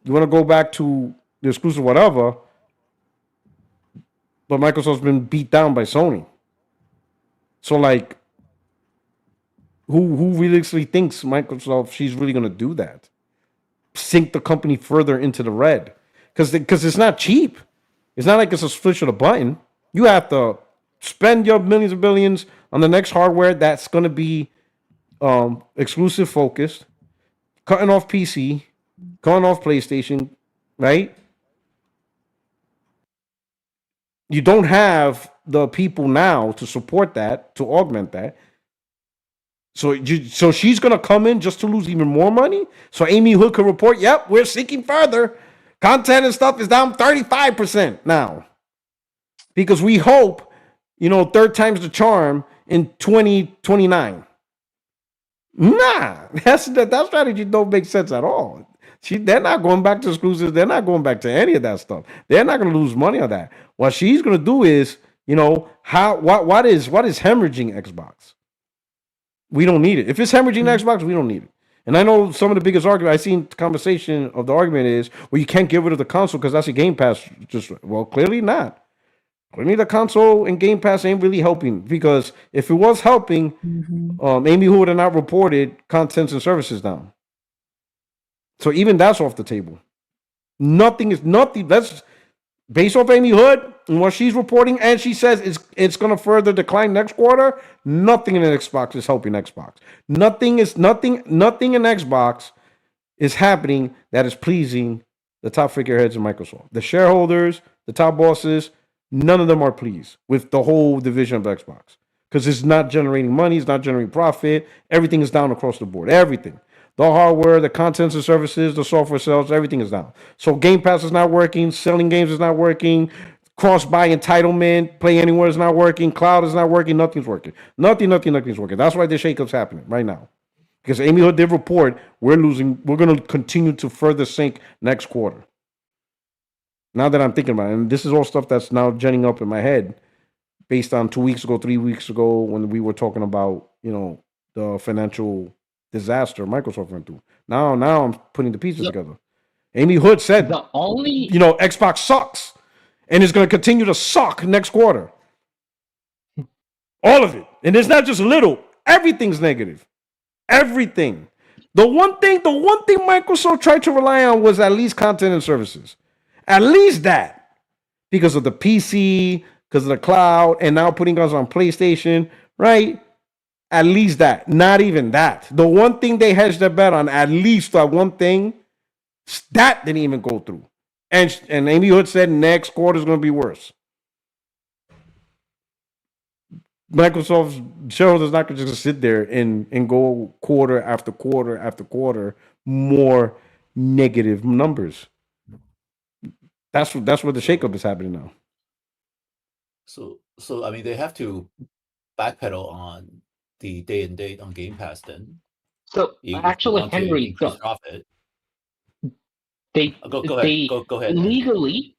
you want to go back to the exclusive whatever, but Microsoft's been beat down by Sony. So like, who realistically thinks Microsoft she's really gonna do that? Sink the company further into the red, because it's not cheap. It's not like it's a switch of a button. You have to spend your millions and billions on the next hardware that's gonna be exclusive focused, cutting off PC, cutting off PlayStation, right? You don't have the people now to support that, to augment that. So she's gonna come in just to lose even more money. So Amy Hood could report, "Yep, we're sinking further. Content and stuff is down 35% now because we hope, third time's the charm in 2029." Nah, that strategy don't make sense at all. They're not going back to exclusives. They're not going back to any of that stuff. They're not going to lose money on that. What she's going to do is, what is hemorrhaging Xbox? We don't need it. If it's hemorrhaging Xbox, we don't need it. And I know some of the biggest argument I seen the conversation of the argument is, well, you can't get rid of the console because that's a Game Pass. Well, clearly not. Clearly the console and Game Pass ain't really helping, because if it was helping, Amy Who would have not reported contents and services down. So even that's off the table. Nothing. That's based off Amy Hood and what she's reporting, and she says it's going to further decline next quarter. Nothing in Xbox is helping Xbox. Nothing in Xbox is happening that is pleasing the top figureheads in Microsoft. The shareholders, the top bosses, none of them are pleased with the whole division of Xbox, because it's not generating money, it's not generating profit. Everything is down across the board. Everything. The hardware, the contents and services, the software sales, everything is down. So Game Pass is not working, selling games is not working, cross-buy entitlement, Play Anywhere is not working, cloud is not working, nothing's working. Nothing's working. That's why the shakeup's happening right now. Because Amy Hood did report, we're going to continue to further sink next quarter. Now that I'm thinking about it, and this is all stuff that's now genning up in my head based on 2 weeks ago, 3 weeks ago, when we were talking about, the financial disaster Microsoft went through. Now I'm putting the pieces together. Amy Hood said, Xbox sucks, and it's going to continue to suck next quarter. All of it. And it's not just little. Everything's negative. Everything. The one thing Microsoft tried to rely on was at least content and services. At least that. Because of the PC, because of the cloud, and now putting us on PlayStation, right? At least that. Not even that. The one thing they hedged their bet on, at least that one thing, that didn't even go through. And Amy Hood said next quarter is going to be worse. Microsoft's shareholders not going to just sit there and go quarter after quarter after quarter more negative numbers. That's where the shakeup is happening now. So I mean, they have to backpedal on the day and date on Game Pass then. So actually, Henry, profit. Go ahead. Legally,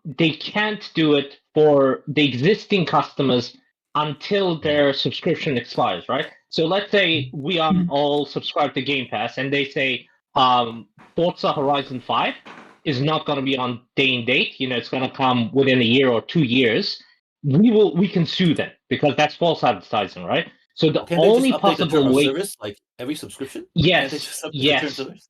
they can't do it for the existing customers until their subscription expires, right? So let's say we are all subscribed to Game Pass, and they say Forza Horizon 5 is not going to be on day and date, it's going to come within a year or 2 years, we can sue them because that's false advertising, right? So the Can they just only update the term possible of way, service like every subscription? Can't they just update the terms of service?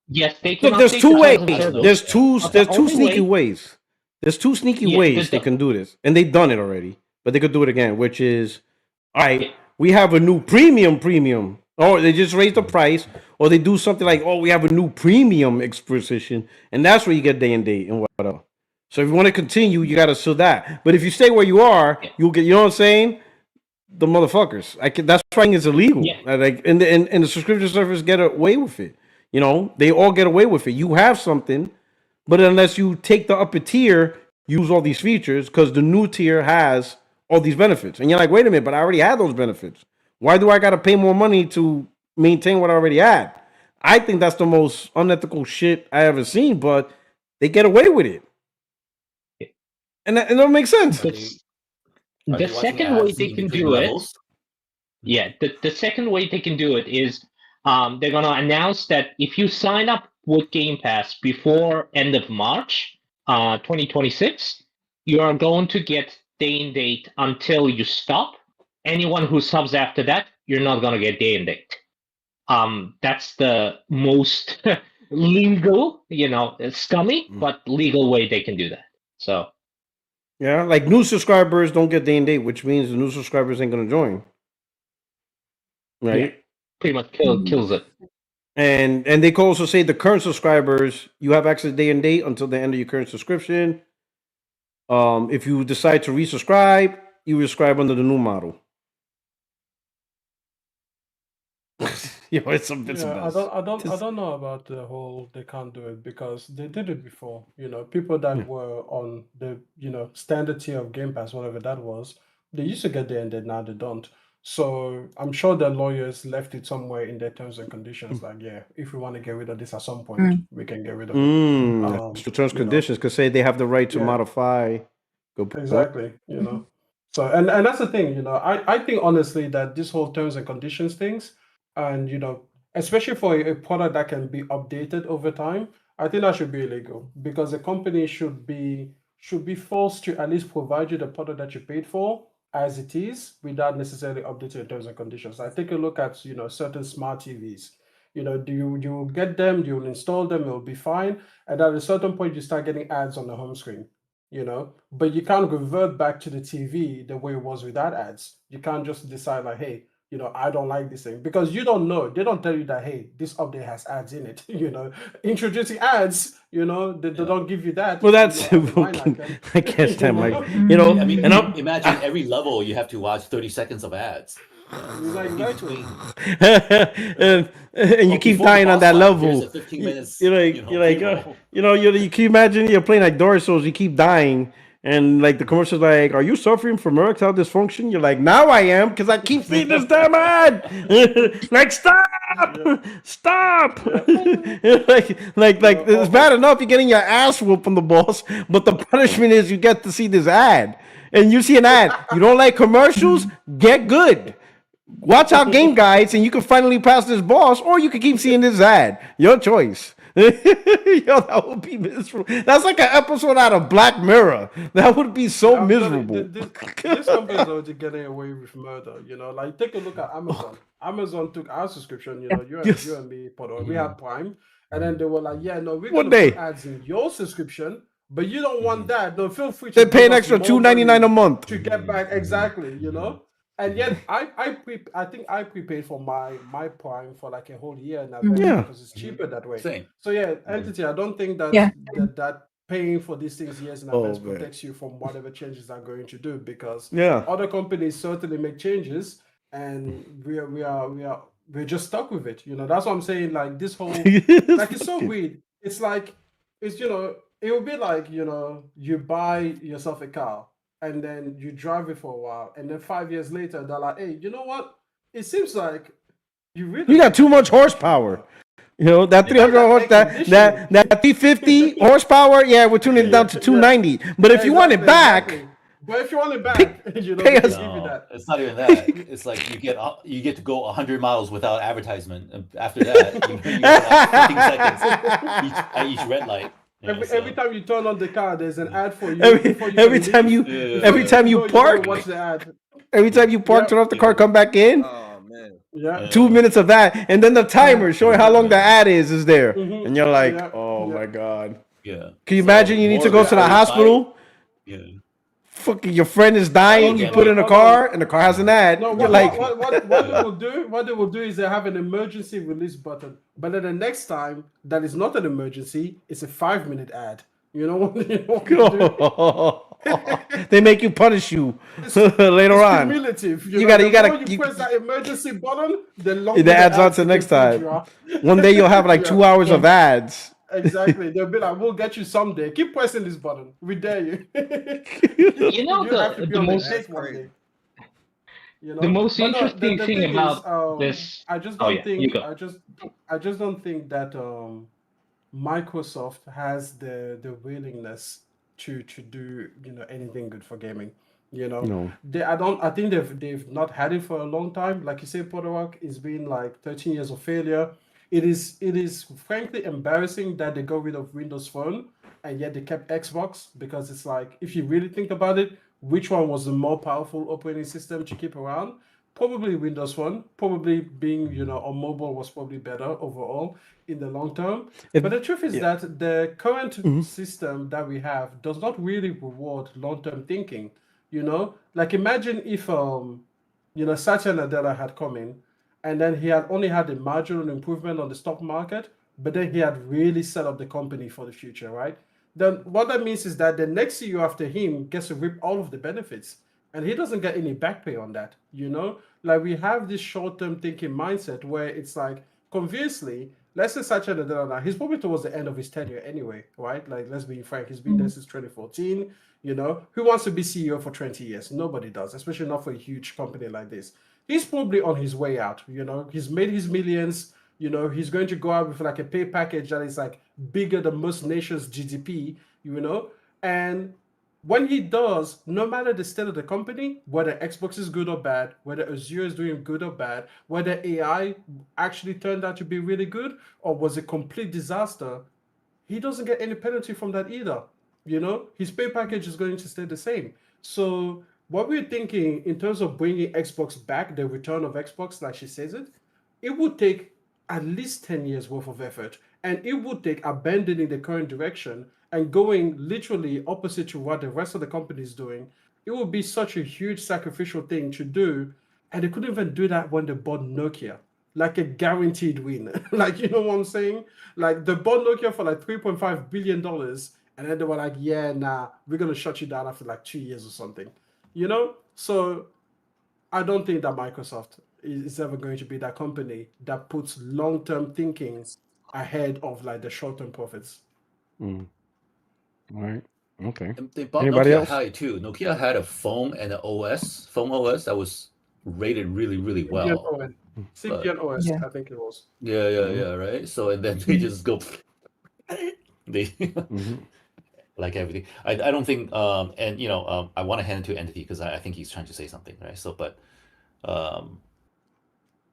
yes, they can Look, there's update two the ways. terms of service. There's two. But There's the two only sneaky way, ways. There's two sneaky ways they can do this, and they've done it already. But they could do it again, which is, all right, we have a new premium, or they just raise the price, or they do something like, oh, we have a new premium exposition, and that's where you get day and date and whatever. So if you want to continue, you got to sell that. But if you stay where you are, you'll get. You know what I'm saying? The motherfuckers. That's why it's illegal. Yeah. Like in the subscription service get away with it. They all get away with it. You have something, but unless you take the upper tier, use all these features because the new tier has all these benefits. And you're like, wait a minute, but I already had those benefits. Why do I got to pay more money to maintain what I already had? I think that's the most unethical shit I ever seen, but they get away with it. And that makes sense. The second way they can do it, the second way they can do it is they're going to announce that if you sign up with Game Pass before end of March 2026, you are going to get day and date until you stop. Anyone who subs after that, you're not going to get day and date. That's the most legal, scummy, but legal way they can do that. So. Yeah, like new subscribers don't get day and date, which means the new subscribers ain't gonna join. Right? Yeah, pretty much kills it. And they can also say the current subscribers, you have access day and date until the end of your current subscription. If you decide to resubscribe, you resubscribe under the new model. I don't know about the whole they can't do it because they did it before. People that were on the standard tier of Game Pass, whatever that was, they used to get there and then now they don't. So I'm sure the lawyers left it somewhere in their terms and conditions. Like, yeah, if we want to get rid of this at some point, we can get rid of it. That's the terms and conditions could say they have the right to modify. Exactly. So and that's the thing. I think honestly that this whole terms and conditions things. And especially for a product that can be updated over time, I think that should be illegal because the company should be forced to at least provide you the product that you paid for as it is without necessarily updating the terms and conditions. I take a look at certain smart TVs. You get them, you'll install them, it'll be fine, and at a certain point you start getting ads on the home screen. But you can't revert back to the TV the way it was without ads. You can't just decide like, hey, I don't like this thing because you don't know. They don't tell you that, hey, this update has ads in it. Introducing ads, they don't give you that. Well, that's I guess that might, I mean, imagine every level you have to watch 30 seconds of ads. Exactly. and you keep dying on that level. 15 minutes, you keep imagine you're playing like Dark Souls, you keep dying. And like the commercial's like, are you suffering from erectile dysfunction? You're like, now I am because I keep seeing this damn ad. Like, stop. like it's bad enough you're getting your ass whooped from the boss, but the punishment is you get to see this ad. And you see an ad. You don't like commercials? Get good. Watch our game guides and you can finally pass this boss, or you can keep seeing this ad. Your choice. Yo, that would be miserable. That's like an episode out of Black Mirror. That would be so miserable. This company is already getting away with murder. Like take a look at Amazon. Amazon took our subscription. You and me, Poto, we had Prime, and then they were like, "Yeah, no, we're gonna put ads in your subscription, but you don't want that. No, feel free to pay an extra $2.99 a month to get back exactly." And yet, I think I prepaid for my Prime for like a whole year in advance because it's cheaper that way. Same. So yeah, Entity, I don't think that paying for these things years in advance protects you from whatever changes they're going to do because other companies certainly make changes and we're just stuck with it. That's what I'm saying. Like this whole it's so weird. It's like it would be like you buy yourself a car. And then you drive it for a while, and then 5 years later, they're like, "Hey, you know what? It seems like you got too much horsepower. That 300 horse, that 350 horsepower. Yeah, we're tuning it down to 290. But if you want it back, but if you want it back, pay us. No, it's not even that. It's like you get to go 100 miles without advertisement. And after that, you get like 15 seconds at each red light. Yeah, Every so time you turn on the car, there's an ad for you every before you every can time leave. you yeah, Before every you time you know, you gotta park, watch the ad. every time you park, Yep. turn off the car, yeah, come back in. Oh man. Yeah. Two yeah, minutes of that, and then the timer showing how long the yeah, ad is there, and you're Mm-hmm. like, Yeah. oh Yeah. my god. yeah. Can you So imagine? You need more to of go it, to I the would buy. hospital. Yeah, Fucking your friend is buy dying. it You again. put No, in a hold on. car, and the car has an ad. No, And you're what like, they will do? What they will do is they have an emergency release button, but then the next time that is not an emergency, it's a 5 minute ad. You know what? You know what they do? they make you punish you It's later it's on. cumulative. You You know, gotta, the you more gotta, you press that emergency button, the longer the the ads on ads to to next get feed you time. are. One day you'll have like Yeah, 2 hours of Yeah. ads. exactly. They'll be like, "We'll get you someday. Keep pressing this button. We dare you. You know, You have to be the on the most That's case one crazy. day." You the know, most but no, interesting the thing thing is, about this. I just Oh don't yeah, you think, go. I just don't think that Microsoft has the willingness to do anything good for gaming. You know, No. I think they've not had it for a long time. Like you say, Porterrock, it's been like 13 years of failure. It is frankly embarrassing that they got rid of Windows Phone and yet they kept Xbox, because it's like, if you really think about it, which one was the more powerful operating system to keep around? Probably Windows Phone. Probably being on mobile was probably better overall in the long term. If But the truth is yeah. that the current Mhm. system that we have does not really reward long-term thinking. Like, imagine if Satya Nadella had come in, and then he had only had a marginal improvement on the stock market, but then he had really set up the company for the future, right? Then what that means is that the next CEO after him gets to reap all of the benefits, and he doesn't get any back pay on that. Like, we have this short-term thinking mindset where it's like, conversely, let's say Satya Nadella now, he's probably towards the end of his tenure anyway, right? Like, let's be frank, he's been there since 2014. Who wants to be CEO for 20 years? Nobody does, especially not for a huge company like this. He's probably on his way out. He's made his millions. He's going to go out with like a pay package that is like bigger than most nations' GDP. And when he does, no matter the state of the company, whether Xbox is good or bad, whether Azure is doing good or bad, whether AI actually turned out to be really good or was a complete disaster, he doesn't get any penalty from that either. His pay package is going to stay the same. So what we're thinking in terms of bringing Xbox back, the return of Xbox, like she says it would take at least 10 years worth of effort, and it would take abandoning the current direction and going literally opposite to what the rest of the company is doing. It would be such a huge sacrificial thing to do, and they couldn't even do that when they bought Nokia, like a guaranteed win. Like, you know what I'm saying? Like, they bought Nokia for like $3.5 billion, and then they were like, yeah, nah, we're gonna shut you down after like 2 years or something. So I don't think that Microsoft is ever going to be that company that puts long-term thinking ahead of like the short-term profits. Mm. All right. Okay. And they bought Anybody Nokia else? high too. Nokia had a phone and an phone OS that was rated really, really Symbian well. OS, But Symbian OS, Yeah. I think it was. Mm-hmm. yeah, right. So and then they just go, they Mm-hmm. like everything. I don't think and I want to hand it to Entity because I think he's trying to say something, right? So but um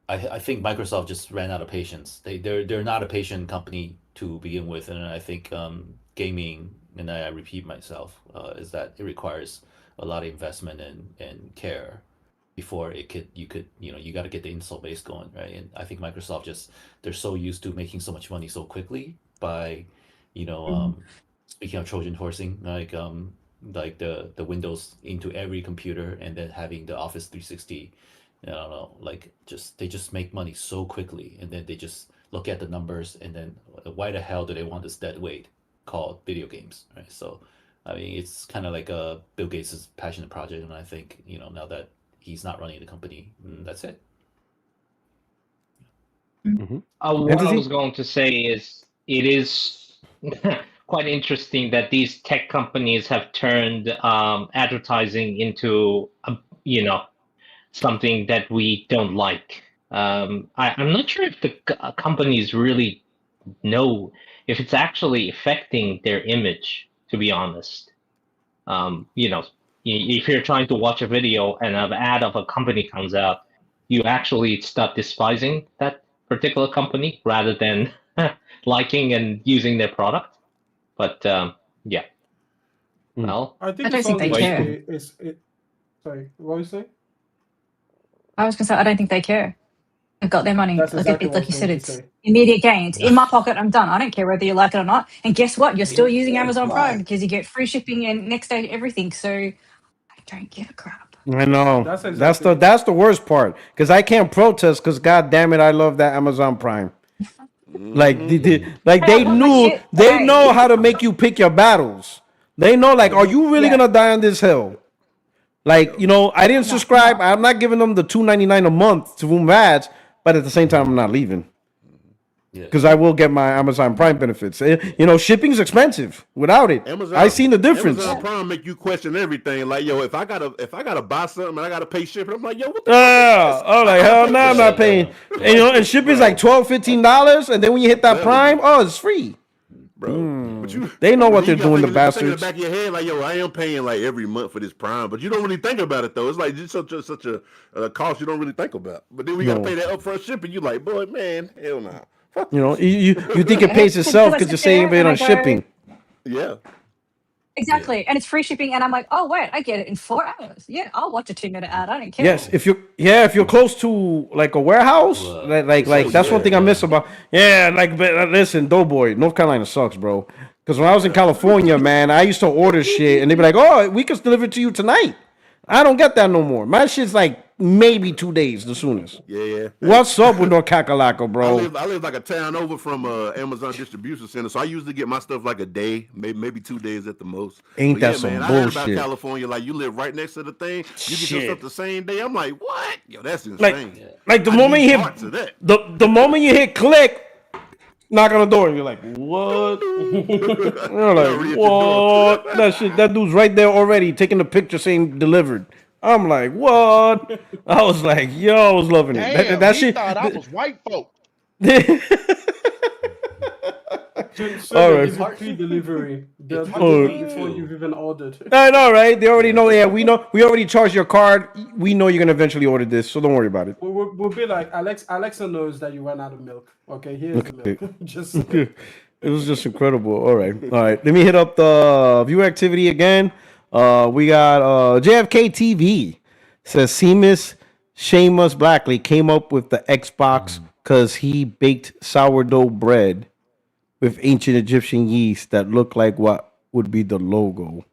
I think Microsoft just ran out of patience. They're not a patient company to begin with, and I think gaming, and I repeat myself, is that it requires a lot of investment and care before you got to get the install base going, right? And I think Microsoft just they're so used to making so much money so quickly by, you know, speaking of Trojan horsing, like the Windows into every computer and then having the Office 360. I don't know, like they just make money so quickly, and then they just look at the numbers, and then why the hell do they want this dead weight called video games, right? So, I mean, it's kind of like a Bill Gates' passionate project, and I think now that he's not running the company, that's it. Mm-hmm. What I was Entity? going to say is it is quite interesting that these tech companies have turned advertising into something that we don't like. I'm not sure if the companies really know if it's actually affecting their image. To be honest, if you're trying to watch a video and an ad of a company comes out, you actually start despising that particular company rather than liking and using their product. But yeah. Well, I think I don't it's think they only care. Sorry, what were you saying? I was gonna say I don't think they care. They've got their money. That's exactly what I Like was you going said, to it's say. immediate gains in my pocket. I'm done. I don't care whether you like it or not. And guess what? You're still using Amazon Prime Why? because you get free shipping and next day everything. So I don't give a crap. I know. That's That's exactly. the worst part. Because I can't protest. Because God damn it, I love that Amazon Prime. Like Hey, I want my shit they know today. how to make you pick your battles. They know, like, are you really Yeah. gonna die on this hill? Like, Yep. I didn't No, I'm subscribe. not. I'm not giving them the $2.99 a month to Boom ads, but at the same time, I'm not leaving Yeah. because I will get my Amazon Prime benefits. Shipping's expensive without it. I seen the difference. Amazon Yeah. Prime make you question everything. Like, yo, if I gotta buy something and I gotta pay shipping, I'm like, yo, what the fuck is Yeah, this? I'm I like, gotta hell pay no, for I'm Yeah, not shit. paying. no. And shipping's like Bro, $12, $15, and then when you hit I'm that telling you, Prime, oh, it's free. bro. But They know but what then they're you gotta doing, the think in the bastards. back of your head, like, yo, I am paying like every month for this Prime, but you don't really think about it though. It's like just such a cost you don't really think about. But then we gotta No, pay that upfront shipping. You like, boy, man, hell no. Fuck you know, this. you think it Yeah. pays Because itself I because you're sit there saving it and I on go, shipping. Yeah. Yeah. exactly. And it's free shipping. And I'm like, oh, wait, I get it in 4 hours. Yeah, I'll watch a 2-minute ad. I don't care. Yes, if you're close to like a warehouse, To Oh that's one yeah. thing I miss yeah. about. Yeah, like but listen, Doughboy, North Carolina sucks, bro. Because when I was in California, man, I used to order shit and they'd be like, "Oh, we can deliver it to you tonight." I don't get that no more. My shit's like maybe 2 days the soonest. Yeah, yeah. Hey, What's up with North Kakalaka, bro? I live like a town over from Amazon distribution center, so I usually get my stuff like a day, maybe 2 days at the most. Ain't But yeah, that man, some I heard about bullshit? California. Like you live right next to the thing, you get your stuff Shit. the same day. I'm like, what? Yo, that's Like insane. Yeah. like the I moment need you hit parts of that. the moment you hit click, knock on the door, and you're like, what? You're They like, already at your door. what? That dude's right there already taking the picture saying delivered. I'm like, what? I was like, yo, I was loving it. Damn, That he shit. thought I was white folk. So All they right. give you pre-delivery. They'll hard to deliver read before too. you've even ordered. I know, right? They already know. Yeah, we know. We already charged your card. We know you're gonna eventually order this, so don't worry about it. We'll be like, Alexa knows that you ran out of milk. Okay, here's the Okay. milk. Just It was just incredible. All right. Let me hit up the view activity again. We got JFK TV says Seamus Blackley came up with the Xbox because he baked sourdough bread with ancient Egyptian yeast that looked like what would be the logo.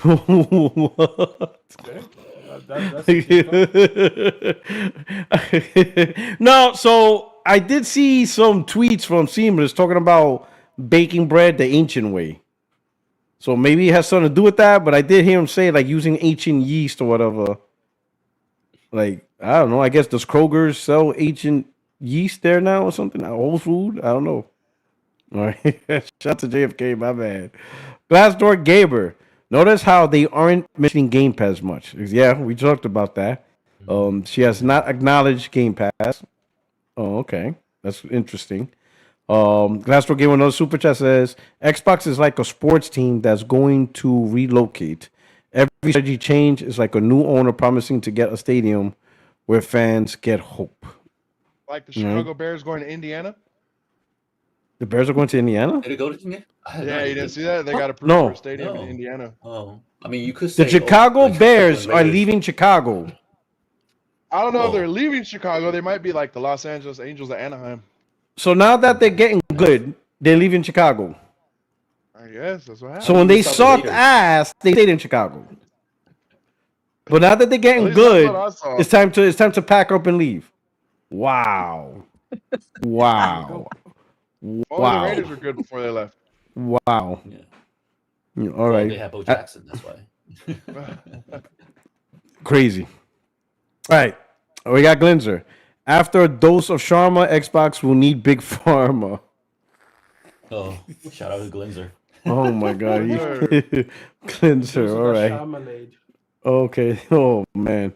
What? that's interesting. No, so I did see some tweets from Seamless talking about baking bread the ancient way. So maybe it has something to do with that, but I did hear him say like using ancient yeast or whatever. Like, I don't know. I guess does Kroger's sell ancient yeast there now or something? Whole Food? I don't know. All right. Shout out to JFK, my bad. Glassdoor Gaber. Notice how they aren't mentioning Game Pass much. Yeah, we talked about that. She has not acknowledged Game Pass. Oh, okay. That's interesting. Glassdoor Gamer, another super chat says Xbox is like a sports team that's going to relocate. Every strategy change is like a new owner promising to get a stadium where fans get hope. Like the Chicago Bears going to Indiana. The Bears are going to Indiana? Did it go to Indiana? Yeah, you didn't see that? They got approved No. for a stadium in No. Indiana. Oh, I mean, you could The say Chicago like Bears Oakland are Raiders. leaving Chicago. I don't know if Oh. they're leaving Chicago. They might be like the Los Angeles Angels of Anaheim. So now that they're getting good, they're leaving Chicago. I guess that's what happened. So when you they saw the sucked Raiders. ass, they stayed in Chicago. But now that they're At getting least that's good, what I saw. it's time to pack up and leave. Wow. Wow. Only the Wow. Raiders were good before they left. Wow. Yeah. All Well, right. they have Bo Jackson. That's why. Crazy. All right. We got Glinzer. After a dose of Sharma, Xbox will need Big Pharma. Oh, shout out to Glinzer. Oh my God. Glinzer. Glinzer. Those All are right. Charmalade. Okay. Oh man.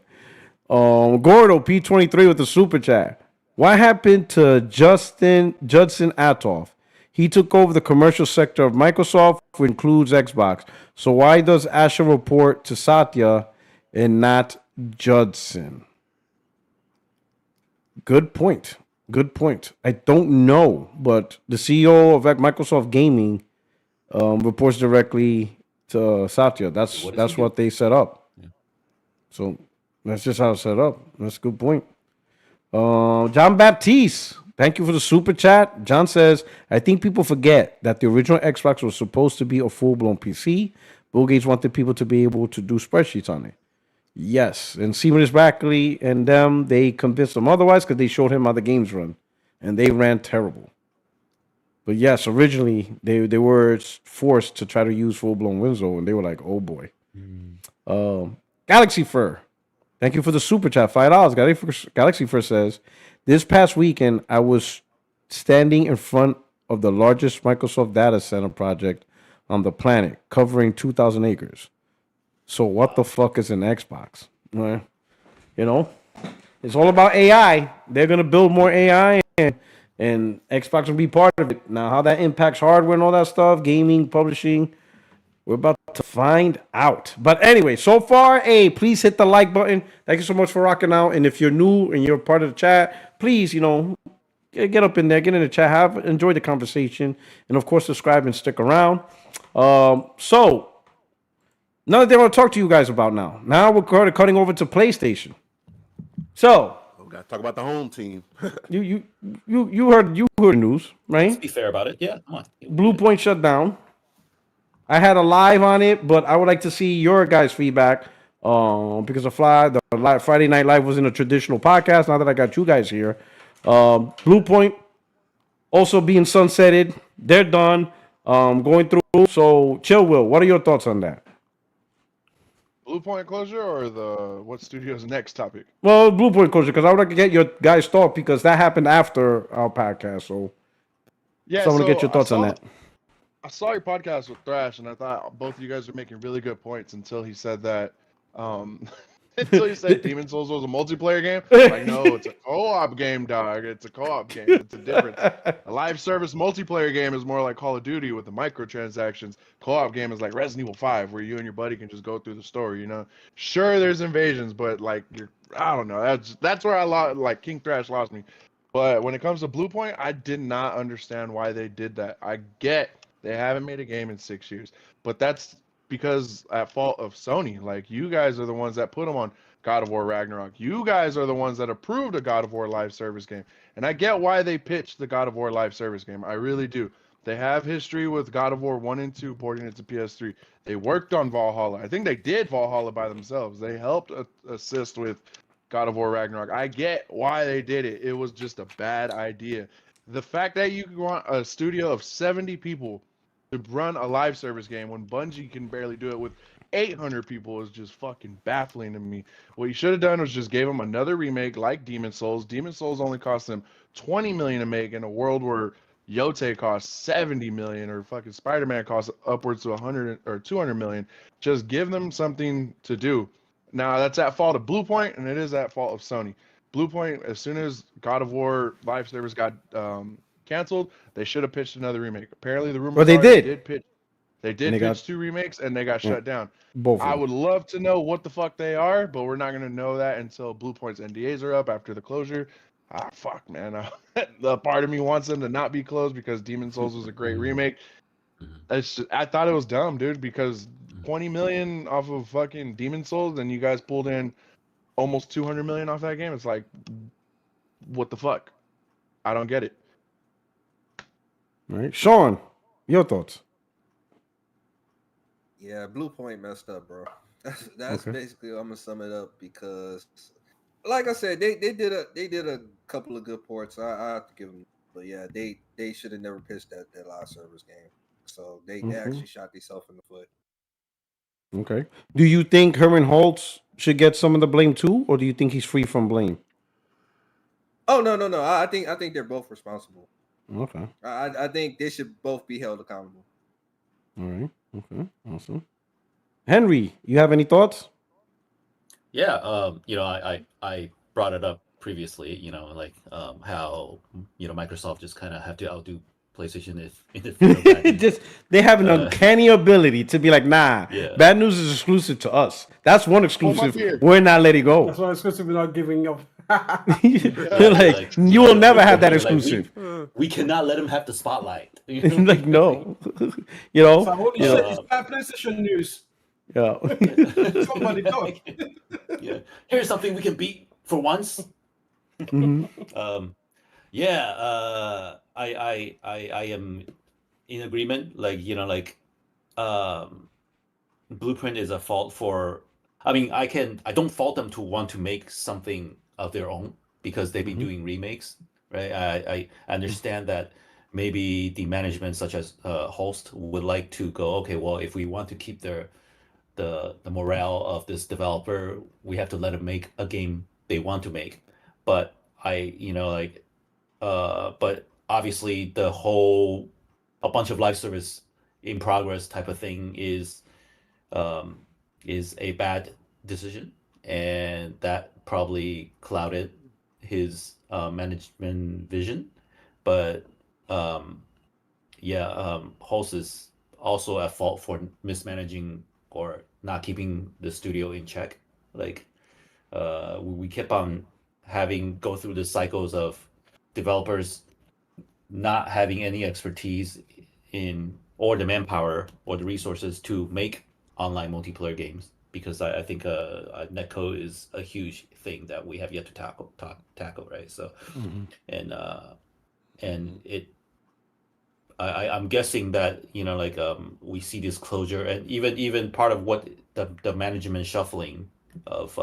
Gordo P23 with the super chat. What happened to Judson Atoff? He took over the commercial sector of Microsoft, which includes Xbox. So why does Asha report to Satya and not Judson? Good point. Good point. I don't know, but the CEO of Microsoft Gaming reports directly to Satya. What does he That's do? what they set up. Yeah. So that's just how it's set up. That's a good point. John Baptiste, thank you for the super chat. John says, I think people forget that the original Xbox was supposed to be a full blown PC. Bill Gates wanted people to be able to do spreadsheets on it. Yes, and Seamus Backley and them, they convinced him otherwise because they showed him how the games run, and they ran terrible. But yes, originally they were forced to try to use full blown Windows, and they were like, "Oh boy." Galaxy Fur, thank you for the super chat, $5. Galaxy Fur says, "This past weekend I was standing in front of the largest Microsoft data center project on the planet, covering 2,000 acres. So what the fuck is an Xbox? Well, you know, it's all about AI. They're gonna build more AI, and Xbox will be part of it. Now, how that impacts hardware and all that stuff, gaming, publishing, we're about to find out. But anyway, so far, please hit the like button. Thank you so much for rocking out. And if you're new and you're part of the chat, please, get up in there, get in the chat, enjoy the conversation, and of course, subscribe and stick around. So another thing I want to talk to you guys about now. Now we're cutting over to PlayStation. So We got to talk about the home team. you heard the news, right? Let's be fair about it. Yeah, come on. Blue Point shut down. I had a live on it, but I would like to see your guys' feedback. Because the Friday Night Live wasn't a traditional podcast. Now that I got you guys here, Blue Point also being sunsetted. They're done. Going through. So, Chill Will, what are your thoughts on that? Blue Point closure or the what studio's next topic? Well, Blue Point closure, because I would like to get your guys' thought because that happened after our podcast. So, Yeah, I want to get your thoughts on that. I saw your podcast with Thrash, and I thought both of you guys were making really good points until he said that. Until he said Demon Souls was a multiplayer game. Like, no, it's a co-op game, dog. It's a co-op game. It's a difference. A live service multiplayer game is more like Call of Duty with the microtransactions. Co-op game is like Resident Evil 5, where you and your buddy can just go through the story. Sure, there's invasions, but like I don't know. That's where I lost. Like King Thrash lost me. But when it comes to Blue Point, I did not understand why they did that. I get they haven't made a game in 6 years, but that's because at fault of Sony. Like, you guys are the ones that put them on God of War Ragnarok. You guys are the ones that approved a God of War live service game. And I get why they pitched the God of War live service game. I really do. They have history with God of War 1 and 2 porting it to PS3. They worked on Valhalla. I think they did Valhalla by themselves. They helped assist with God of War Ragnarok. I get why they did it. It was just a bad idea. The fact that you want a studio of 70 people to run a live service game when Bungie can barely do it with 800 people is just fucking baffling to me. What you should have done was just gave them another remake like Demon Souls. Demon Souls only cost them 20 million to make in a world where Yote costs 70 million or fucking Spider-Man costs upwards to 100 or 200 million. Just give them something to do. Now, that's at fault of Blue Point, and it is at fault of Sony. Blue Point, as soon as God of War live service got canceled, they should have pitched another remake. Apparently, the rumors Well, they did. They did pitch 2 remakes, and they got shut down. Both. I would love to know what the fuck they are, but we're not gonna know that until Blue Point's NDAs are up after the closure. Fuck, man. The part of me wants them to not be closed because Demon Souls was a great remake. I thought it was dumb, dude, because 20 million off of fucking Demon Souls, and you guys pulled in almost 200 million off that game. It's like, what the fuck? I don't get it. All right, Sean, your thoughts? Yeah, Blue Point messed up, bro. That's Okay. basically I'm gonna sum it up because, like I said, they did a couple of good ports. I have to give them, but yeah, they should have never pitched that live service game. So they actually shot themselves in the foot. Okay. Do you think Herman Holtz should get some of the blame too, or do you think he's free from blame? Oh no. I think they're both responsible. Okay. I think they should both be held accountable. All right. Okay. Awesome. Henry, you have any thoughts? Yeah, I brought it up previously, like how Microsoft just kind of have to outdo PlayStation if Just they have an uncanny ability to be like, nah, bad news is exclusive to us. That's one exclusive. We're not letting go. That's why exclusive we're not giving up. Like you will never have that like exclusive. we cannot let him have the spotlight. Like no, So holy shit, it's uh, bad PlayStation news. yeah. Somebody talk. yeah, here's something we can beat for once. Hmm. Um, yeah, I am in agreement. Like um, Blueprint is a fault for. I mean, I don't fault them to want to make something of their own because they've been doing remakes, right? I understand that maybe the management, such as Holst, would like to go, okay, well, if we want to keep the morale of this developer, we have to let them make a game they want to make. But but obviously the whole a bunch of live service in progress type of thing um, is a bad decision, and that probably clouded his management vision. But um, yeah, Hulse is also at fault for mismanaging or not keeping the studio in check. Like we kept on having go through the cycles of developers not having any expertise in or the manpower or the resources to make online multiplayer games because I think netcode is a huge thing that we have yet to tackle, right? So Hmm. and it I'm guessing that we see this closure and even part of what the management shuffling of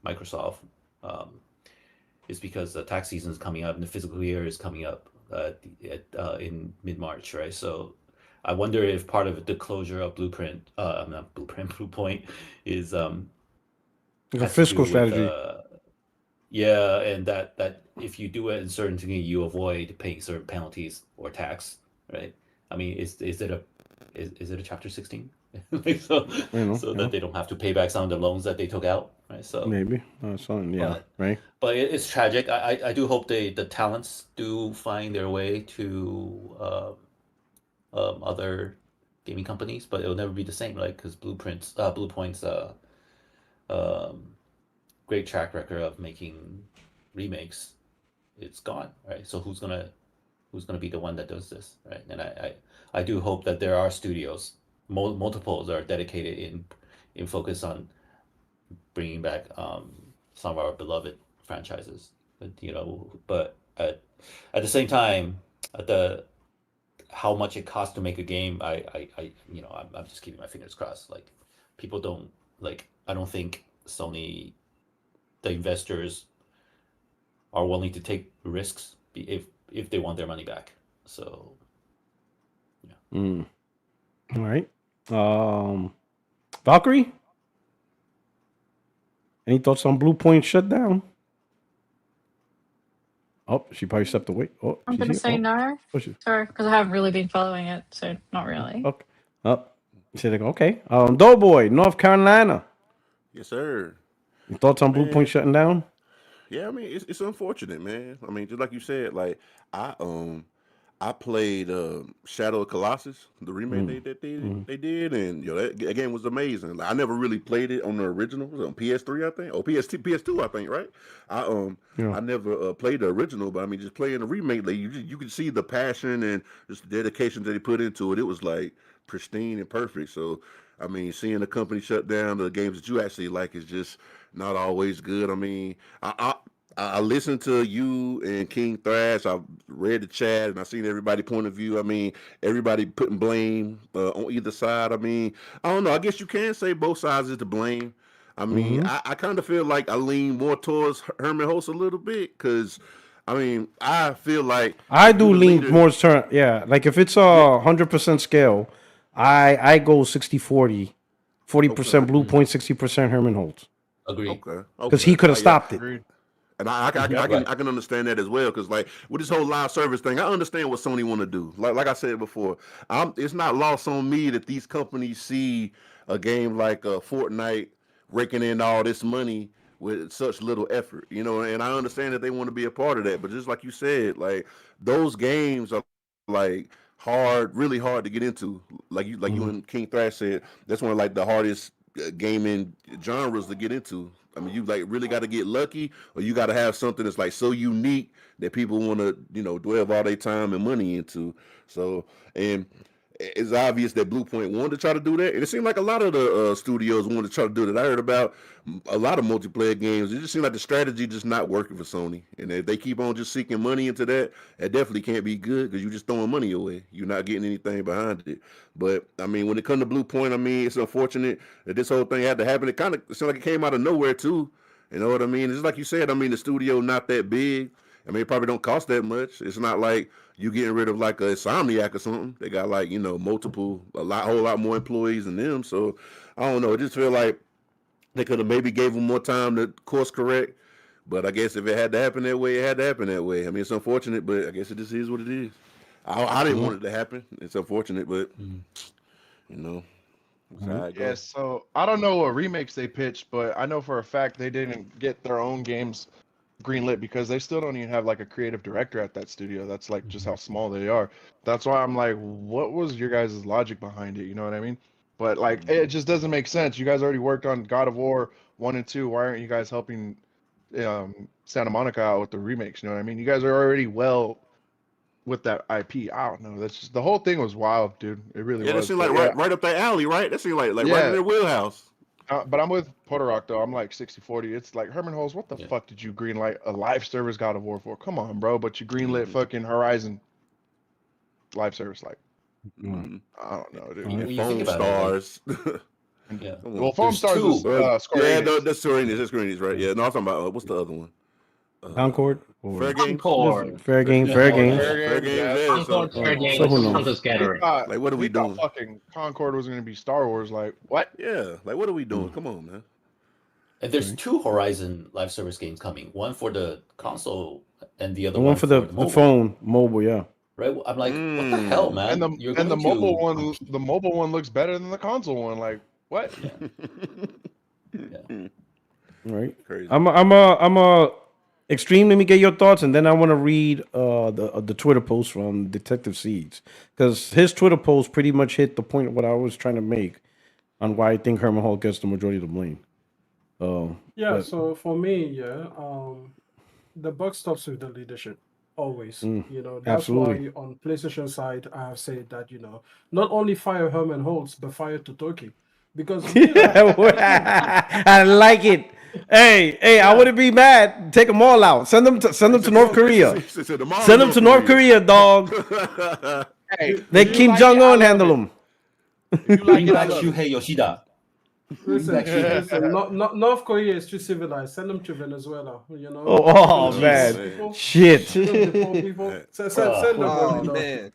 Microsoft um, is because the tax season is coming up and the fiscal year is coming up in mid-March, right? So I wonder if part of the closure of Blueprint, not Blueprint, Bluepoint, is Like a has to do fiscal with strategy. yeah, and that if you do it in certain thing, you avoid paying certain penalties or tax, right? I mean, is it a Chapter 16? Like so Yeah, that they don't have to pay back some of the loans that they took out, right? So maybe something. Yeah, but right. it's tragic. I do hope the talents do find their way to other gaming companies, but it'll never be the same, right? Because Bluepoint's um, great track record of making remakes, it's gone, right? So who's gonna be the one that does this, right? And I do hope that there are studios, multiples that are dedicated in focus on bringing back some of our beloved franchises. But at the same time, the how much it costs to make a game, I'm just keeping my fingers crossed. Like people don't I don't think Sony, the investors, are willing to take risks if they want their money back. So yeah. Mm. All right. Valkyrie, any thoughts on Blue Point shutdown? Oh, she probably stepped away. Oh, I'm she's gonna here. say Oh, no. oh she, Sorry, because I haven't really been following it, so not really. okay. Oh, she's like, okay. Doughboy, North Carolina. Yes, sir. Any thoughts on Blue Point Man, shutting down? yeah, I mean it's unfortunate, man. I mean, just like you said, like I um I played Shadow of Colossus, the remake Mm. Mm. they did, and that game was amazing. Like, I never really played it on the original, it was on PS3, I think, or PS2, I think, right? I um Yeah. I never played the original, but I mean, just playing the remake, like you could see the passion and just the dedication that he put into it. It was like pristine and perfect. So I mean, seeing the company shut down, the games that you actually like is just not always good. I mean, I listened to you and King Thrash. I read the chat and I seen everybody point of view. I mean, everybody putting blame on either side. I mean, I don't know. I guess you can say both sides is to blame. I mean, Mm-hmm. I kind of feel like I lean more towards Herman Host a little bit because, I mean, I feel like I if you're do the lean leader, more turn. Yeah, like if it's yeah, 100% scale, I go 60-40, 40% okay, Blue Point, 60% Herman Holtz, Agree. okay, because he okay, could have yeah. stopped it. Agreed. And I Right. can understand that as well because like with this whole live service thing, I understand what Sony want to do. Like I said before, it's not lost on me that these companies see a game like Fortnite raking in all this money with such little effort, And I understand that they want to be a part of that, but just like you said, like those games are like really hard to get into. Like you Mm-hmm. and King Thrash said, that's one of like the hardest gaming genres to get into. I mean, you like really got to get lucky, or you got to have something that's like so unique that people want to, dwell all their time and money into. So, and it's obvious that Blue Point wanted to try to do that, and it seemed like a lot of the studios wanted to try to do that. I heard about a lot of multiplayer games. It just seemed like the strategy just not working for Sony, and if they keep on just seeking money into that, it definitely can't be good because you're just throwing money away. You're not getting anything behind it. But I mean, when it comes to Blue Point, I mean, it's unfortunate that this whole thing had to happen. It kind of seemed like it came out of nowhere too. You know what I mean? It's like you said. I mean, the studio not that big. I mean, it probably don't cost that much. It's not like you getting rid of like a Insomniac or something. They got like multiple, whole lot more employees than them. So I don't know. It just feel like they could have maybe gave them more time to course correct. But I guess if it had to happen that way, it had to happen that way. I mean, it's unfortunate, but I guess it just is what it is. I didn't want it to happen. It's unfortunate, but you know, that's how it Yeah, goes. so I don't know what remakes they pitched, but I know for a fact they didn't get their own games greenlit because they still don't even have like a creative director at that studio. That's like just how small they are. That's why I'm like, what was your guys' logic behind it? You know what I mean? But like, it just doesn't make sense. You guys already worked on God of War 1 and 2. Why aren't you guys helping Santa Monica out with the remakes? You know what I mean? You guys are already well with that IP. I don't know. That's just the whole thing was wild, dude. It really Yeah, that was. seemed But like yeah, right up that alley, right? That seemed like right in yeah. their wheelhouse. But I'm with Puerto Rock though. I'm like 60-40. It's like Herman Holmes, what the Yeah. fuck did you greenlight a live service God of War for? Come on, bro. But you greenlit fucking Horizon live service. Like, I don't know, dude. When And you think Foam about it, like, Stars. yeah, Come Well, on. Foam there's Stars is two. Square Yeah, no, Enix. that's Square Enix. That's Square Enix, right? Yeah. No, I'm talking about what's the other one? Concord or Fair Games. Concord. Fair game, Yeah, fair Concord, games. yeah. Fair Games. Yeah. Yeah. Concord, Fair so Games, who knows? Hunter's Gathering. Like, what are we He thought doing? fucking Concord was gonna be Star Wars. Like, what? Yeah. Like, what are we doing? Come on, man. And there's two Horizon live service games coming. One for the console and the other The one for the mobile. phone, mobile, yeah. Right? I'm like, what the hell, man? And You're the going mobile to one, compete. the mobile one looks better than the console one. Like, what? Yeah. Right. Crazy. I'm extreme. Let me get your thoughts, and then I want to read the Twitter post from Detective Seeds because his Twitter post pretty much hit the point of what I was trying to make on why I think Herman Hall gets the majority of the blame. Yeah, but so for me, the buck stops with the leadership always. That's absolutely. why on PlayStation side, I have said that not only fire Herman Holtz but fire Totoki, because I like it. Hey, I yeah, wouldn't be mad. Take them all out. Send them to North Korea. The mall Send in them to North Korea, dog. Hey, Let you Kim like Jong it? I Un love handle it. them. If you like Bring it, I back love it. Shuhei Yoshida. listen. North Korea is too civilized. Send them to Venezuela. Oh Send them to poor man, people. shit. Send them to poor people. Send them. Oh man.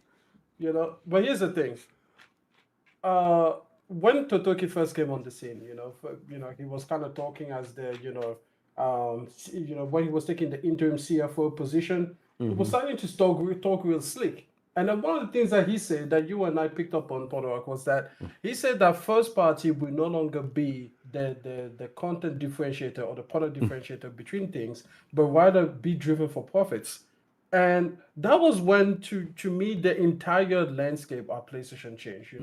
But here's the thing. When Totoki first came on the scene, he was kind of talking as the, when he was taking the interim CFO position, he was starting to talk real slick. And then one of the things that he said that you and I picked up on Podorok was that he said that first party will no longer be the content differentiator or the product differentiator between things, but rather be driven for profits. And that was when, to me, the entire landscape of PlayStation changed.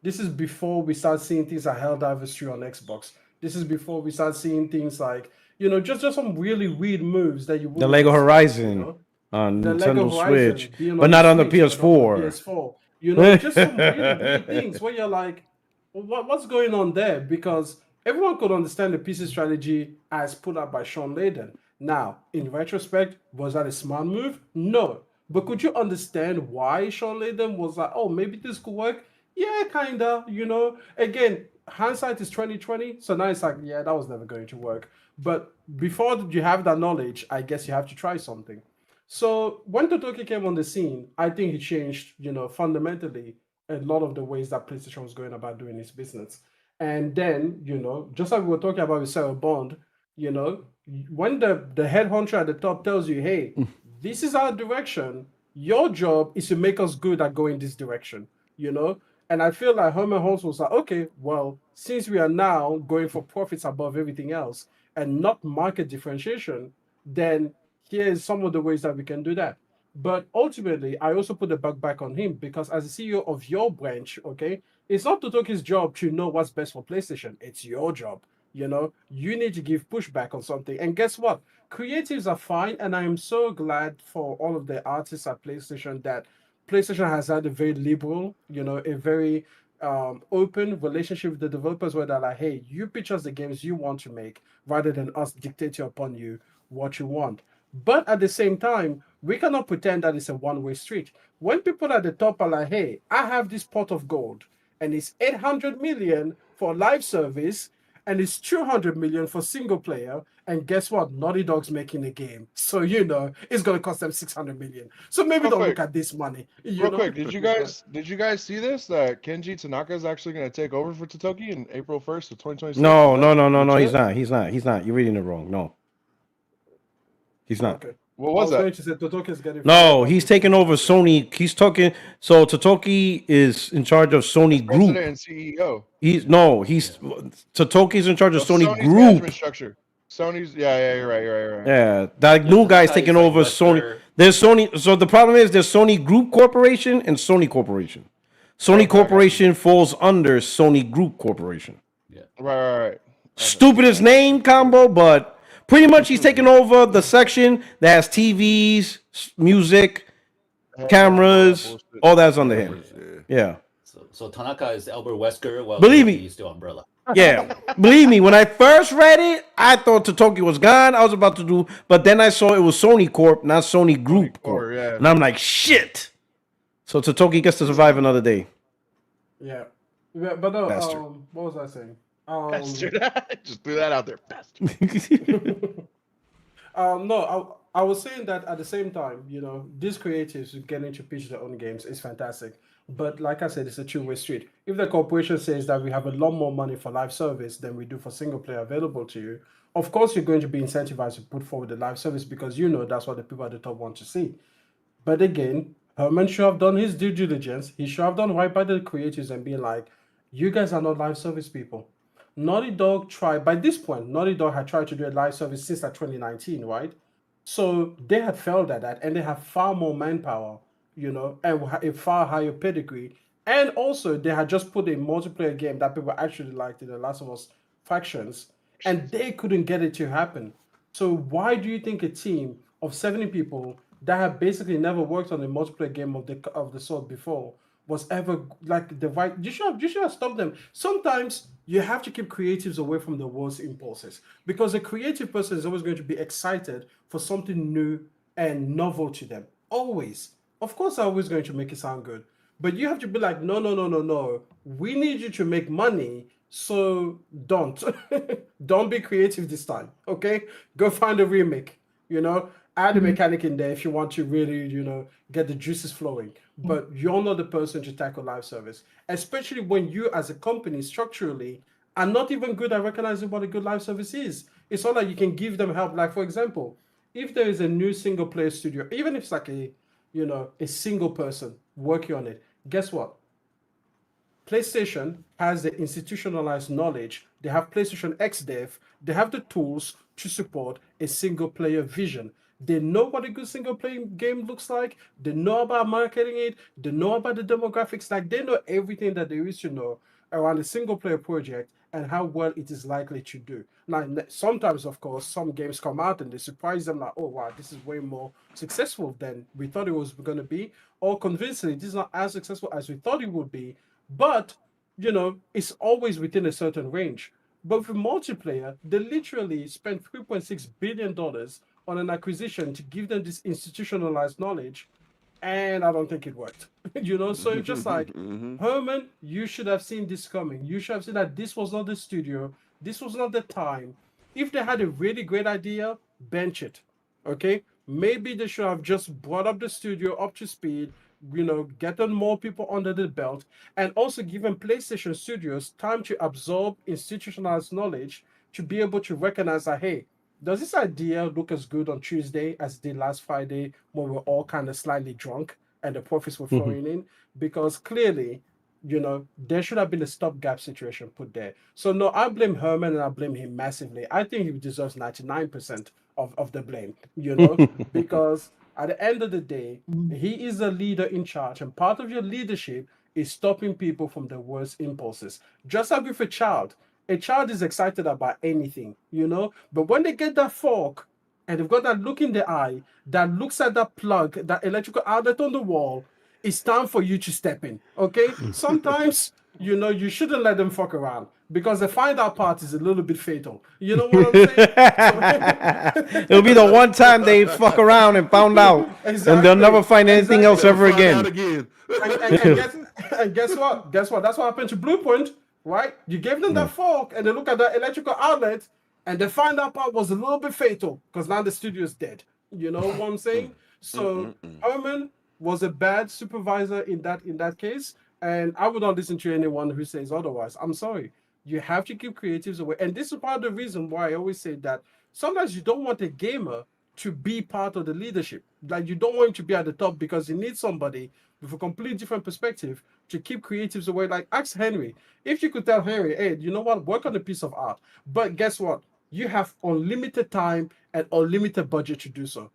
This is before we start seeing things like Helldivers 3 on Xbox. This is before we start seeing things like, just some really weird moves that you The wouldn't Lego expect, Horizon on The Lego Nintendo Switch, Horizon being but on not the on the Switch, but on the PS4. PS4. Just some really weird things where you're like, what's going on there? Because everyone could understand the PC strategy as put up by Sean Layden. Now, in retrospect, was that a smart move? No. But could you understand why Sean Layden was like, oh, maybe this could work? Yeah, kinda. Again, hindsight is 2020, so now it's like, yeah, that was never going to work. But before you have that knowledge, I guess you have to try something. So when Totoki came on the scene, I think he changed, fundamentally a lot of the ways that PlayStation was going about doing its business. And then, just like we were talking about with Sarah Bond, when the head honcho at the top tells you, hey, this is our direction, your job is to make us good at going this direction, And I feel like Herman Holmes was like, okay, well, since we are now going for profits above everything else and not market differentiation, then here's some of the ways that we can do that. But ultimately, I also put the buck back on him because as a CEO of your branch, okay, it's not Totoki's job to know what's best for PlayStation. It's your job. You need to give pushback on something. And guess what? Creatives are fine, and I am so glad for all of the artists at PlayStation that PlayStation has had a very liberal, a very open relationship with the developers where they're like, hey, you pitch us the games you want to make rather than us dictating upon you what you want. But at the same time, we cannot pretend that it's a one-way street. When people at the top are like, hey, I have this pot of gold and it's 800 million for live service and it's 200 million for single player. And guess what? Naughty Dog's making a game. So, it's going to cost them 600 million. So maybe Real don't quick, look at this money. real quick. Did you guys see this? That Kenji Tanaka is actually going to take over for Totoki in April 1st of 2026? No, Is no, that no, no, no. He's legit? not. He's not. He's not. You're reading it wrong. No, he's not. Okay. What I was was that? going to say Totoki is getting fired No, by he's taking PlayStation. over Sony. He's talking. So Totoki is in charge of As Sony president Group. and CEO. He's Totoki's in charge of Of Sony Sony's management Group. structure. Sony's, yeah, you're right, you're right. Yeah, that Yeah, new guy's Tanaka taking is like over Sony. Wesker. There's Sony. So the problem is there's Sony Group Corporation and Sony Corporation. Sony Okay, I got you. Corporation falls under Sony Group Corporation. Yeah. Right. Okay. Stupidest name combo, but pretty much he's taking over the section that has TVs, music, Headphones, all that cameras, bullshit. all that's under Yeah. him. Yeah. Yeah. So Tanaka is Albert Wesker, while Believe Totoki me. is still Umbrella. Yeah, believe me, when I first read it, I thought Totoki was gone. I was about to do, but then I saw it was Sony Corp, not Sony Group Corp. Yeah. And I'm like, shit. So Totoki gets to survive another day. Yeah. But no, Bastard. what was I saying? Bastard. Just threw that out there. Bastard. No, I was saying that at the same time, these creatives getting to pitch their own games is fantastic. But like I said, it's a two-way street. If the corporation says that we have a lot more money for live service than we do for single player available to you, of course you're going to be incentivized to put forward the live service because that's what the people at the top want to see. But again, Herman should have done his due diligence. He should have done right by the creators and being like, you guys are not live service people. Naughty Dog tried, by this point, Naughty Dog had tried to do a live service since like 2019, right? So they had failed at that and they have far more manpower, and a far higher pedigree. And also, they had just put a multiplayer game that people actually liked in The Last of Us Factions, and they couldn't get it to happen. So why do you think a team of 70 people that have basically never worked on a multiplayer game of the sort before was ever like the right? You should have stopped them. Sometimes you have to keep creatives away from the worst impulses because a creative person is always going to be excited for something new and novel to them. Always. Of course, I'm always going to make it sound good. But you have to be like, no, no, no, no, no. We need you to make money. So don't. Don't be creative this time. Okay? Go find a remake. Add a mechanic in there if you want to really, get the juices flowing. But you're not the person to tackle live service. Especially when you as a company structurally are not even good at recognizing what a good live service is. It's not like you can give them help. Like, for example, if there is a new single player studio, even if it's like a single person working on it, guess what? PlayStation has the institutionalized knowledge. They have PlayStation XDev. They have the tools to support a single player vision. They know what a good single player game looks like. They know about marketing it. They know about the demographics. Like they know everything that there is to know around a single player project and how well it is likely to do. Now, sometimes, of course, some games come out and they surprise them like, oh, wow, this is way more successful than we thought it was going to be. Or convincingly, this is not as successful as we thought it would be. But, it's always within a certain range. But for multiplayer, they literally spent $3.6 billion on an acquisition to give them this institutionalized knowledge. And I don't think it worked. So it's just like, Herman, you should have seen this coming. You should have seen that this was not the studio. This was not the time. If they had a really great idea, bench it. Okay? Maybe they should have just brought up the studio up to speed, getting more people under the belt, and also given PlayStation Studios time to absorb institutionalized knowledge to be able to recognize that, hey, does this idea look as good on Tuesday as it did last Friday when we are all kind of slightly drunk and the profits were flowing in? Because clearly, there should have been a stopgap situation put there. So no, I blame Herman and I blame him massively. I think he deserves 99% of the blame, because at the end of the day, he is a leader in charge, and part of your leadership is stopping people from the worst impulses. Just like with a child, A child is excited about anything, you know. But when they get that fork and they've got that look in the eye that looks at that plug, that electrical outlet on the wall, it's time for you to step in. Okay. Sometimes, you know, you shouldn't let them fuck around because the find out part is a little bit fatal. You know what I'm saying? It'll be the one time they fuck around and found out, Exactly. and they'll never find anything else ever Find out again. again. And guess what? Guess what? That's what happened to Bluepoint, right? You gave them that fork, and they look at that electrical outlet, and they find that part was a little bit fatal because now the studio is dead. You know what I'm saying? So Herman was a bad supervisor in that case, and I would not listen to anyone who says otherwise. I'm sorry. You have to keep creatives away, and this is part of the reason why I always say that sometimes you don't want a gamer to be part of the leadership. Like you don't want him to be at the top because you need somebody with a completely different perspective to keep creatives away. Like ask Henry. If you could tell Henry, hey, you know what, work on a piece of art. But guess what? You have unlimited time and unlimited budget to do so.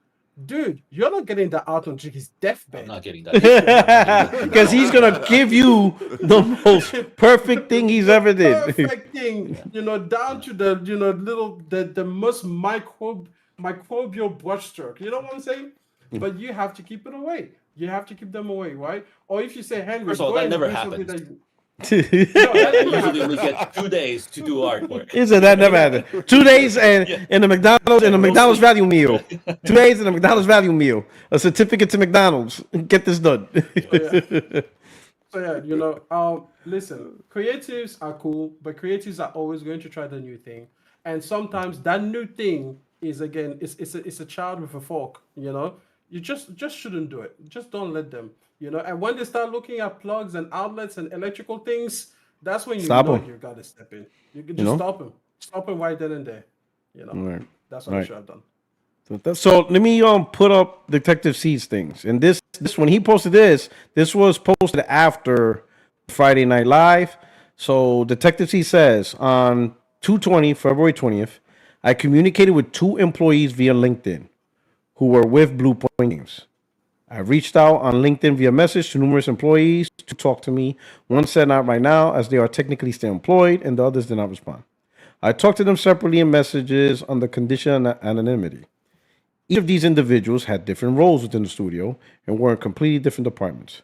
Dude, you're not getting that out until his deathbed. I'm not getting that. Because he's gonna give you the most perfect thing he's ever did. Perfect thing, you know, down to the the most microbial brushstroke. You know what I'm saying? But you have to keep it away. You have to keep them away, right? Or if you say, Henry, First of all, go that and never do something happens. that Usually we get 2 days to do artwork. He said that never happened. 2 days and in the McDonald's value meal. 2 days in the McDonald's value meal. A certificate to McDonald's. Get this done. So yeah, you know, listen, creatives are cool, but creatives are always going to try the new thing, and sometimes that new thing is again, it's a child with a fork. You know, you just shouldn't do it. Just don't let them. You know, and when they start looking at plugs and outlets and electrical things, that's when you Stop know 'em. you gotta step in. You can just stop him right then and there. You know, Right. that's what I should have done. So let me put up Detective C's things. And this when he posted this was posted after Friday Night Live. So Detective C says on 2/20, February 20th, I communicated with 2 employees via LinkedIn who were with Blue Point Games. I reached out on LinkedIn via message to numerous employees to talk to me. One said not right now, as they are technically still employed, and the others did not respond. I talked to them separately in messages on the condition of anonymity. Each of these individuals had different roles within the studio and were in completely different departments.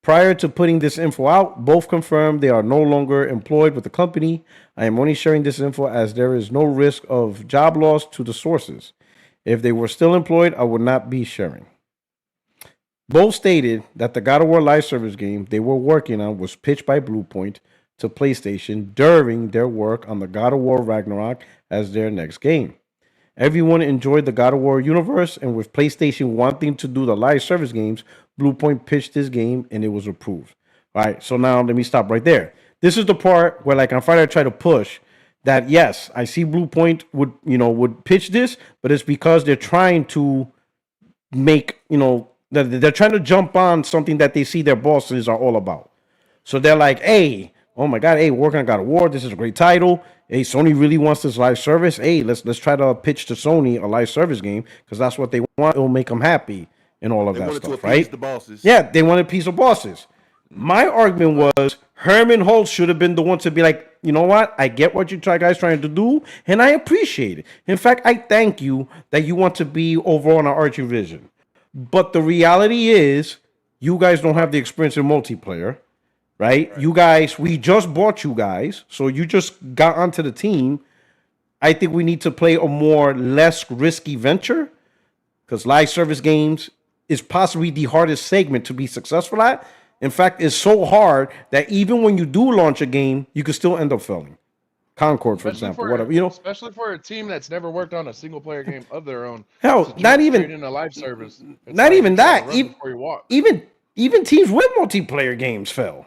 Prior to putting this info out, both confirmed they are no longer employed with the company. I am only sharing this info as there is no risk of job loss to the sources. If they were still employed, I would not be sharing. Both stated that the God of War live service game they were working on was pitched by Bluepoint to PlayStation during their work on the God of War Ragnarok as their next game. Everyone enjoyed the God of War universe, and with PlayStation wanting to do the live service games, Bluepoint pitched this game and it was approved. All right, so now let me stop right there. This is the part where, like, on Friday, I try to push that. Yes, I see Bluepoint would pitch this, but it's because they're trying to make they're trying to jump on something that they see their bosses are all about. So they're like, hey, oh my God, hey, we're working on God of War. This is a great title. Hey, Sony really wants this live service. Hey, let's try to pitch to Sony a live service game because that's what they want. It'll make them happy and all of that stuff, right? The bosses. Yeah, they want a piece of bosses. My argument was Herman Holtz should have been the one to be like, you know what? I get what you guys trying to do, and I appreciate it. In fact, I thank you that you want to be over on our Archie Vision. But the reality is, you guys don't have the experience in multiplayer, right? You guys, we just bought you guys, so you just got onto the team. I think we need to play a less risky venture, because live service games is possibly the hardest segment to be successful at. In fact, it's so hard that even when you do launch a game, you can still end up failing. Concord, for example, whatever, especially for a team that's never worked on a single player game of their own. Hell, not even in a live service. Not even that. Even teams with multiplayer games fail.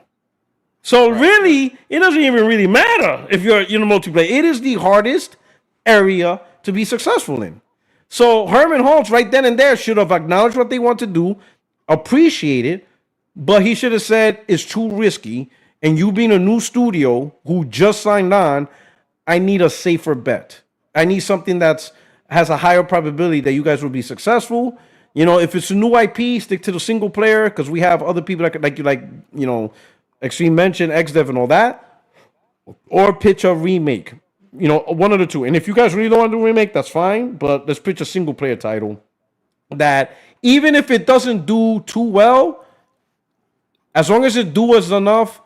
So really, it doesn't even really matter if you're multiplayer. It is the hardest area to be successful in. So Herman Holtz, right then and there, should have acknowledged what they want to do, appreciate it, but he should have said it's too risky. And you being a new studio who just signed on, I need a safer bet. I need something that has a higher probability that you guys will be successful. If it's a new IP, stick to the single player because we have other people that like Extreme mentioned, XDev and all that. or pitch a remake. One of the two. And if you guys really don't want to do a remake, that's fine. But let's pitch a single player title that even if it doesn't do too well, as long as it does enough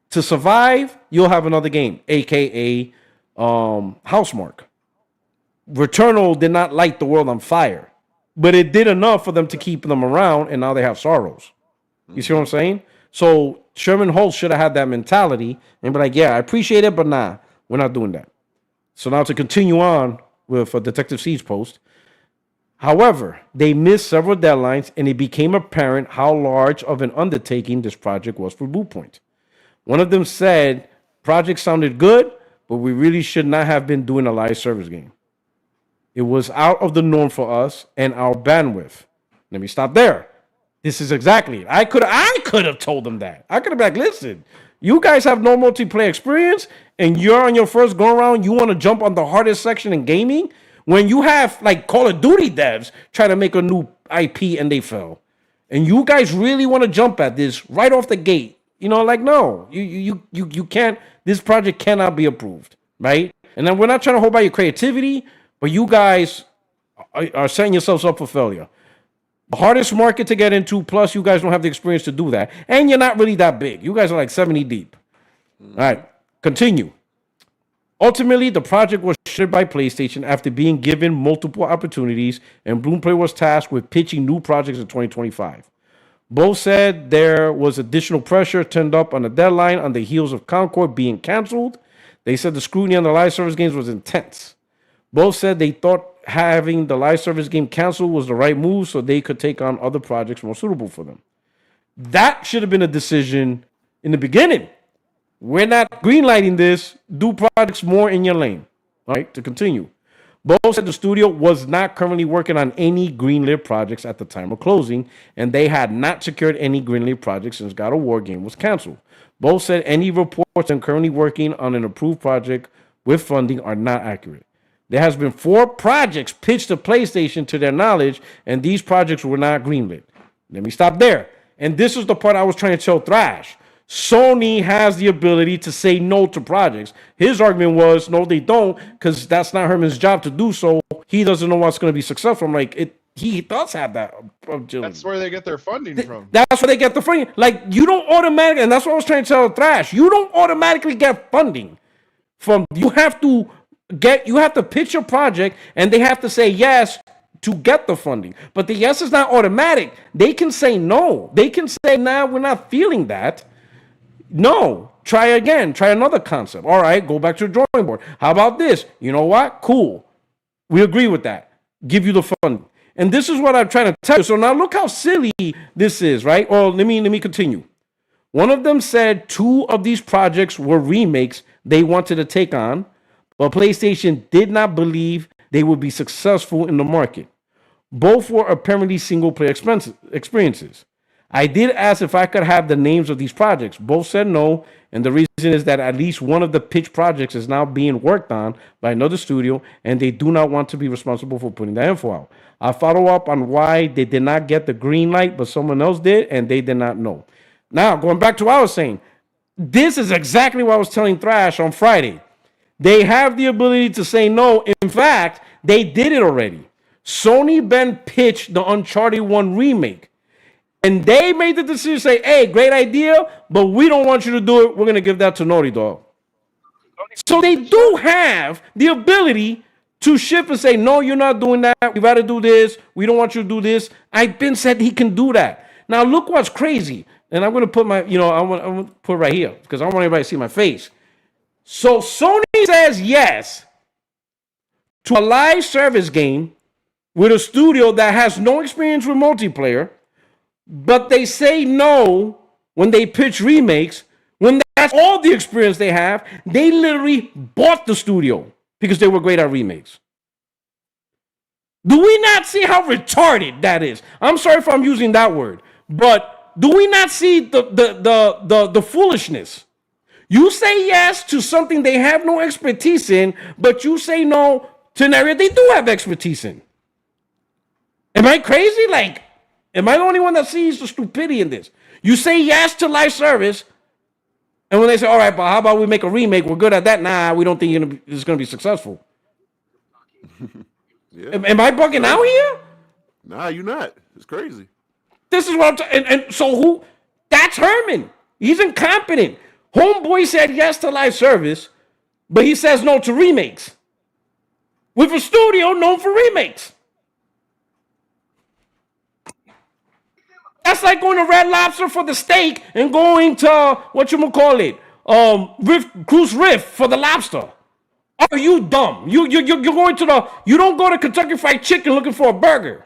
to survive, you'll have another game, aka Housemark. Returnal did not light the world on fire, but it did enough for them to keep them around, and now they have Sorrows. You see what I'm saying? So Sherman Holtz should have had that mentality and be like, yeah, I appreciate it, but nah, we're not doing that. So now to continue on with Detective Siege post. However, they missed several deadlines, and it became apparent how large of an undertaking this project was for Bluepoint. One of them said, project sounded good, but we really should not have been doing a live service game. It was out of the norm for us and our bandwidth. Let me stop there. This is exactly it. I could have told them that. I could have been like, listen, you guys have no multiplayer experience, and you're on your first go around. You want to jump on the hardest section in gaming when you have like Call of Duty devs try to make a new IP and they fail, and you guys really want to jump at this right off the gate. Like no, you can't. This project cannot be approved, right? And then we're not trying to hold back your creativity, but you guys are setting yourselves up for failure. The hardest market to get into, plus you guys don't have the experience to do that. And you're not really that big. You guys are like 70 deep. All right, continue. Ultimately, the project was shut by PlayStation after being given multiple opportunities, and Bloomplay was tasked with pitching new projects in 2025. Both said there was additional pressure turned up on the deadline on the heels of Concord being canceled. They said the scrutiny on the live service games was intense. Both said they thought having the live service game canceled was the right move so they could take on other projects more suitable for them. That should have been a decision in the beginning. We're not greenlighting this. Do projects more in your lane. All right, to continue. Both said the studio was not currently working on any greenlit projects at the time of closing, and they had not secured any greenlit projects since God of War game was canceled. Both said any reports on currently working on an approved project with funding are not accurate. There has been 4 projects pitched to PlayStation to their knowledge, and these projects were not greenlit. Let me stop there. And this is the part I was trying to tell Thrash. Sony has the ability to say no to projects. His argument was, no, they don't, because that's not Herman's job to do so. He doesn't know what's going to be successful. I'm like, he does have that ability. That's where they get their funding from. That's where they get the funding. Like, you don't automatically, and that's what I was trying to tell Thrash, you don't automatically get funding from, you have to pitch your project, and they have to say yes to get the funding. But the yes is not automatic. They can say no. They can say, nah, we're not feeling that. No, try again. Try another concept. All right, go back to the drawing board. How about this? You know what? Cool. We agree with that. Give you the funding. And this is what I'm trying to tell you. So now look how silly this is, right? Or let me continue. One of them said 2 of these projects were remakes they wanted to take on, but PlayStation did not believe they would be successful in the market. Both were apparently single-player experiences. I did ask if I could have the names of these projects. Both said no, and the reason is that at least one of the pitch projects is now being worked on by another studio, and they do not want to be responsible for putting that info out. I follow up on why they did not get the green light, but someone else did, and they did not know. Now, going back to what I was saying, this is exactly what I was telling Thrash on Friday. They have the ability to say no. In fact, they did it already. Sony then pitched the Uncharted 1 remake. And they made the decision to say, hey, great idea, but we don't want you to do it. We're going to give that to Naughty Dog. So they do have the ability to shift and say, no, you're not doing that. We got to do this. We don't want you to do this. I've been said he can do that. Now, look what's crazy. And I'm going to put my, I'm going to put it right here because I don't want everybody to see my face. So Sony says yes to a live service game with a studio that has no experience with multiplayer, but they say no when they pitch remakes, when that's all the experience they have. They literally bought the studio because they were great at remakes. Do we not see how retarded that is? I'm sorry if I'm using that word, but do we not see the foolishness? You say yes to something they have no expertise in, but you say no to an area they do have expertise in. Am I crazy? Like, am I the only one that sees the stupidity in this? You say yes to live service, And when they say, all right, but how about we make a remake? We're good at that. Nah, we don't think it's going to be successful. Yeah. Am I bugging out here? Nah, you're not. It's crazy. This is what I'm talking. And so who? That's Herman. He's incompetent. Homeboy said yes to live service, but he says no to remakes. With a studio known for remakes. That's like going to Red Lobster for the steak and going to Cruise Riff for the lobster. Are you dumb? You're going to you don't go to Kentucky Fried Chicken looking for a burger.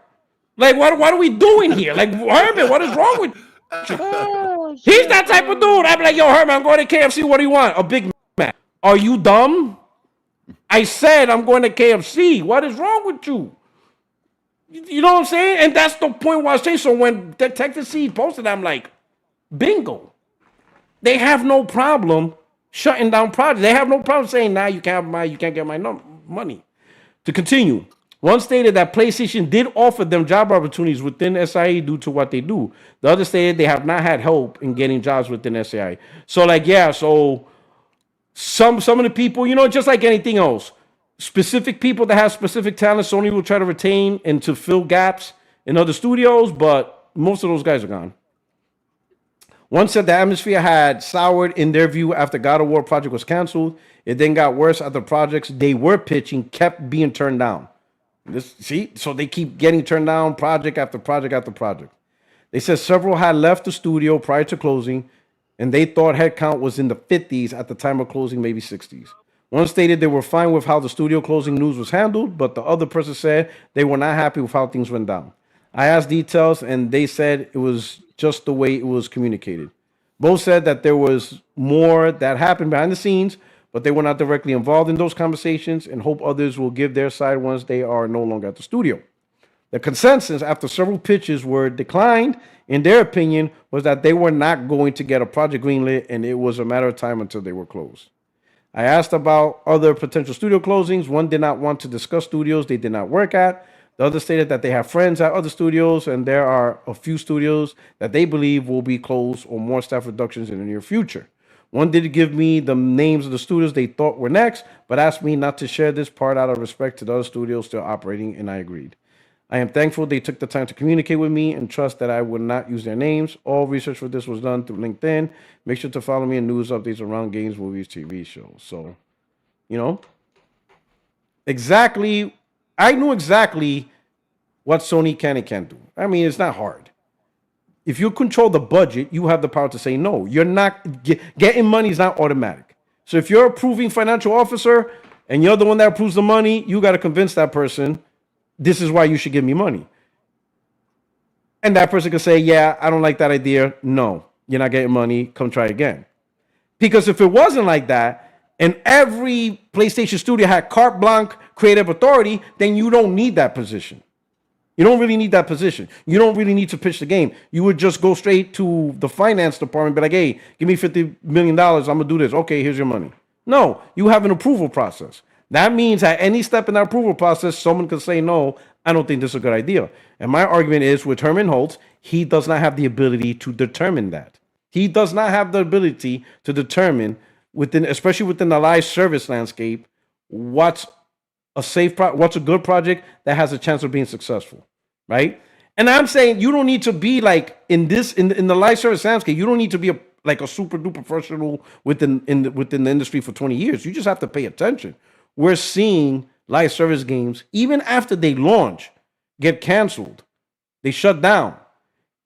Like what are we doing here? Like Herman, what is wrong with you? He's that type of dude. I'd be like, yo, Herman, I'm going to KFC. What do you want? A Big Mac. Are you dumb? I said I'm going to KFC. What is wrong with you? You know what I'm saying? And that's the point why I say. So when Detective C posted, I'm like, bingo. They have no problem shutting down projects. They have no problem saying, nah, you can't get my money. To continue, one stated that PlayStation did offer them job opportunities within SIA due to what they do. The other stated they have not had help in getting jobs within SIA. So so some of the people, just like anything else, specific people that have specific talents, Sony will try to retain and to fill gaps in other studios, but most of those guys are gone. One said the atmosphere had soured in their view after God of War project was canceled. It then got worse after projects they were pitching kept being turned down. So they keep getting turned down project after project after project. They said several had left the studio prior to closing, and they thought headcount was in the 50s at the time of closing, maybe 60s. One stated they were fine with how the studio closing news was handled, but the other person said they were not happy with how things went down. I asked details, and they said it was just the way it was communicated. Both said that there was more that happened behind the scenes, but they were not directly involved in those conversations and hope others will give their side once they are no longer at the studio. The consensus after several pitches were declined, in their opinion, was that they were not going to get a project greenlit and it was a matter of time until they were closed. I asked about other potential studio closings. One did not want to discuss studios they did not work at. The other stated that they have friends at other studios and there are a few studios that they believe will be closed or more staff reductions in the near future. One did give me the names of the studios they thought were next, but asked me not to share this part out of respect to the other studios still operating, and I agreed. I am thankful they took the time to communicate with me and trust that I would not use their names. All research for this was done through LinkedIn. Make sure to follow me in news updates around games, movies, TV shows. So, exactly, I knew exactly what Sony can and can't do. I mean, it's not hard. If you control the budget, you have the power to say no. You're not getting money is not automatic. So if you're approving financial officer and you're the one that approves the money, you got to convince that person, this is why you should give me money. And that person can say, yeah, I don't like that idea. No, you're not getting money. Come try again. Because if it wasn't like that, and every PlayStation studio had carte blanche creative authority, then you don't need that position. You don't really need that position. You don't really need to pitch the game. You would just go straight to the finance department, be like, hey, give me $50 million. I'm going to do this. Okay, here's your money. No, you have an approval process. That means at any step in that approval process, someone can say, no, I don't think this is a good idea. And my argument is with Herman Holtz, he does not have the ability to determine that. He does not have the ability to determine, especially within the live service landscape, what's a good project that has a chance of being successful, right? And I'm saying you don't need to be like in the live service landscape. You don't need to be a super duper professional within the industry for 20 years. You just have to pay attention. We're seeing live service games, even after they launch, get canceled. They shut down.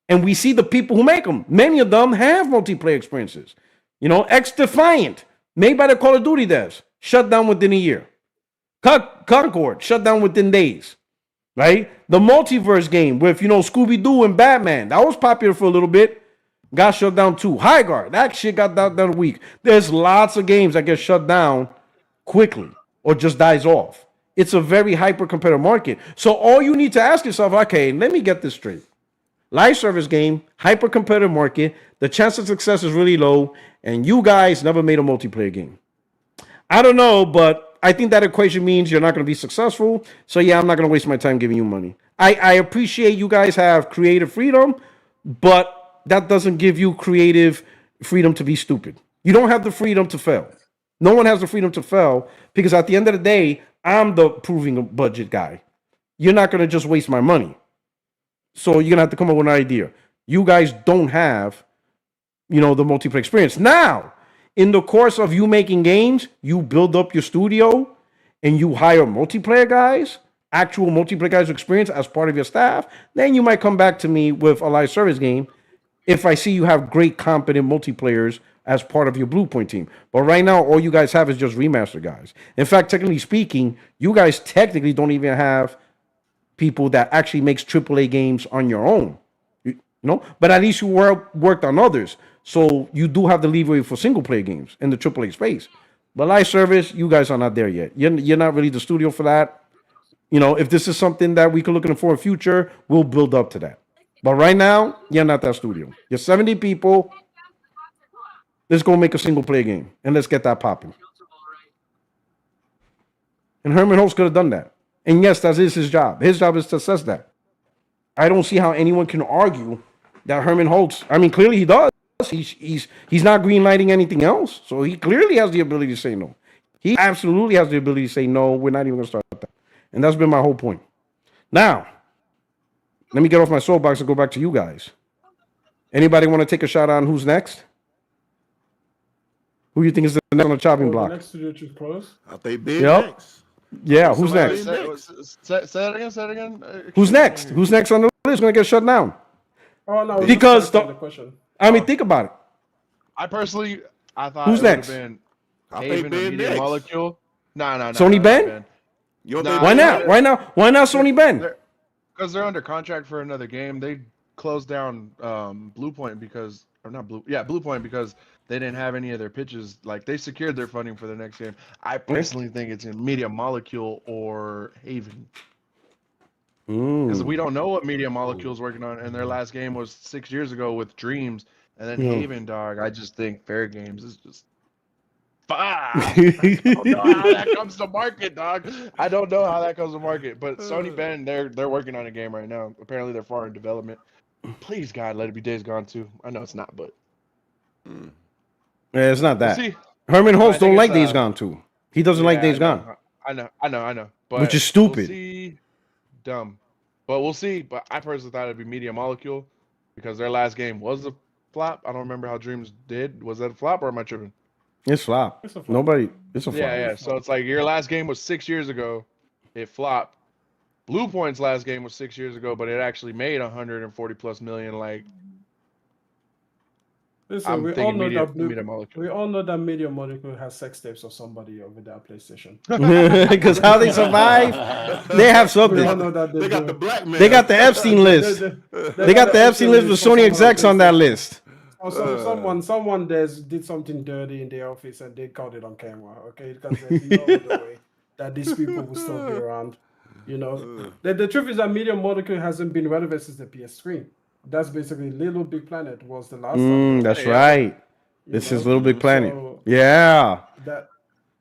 And we see the people who make them. Many of them have multiplayer experiences. X Defiant, made by the Call of Duty devs, shut down within a year. Concord, shut down within days. Right? The multiverse game with, Scooby-Doo and Batman, that was popular for a little bit. Got shut down too. High Guard, that shit got done a week. There's lots of games that get shut down quickly or just dies off. It's a very hyper-competitive market. So all you need to ask yourself, okay, let me get this straight. Live service game, hyper-competitive market, the chance of success is really low, and you guys never made a multiplayer game. I don't know, but I think that equation means you're not going to be successful. So yeah, I'm not going to waste my time giving you money. I appreciate you guys have creative freedom, but that doesn't give you creative freedom to be stupid. You don't have the freedom to fail. No one has the freedom to fail because at the end of the day, I'm the proving budget guy. You're not going to just waste my money. So you're going to have to come up with an idea. You guys don't have, the multiplayer experience. Now, in the course of you making games, you build up your studio and you hire multiplayer guys, actual multiplayer guys with experience as part of your staff. Then you might come back to me with a live service game if I see you have great, competent multiplayers as part of your Blue Point team. But right now, all you guys have is just remaster guys. In fact, technically speaking, you guys technically don't even have people that actually makes AAA games on your own. But at least you worked on others. So you do have the leeway for single player games in the AAA space. But live service, you guys are not there yet. You're not really the studio for that. If this is something that we could look for in the future, we'll build up to that. But right now, you're not that studio. You're 70 people. Let's go make a single player game and let's get that popping. And Herman Holtz could have done that. And yes, that is his job. His job is to assess that. I don't see how anyone can argue that Herman Holtz. I mean, clearly he does. He's not greenlighting anything else. So he clearly has the ability to say no. He absolutely has the ability to say no. We're not even going to start that. And that's been my whole point. Now, let me get off my soapbox and go back to you guys. Anybody want to take a shot on who's next? Who you think is the next on the chopping block? The next studio to close. I think Ben next. Yeah, who's next? Say that again. Who's next? Who's next on the list? Going to get shut down? Oh no, because the question. I mean, think about it. I thought who's next? Been I Haven, think Ben Media next. Molecule. No. Sony Ben? Why not? Why not Sony Ben? Because they're under contract for another game. They closed down Blue Point because they didn't have any of their pitches. Like, they secured their funding for the next game. I personally think it's in Media Molecule or Haven. Because we don't know what Media Molecule's working on, and their last game was 6 years ago with Dreams, and then Haven, dog. I just think Fair Games is just I don't know how that comes to market, dog. I don't know how that comes to market. But Sony Ben, they're working on a game right now. Apparently, they're far in development. Please, God, let it be Days Gone 2. I know it's not, but yeah, it's not that. We'll see. Herman Holtz don't like Days Gone 2. He doesn't like Days Gone. I know. But which is stupid. We'll see. Dumb. But we'll see. But I personally thought it'd be Media Molecule because their last game was a flop. I don't remember how Dreams did. Was that a flop or am I tripping? It's flop. It's a flop. It's a flop. Yeah. So it's like your last game was 6 years ago. It flopped. Blue Point's last game was 6 years ago, but it actually made 140 plus million. Like, listen, we all know that Media Molecule has sex tapes of somebody over their PlayStation. Because how they survive, they have something. They got the black man. They got the Epstein list. They got the Epstein list with Sony execs on that list. Someone did something dirty in the office and they caught it on camera. Okay, because there's no other way that these people will still be around. The truth is that Media Molecule hasn't been relevant since the PS3. That's basically Little Big Planet was the last one. That's right. This is Little Big Planet. Yeah.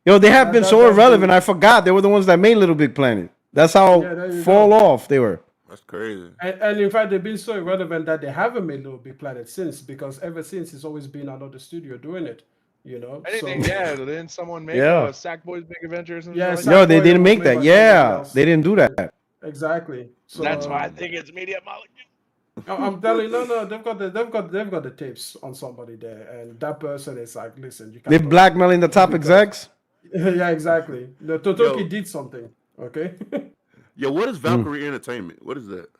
They have been so irrelevant. I forgot they were the ones that made Little Big Planet. That's how fall off they were. That's crazy. And in fact, they've been so irrelevant that they haven't made Little Big Planet since, because ever since it's always been another studio doing it. Then someone make a Sackboy's Big Adventure or something. No, they didn't make that. Yeah, they didn't do that. Exactly. So that's why I think it's Media Molecule. I'm telling you, no, they've got the tapes on somebody there, and that person is like, listen, you can't. They're blackmailing the top execs. Yeah, exactly. The Totoki did something. Okay. What is Valkyrie Entertainment? What is that?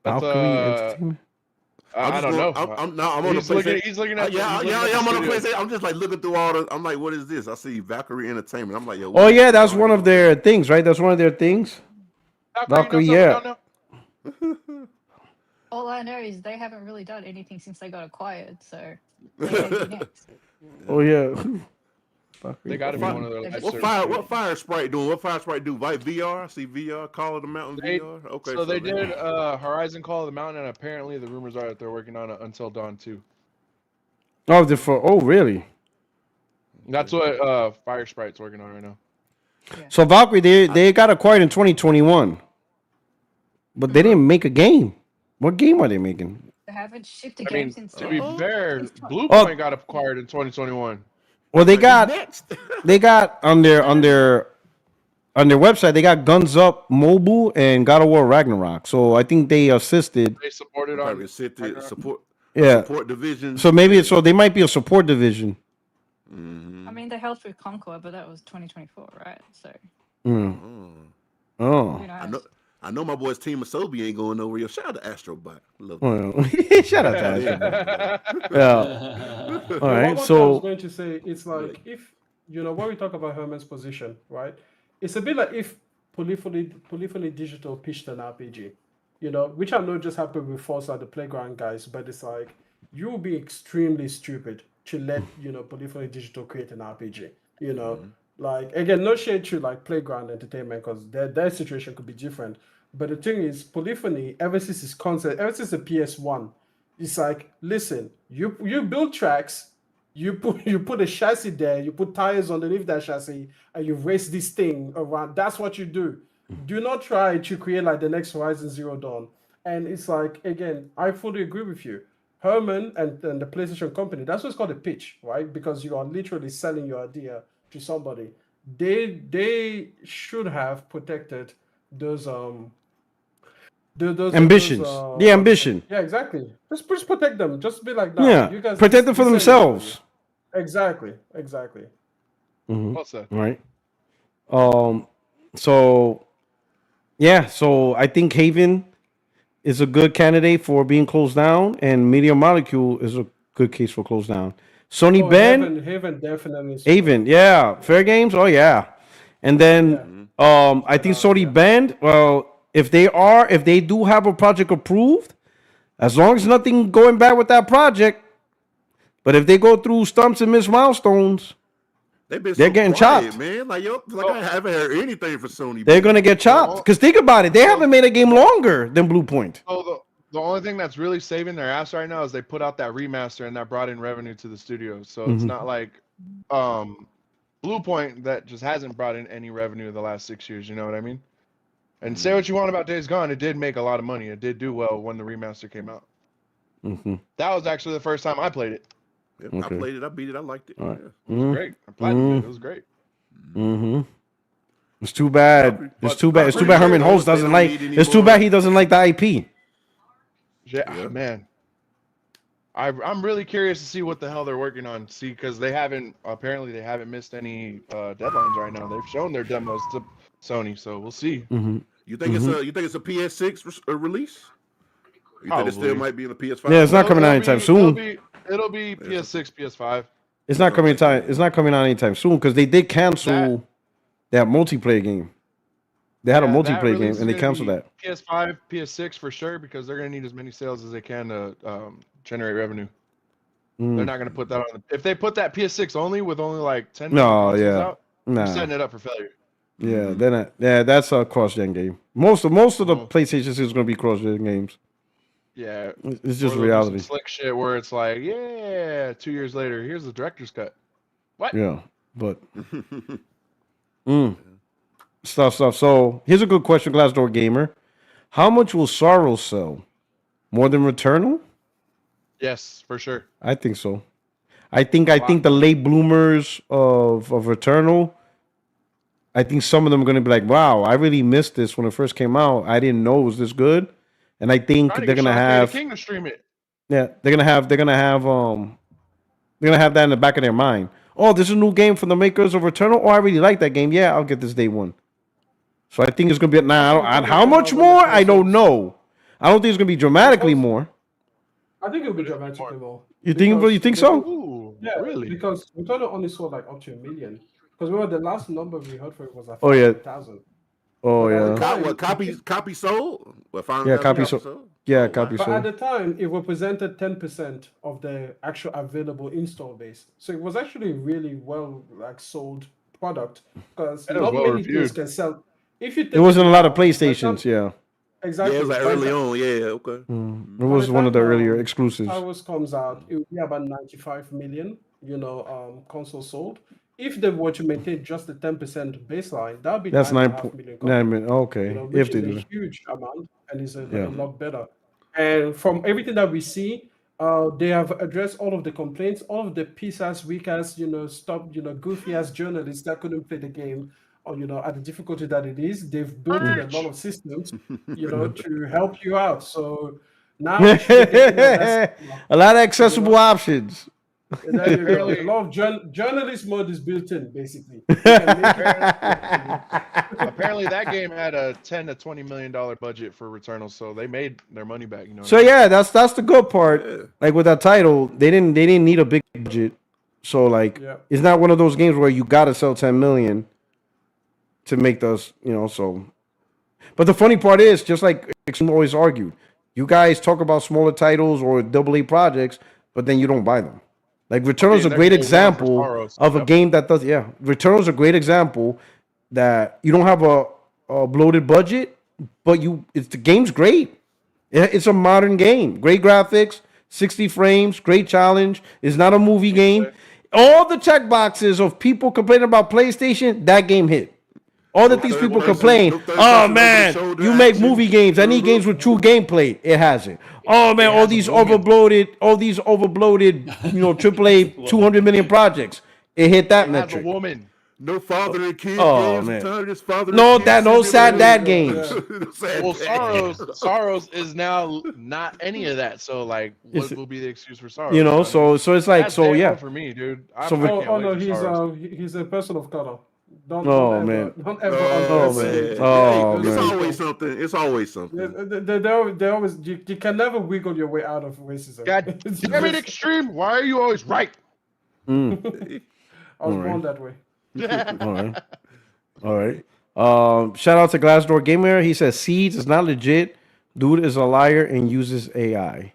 Valkyrie Entertainment. I don't know. I'm on the PlayStation. He's looking at. I'm on the PlayStation. I'm just like looking through all the. I'm like, what is this? I see Valkyrie Entertainment. I'm like, yo. Oh yeah, that's one of their things, right? That's one of their things. Valkyrie, yeah. All I know is they haven't really done anything since they got acquired, so next. Oh yeah. They got to be one of their. What Fire Sprite doing? What Fire Sprite do? VR? I see VR. Call of the Mountain VR. Okay. So they did Horizon Call of the Mountain, and apparently the rumors are that they're working on Until Dawn 2. Oh, really? That's what Fire Sprite's working on right now. Yeah. So Valkyrie, they got acquired in 2021, but they didn't make a game. What game are they making? They haven't shipped a I game mean, since to be when? fair, Since Oh, Bluepoint got acquired in 2021. well, Like, who's next? they got on their website, they got Guns Up Mobile and God of War Ragnarok. So I think they assisted. They supported Probably on sit to Ragnarok. support a Yeah. support division. So maybe Yeah. so they might be a support division. Mm-hmm. I mean, they helped with Concord, but that was 2024, right? So Mm. Oh. Oh. who I know. knows? I know my boy's Team Asobi ain't going nowhere. Yo, shout out to Astrobot. Love that. Well, shout out to Shout out to Asha. everybody, man. Yeah. All No, right. what I was So going to say, it's like if when we talk about Herman's position, right? It's a bit like if Polyphony Digital pitched an RPG, which I know just happened with Forza the Playground guys, but it's like you will be extremely stupid to let Polyphony Digital create an RPG. Like again, no shade to like Playground Entertainment because their situation could be different. But the thing is, Polyphony, ever since its concept, ever since the PS1, it's like, listen, you build tracks, you put a chassis there, you put tires underneath that chassis, and you race this thing around. That's what you do. Do not try to create like the next Horizon Zero Dawn. And it's like, again, I fully agree with you. Herman and the PlayStation company, that's what's called a pitch, right? Because you are literally selling your idea to somebody. They should have protected those those ambitions. The ambition. yeah, exactly. Just protect them. Just be like, nah, Yeah. you guys Protect them for this ain't for you. themselves. Exactly. Well said. Right. So yeah. So I think Haven is a good candidate for being closed down, and Media Molecule is a good case for closed down. Sony Oh, Ben, Haven definitely is Haven, yeah, fair games, oh yeah, and then I think Sony Bend. Well, if they do have a project approved, as long as nothing going bad with that project, but if they go through stumps and miss milestones, They've been they're so getting quiet, chopped. man. Like I haven't heard anything from Sony. They're gonna get chopped. Because think about it, they haven't made a game longer than Blue Point. So the only thing that's really saving their ass right now is they put out that remaster and that brought in revenue to the studio. So it's not like Blue Point that just hasn't brought in any revenue in the last 6 years. You know what I mean? And say what you want about Days Gone, it did make a lot of money. It did do well when the remaster came out. That was actually the first time I played it. Yep, I played it. I beat it. I liked it. Right. Yeah. It was great. I platinumed it. It was great. It's too bad. It's too bad. It's too bad Herman Holtz doesn't like. It's too bad he doesn't like the IP. Yeah, man. I'm really curious to see what the hell they're working on. See, because they haven't missed any deadlines right now. They've shown their demos to Sony, so we'll see. You think it's a PS6 release? You think it still Probably. might be in the PS5? Yeah, it's not coming out anytime soon. It'll be PS6, PS5. It's not coming time. It's not coming out anytime soon because they did cancel that multiplayer game. They had a multiplayer game and they canceled that. PS5, PS6 for sure because they're gonna need as many sales as they can to generate revenue. They're not gonna put that on. If they put that PS6 only with only like 10 consoles out, they're setting it up for failure. Yeah, they're not. Yeah, that's a cross-gen game. Most of the PlayStation 6 is going to be cross-gen games. Yeah, it's just or reality. Some slick shit where it's like, 2 years later, here's the director's cut. What? Yeah, but stuff. So here's a good question, Glassdoor Gamer. How much will Sorrow sell? More than Returnal? Yes, for sure. I think so. I think the late bloomers of Returnal. I think some of them are going to be like, "Wow, I really missed this when it first came out. I didn't know it was this good." And I think they're going to have King to stream it. Yeah, they're gonna have that in the back of their mind. Oh, this is a new game from the makers of Returnal. Oh, I really like that game. Yeah, I'll get this day one. So I think it's gonna be how much more? I don't know. I don't think it's gonna be dramatically more. I think it'll be dramatically more. You think so? Ooh, Yeah, really? because Returnal only sold like up to 1 million. Because remember the last number we heard for it was like Oh, yeah. 500,000. Oh yeah. What copy sold? What, Yeah, copy sold. Yeah, copy But at sold. the time, it represented 10% of the actual available install base. So it was actually really well sold product because And it was not well many reviewed. things can sell. If you There wasn't a lot of by the PlayStations. time- Yeah, exactly. Yeah, it was like By the early time on. Yeah, okay. it was one of the earlier Star exclusives. Wars comes out, it will be about 95 million, consoles sold. If they were to maintain just the 10% baseline, that would be That's 9.5 million. 9 million. Okay, which if they is do. a huge amount and is a Yeah. lot better. And from everything that we see, they have addressed all of the complaints, all of the piece ass, weak ass, stop, goofy ass journalists that couldn't play the game, or at the difficulty that it is. They've built in a lot of systems, to help you out. So now we should be getting all that stuff. A lot of accessible options. There you go. A lot of journalist mode is built in, basically. You can make Apparently, that game had a $10 to $20 million budget for Returnal, so they made their money back. So yeah, that's the good part. Yeah. Like with that title, they didn't need a big budget. So like, it's not one of those games where you gotta sell 10 million to make those. So. But the funny part is, just like Extreme always argued, you guys talk about smaller titles or AA projects, but then you don't buy them. Like Returnal is a great example of a game that does. Yeah, Returnal is a great example that you don't have a bloated budget, but the game's great. It's a modern game, great graphics, 60 frames, great challenge. It's not a movie game. All the check boxes of people complaining about PlayStation, that game hit. All that these people complain, oh man, you make movie games. I need games with true gameplay. It has it. Oh man, all these overbloated, AAA 200 million projects. It hit that metric. A woman. No father and kid games. Man. No sad dad games. Well, Sorrows is now not any of that. So like, what will be the excuse for Sorrows? So it's like, that's yeah. For me, dude. He's a person of color. Don't man. Don't ever. It's always something. It's always something. They always. You can never wiggle your way out of racism. God damn it, Extreme! Why are you always right? I was born that way. All right. Shout out to Glassdoor Gamer. He says Seeds is not legit. Dude is a liar and uses AI.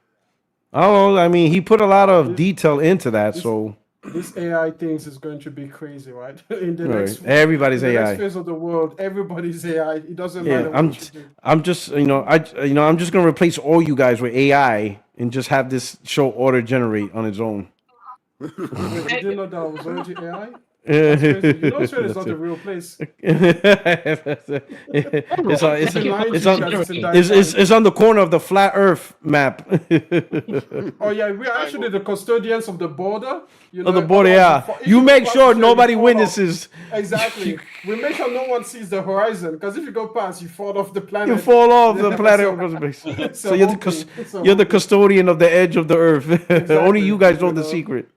I don't know. I mean, he put a lot of detail into that. So this AI things is going to be crazy, right? In the everybody's in the AI. next phase of the world, everybody's AI. It doesn't matter. I'm just I'm just gonna replace all you guys with AI and just have this show auto generate on its own. You didn't know that was already AI? You know, Australia is not a real place. It's on the corner of the flat Earth map. Oh yeah, we're actually the custodians of the border. The border, yeah. You make sure nobody witnesses. Exactly. We make sure no one sees the horizon, because if you go past, you fall off the planet. You fall off the planet. So you're the custodian of the edge of the Earth. Exactly. Only you guys know the secret.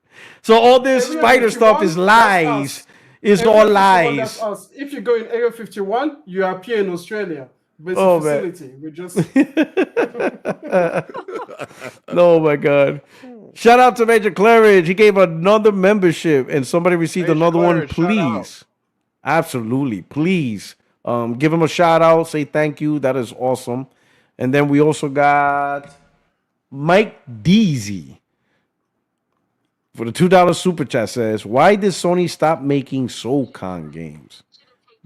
So all this spider stuff is lies. It's all lies. That's us. If you go in Area 51, you appear in Australia. But it's a facility. Man. We just. Oh my God! Shout out to Major Claridge. He gave another membership, and somebody received another one. Please, absolutely, please, give him a shout out. Say thank you. That is awesome. And then we also got Mike Deasy. For the $2 super chat says, why did Sony stop making SOCON games?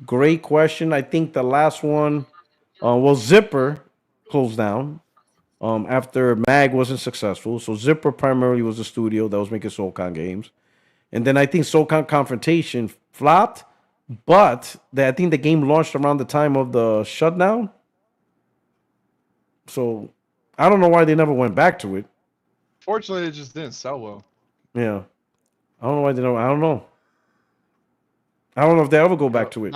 Great question. I think the last one, Zipper closed down after MAG wasn't successful. So Zipper primarily was the studio that was making SOCON games. And then I think SOCON Confrontation flopped, but I think the game launched around the time of the shutdown. So I don't know why they never went back to it. Fortunately, it just didn't sell well. Yeah. I don't know why they don't. I don't know. I don't know if they ever go back to it.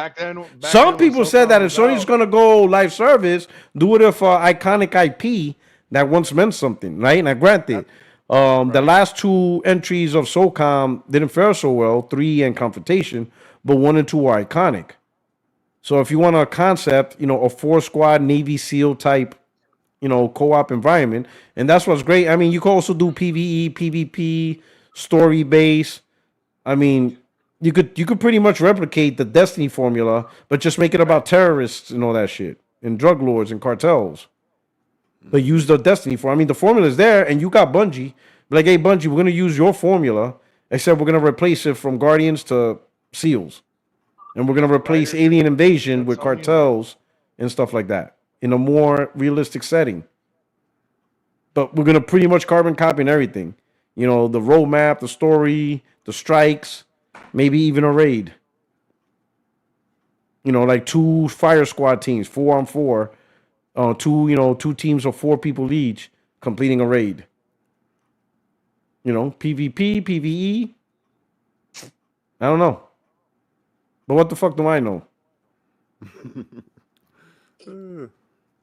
Some people said that if Sony's going to go live service, do it for iconic IP that once meant something, right? Now, granted, the last two entries of SOCOM didn't fare so well, 3 and Confrontation, but 1 and 2 are iconic. So if you want a concept, a 4-squad Navy SEAL type, co-op environment, and that's what's great. I mean, you can also do PvE, PvP, story base. I mean, you could pretty much replicate the Destiny formula, but just make it about terrorists and all that shit, and drug lords and cartels. But use the Destiny formula. I mean, the formula is there, and you got Bungie. Like, hey, Bungie, we're gonna use your formula, except we're gonna replace it from Guardians to SEALs, and we're gonna replace Alien Invasion with cartels and stuff like that in a more realistic setting. But we're gonna pretty much carbon copy and everything. The roadmap, the story, the strikes, maybe even a raid. Like 2 fire squad teams, 4-on-4, two teams of 4 people each completing a raid. PvP, PvE. I don't know. But what the fuck do I know?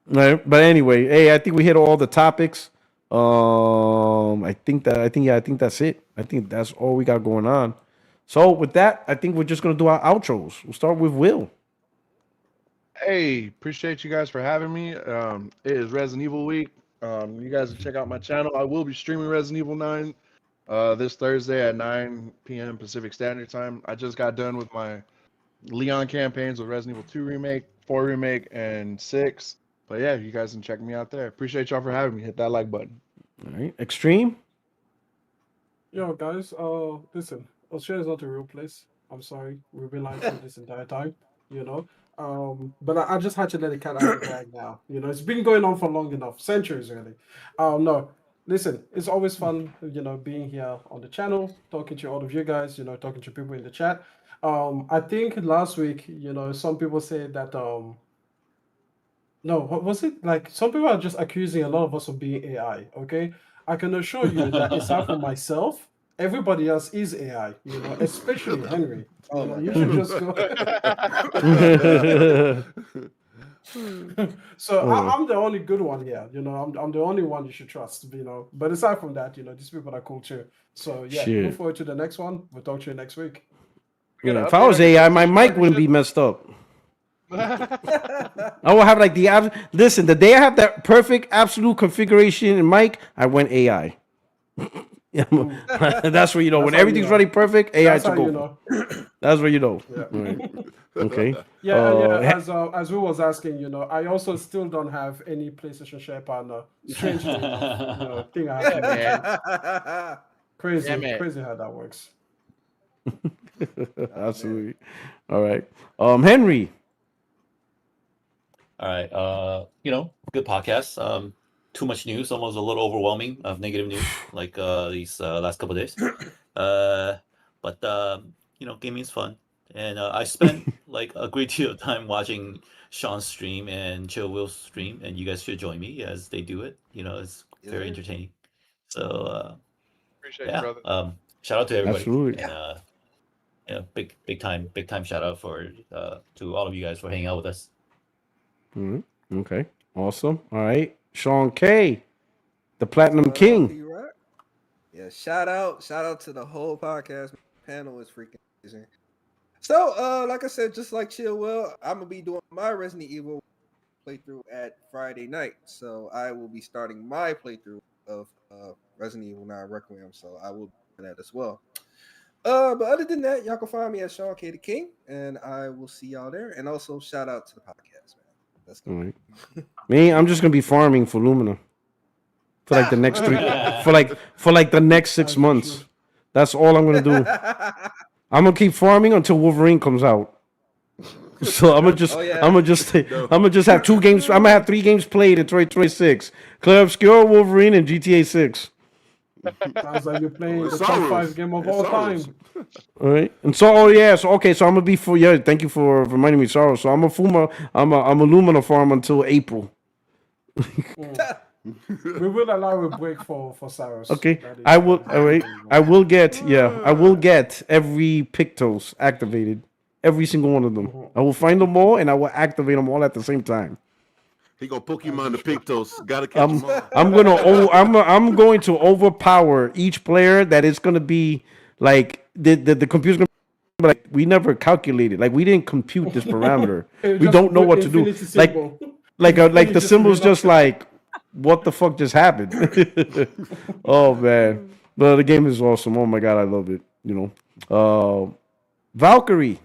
Right. But anyway, hey, I think we hit all the topics. I think that's it. I think that's all we got going on. So with that, I think we're just gonna do our outros. We'll start with Will. Hey, appreciate you guys for having me. It is Resident Evil week. You guys can check out my channel. I will be streaming Resident Evil 9 this Thursday at 9 p.m. Pacific Standard Time. I just got done with my Leon campaigns with Resident Evil 2 Remake, 4 Remake, and 6. But yeah, you guys can check me out there. Appreciate y'all for having me. Hit that like button. All right. Extreme. Yo, guys, listen, Australia is not a real place. I'm sorry. We've been lying for this entire time, But I just had to let the cat out of the bag now. It's been going on for long enough, centuries really. No, listen, it's always fun, being here on the channel, talking to all of you guys, talking to people in the chat. I think last week, some people said that no, what was it? Like some people are just accusing a lot of us of being AI. Okay, I can assure you that aside from myself, everybody else is AI. Especially Henry. You should just go. So I'm the only good one here. I'm the only one you should trust. But aside from that, these people are cool too. So yeah, look forward to the next one. We'll talk to you next week. If I was AI, my mic wouldn't be messed up. I will have like listen. The day I have that perfect absolute configuration in mic, I went AI. That's where when everything's really perfect, AI took over. That's where Yeah. Right. Okay. As we was asking, I also still don't have any PlayStation share partner. Strangely enough, thing I have to do. Crazy how that works. Absolutely. All right. Henry. All right. Good podcast. Too much news, almost a little overwhelming of negative news, like these last couple of days. But gaming is fun, and I spent like a great deal of time watching Sean's stream and Chill Will's stream, and you guys should join me as they do it. It's very entertaining. So appreciate you, brother. Shout out to everybody. Absolutely. And big time shout out to all of you guys for hanging out with us. Mm-hmm. Okay. Awesome. All right. Sean K, the Platinum King. Yeah, shout out to the whole podcast panel. Is freaking amazing. So, like I said, just like Chill Will, I'm gonna be doing my Resident Evil playthrough at Friday night. So I will be starting my playthrough of Resident Evil 9 Requiem. So I will do that as well. But other than that, y'all can find me at Sean K the King, and I will see y'all there. And also shout out to the podcast, man. Let's go. All right. Me, I'm just gonna be farming for Lumina for like the next for like the next 6 months. That's all I'm gonna do. I'm gonna keep farming until Wolverine comes out. So I'm gonna just have 2 games. I'm gonna have 3 games played in 2026: Clair Obscur, Wolverine, and GTA 6. Sounds like you're playing the top 5 game of all time. All right, and so so I'm gonna be thank you for reminding me, Sorrow. So I'm a Lumina farm until April. We will allow a break for Saros. Okay, I will. All right, I will get every Pictos activated, every single one of them. I will find them all and I will activate them all at the same time. He gonna Pokemon the Pictos. Gotta catch them all. I'm going to overpower each player. That it's gonna be like the computer's gonna be like, we never calculated. Like we didn't compute this parameter. We don't know what to do. Like the symbol's just like, what the fuck just happened? Oh man, but the game is awesome. Oh my god, I love it. Valkyrie.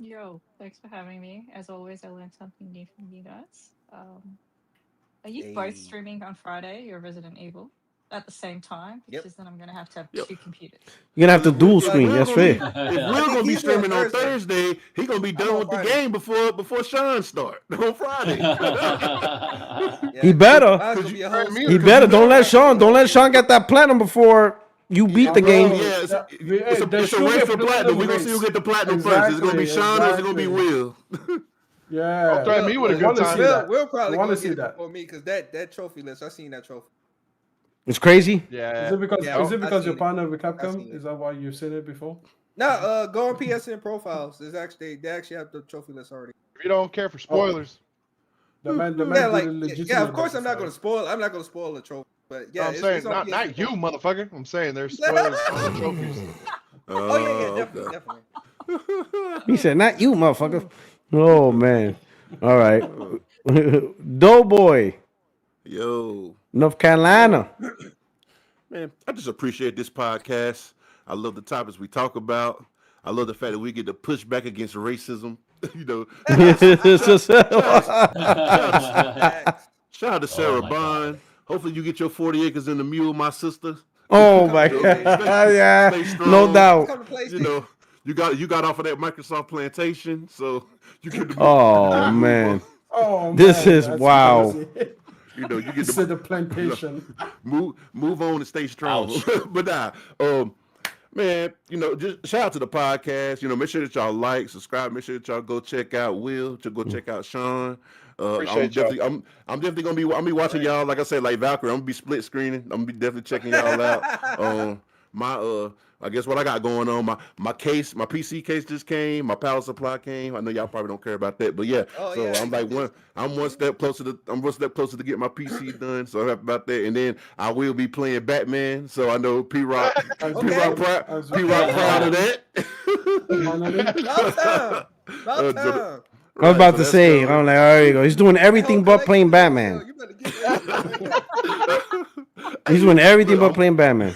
Yo, thanks for having me. As always, I learned something new from you guys. Are you both streaming on Friday your Resident Evil at the same time? Because then I'm going to have 2 computers. You're going to have to dual screen. That's fair. If we're going to be streaming on Thursday, he's going to be done with the game before Sean start on Friday. He better. He better. Don't let Sean get that platinum before you beat the game. Yeah, it's a race for platinum. We're going to see who get the platinum first. Is it going to be Sean or is it going to be Will? Yeah. Don't threaten me with a I good want to time. see that. We'll probably I want go to get see it that. before me because that trophy list. I seen that trophy. It's crazy. Yeah. Is it because Yeah, is it I because you're seen it. partnered with I Capcom? seen it. Is that why you've seen it before? Now, go on PSN profiles. There's actually they actually have the trophy list already. If you don't care for spoilers, The man Yeah, did it like legitimately. of course I'm not gonna spoil. I'm not gonna spoil the trophy, but yeah, I'm it's saying on not PSN you, motherfucker. I'm saying there's spoilers on the trophies. Oh yeah, okay. definitely. He said, "Not you, motherfucker." Oh man. All right. Doughboy, Yo, North Carolina. man, I just appreciate this podcast. I love the topics we talk about. I love the fact that we get to push back against racism. You know, It's just- shout out to Oh Sarah my God. Bond. Hopefully you get your 40 acres in the mule, my sister. oh my You know, god. stay Yeah, strong. no doubt. Come to PlayStation. You know, you got off of that Microsoft plantation, so you get to Oh move man. on. Oh This man, is that's wow. crazy. You know, you He get said the to plantation. move on and stay strong. Ouch. But man, you know, just shout out to the podcast. You know, make sure that y'all like, subscribe. Make sure that y'all go check out Will, to go check out Sean. Appreciate y'all. I'm definitely gonna be watching y'all. Like I said, like Valkyrie, I'm gonna be split screening. I'm gonna be definitely checking y'all out. My I guess what I got going on. My case, my PC case just came. My power supply came. I know y'all probably don't care about that, but yeah. Oh, So yeah, I'm like one step closer to to get my PC done. So I'm happy about that. And then I will be playing Batman. So I know P Rock Okay. P Rock proud of that. Finally. About time. About time. I was about so to that's say, coming. I'm like, there you go. He's doing That whole everything but playing collection is, yo, Batman. you better get ready. He's doing everything Look, but playing Batman.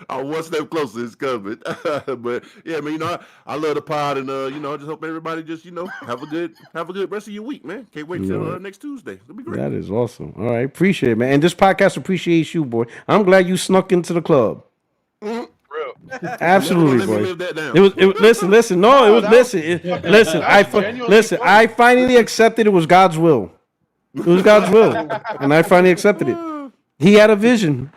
I'm one step closer. It's coming. But yeah, man, you know, I love the pod, and you know, I just hope everybody just, you know, have a good rest of your week, man. Can't wait till Yeah. next Tuesday. It'll be great. That is awesome. All right, appreciate it, man. And this podcast appreciates you, boy. I'm glad you snuck into the club. Real. Absolutely, Let me boy. live that down. Listen. No, it was that listen. Listen, that was genuinely funny. I finally accepted it was God's will. It was God's will, and I finally accepted it. He had a vision,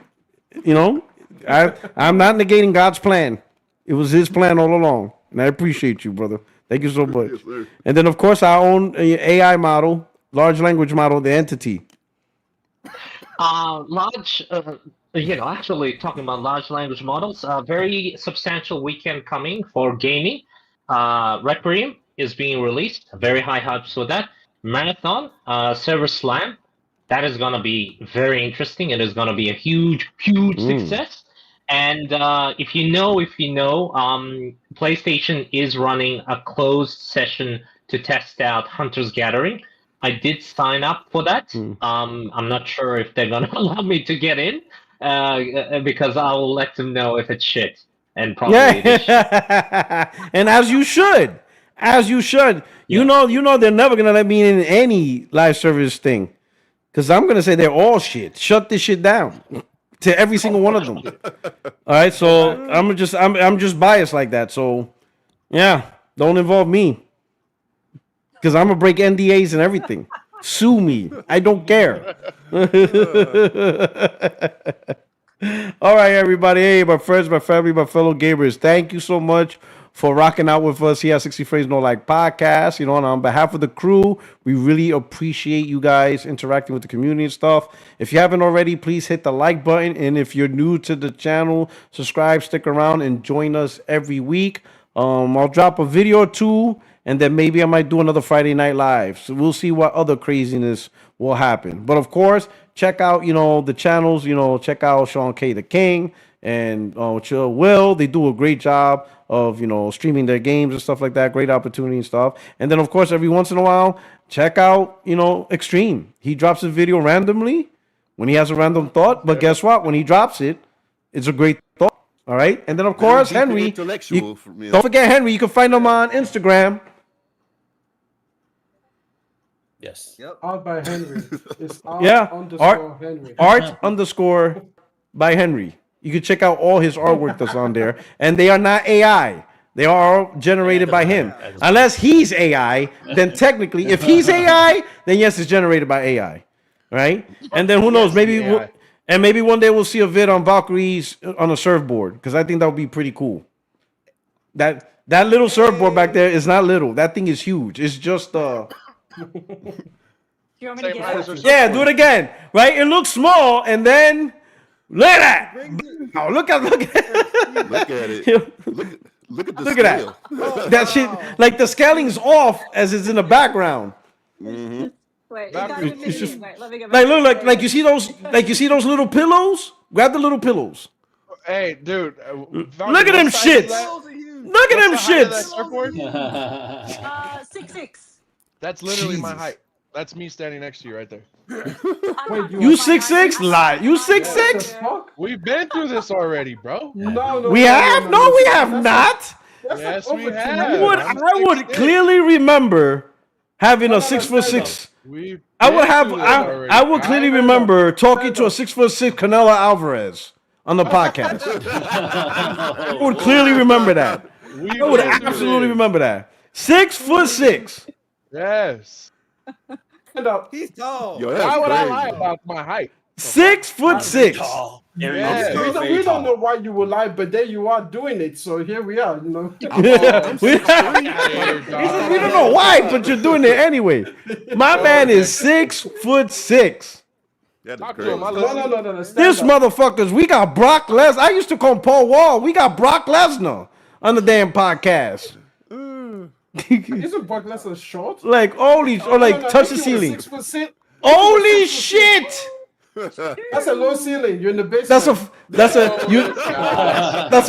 you know. I'm not negating God's plan. It was His plan all along, and I appreciate you, brother. Thank you so much. Yes, sir. And then, of course, our own AI model, large language model, the entity. Large, actually talking about large language models, very substantial weekend coming for gaming. Requiem is being released. Very high hopes with that. Marathon, Server Slam, that is going to be very interesting. It is going to be a huge success. And if you know, PlayStation is running a closed session to test out Hunter's Gathering. I did sign up for that. I'm not sure if they're gonna allow me to get in, because I'll let them know if it's shit, and probably it is shit. And as you should, Yeah. you know, they're never gonna let me in any live service thing, because I'm gonna say they're all shit. Shut this shit down to every single one of them. All right, so I'm just biased like that. So yeah, don't involve me. Because I'm gonna break NDAs and everything. Sue me. I don't care. All right, everybody. Hey, my friends, my family, my fellow gamers. Thank you so much for rocking out with us here at 60 Frames No Like Podcast. You know, and on behalf of the crew, we really appreciate you guys interacting with the community and stuff. If you haven't already, please hit the like button. And if you're new to the channel, subscribe, stick around, and join us every week. I'll drop a video or two, and then maybe I might do another Friday Night Live. So we'll see what other craziness will happen. But of course, check out, the channels, check out Sean K. the King and Chill Will. They do a great job of, streaming their games and stuff like that. Great opportunity and stuff. And then, of course, every once in a while, check out, Extreme. He drops a video randomly when he has a random thought. But guess what? When he drops it, it's a great thought. All right. And then, of course, Very deep and Henry. intellectual for me. Don't forget Henry. You can find him on Instagram. Yes. Yep. Art by Henry. It's art Yeah, underscore Henry. Art underscore by Henry. You can check out all his artwork that's on there. And they are not AI. They are all generated by him. Unless he's AI, then technically, if he's AI, then yes, it's generated by AI. Right? And then who knows? Maybe AI. maybe one day we'll see a vid on Valkyrie's on a surfboard, because I think that would be pretty cool. That little surfboard back there is not little. That thing is huge. It's just you want me to Same height as get her it? Yeah, surfboard. do it again. Right? It looks small, and then look at that. Oh, look at Look at it. Look at the Look at that. scale. That shit, like the scaling's off as it's in the background. Wait, it Back- doesn't it's just- mean. Wait, let me go back. Like look, like you see those little pillows. Grab the little pillows. Hey, dude. Look at them shits. Look at them shits. Surfboard? 6'6". That's literally my Jesus. height. That's me standing next to you right there. Wait, You 6'6"? Lie. You 6'6"? Fuck? We've been through this already, bro. No, We have? No, we have not. Yes, we over have. I would clearly remember having a 6'6". We've I would been have. through this already. I would clearly I know. remember talking to a 6'6" Canelo Alvarez on the podcast. I would clearly remember that. We've I would been through absolutely this. remember that. 6'6". Yes. Stand up. He's tall. Yo, that's Why would I crazy. lie about my height? 6'6". Tall. Yeah. We don't know why you would lie, but there you are doing it. So here we are. You know. We don't know why, but you're doing it anyway. My man is 6'6". That is Talk to crazy. him. I No, listen. no. Stand This up. motherfuckers, we got Brock Lesnar. I used to call him Paul Wall. We got Brock Lesnar on the damn podcast. Isn't Brock Lesnar short? Like holy, or like touch the ceiling. 6'6". Holy shit! That's a low ceiling. You're in the basement. That's a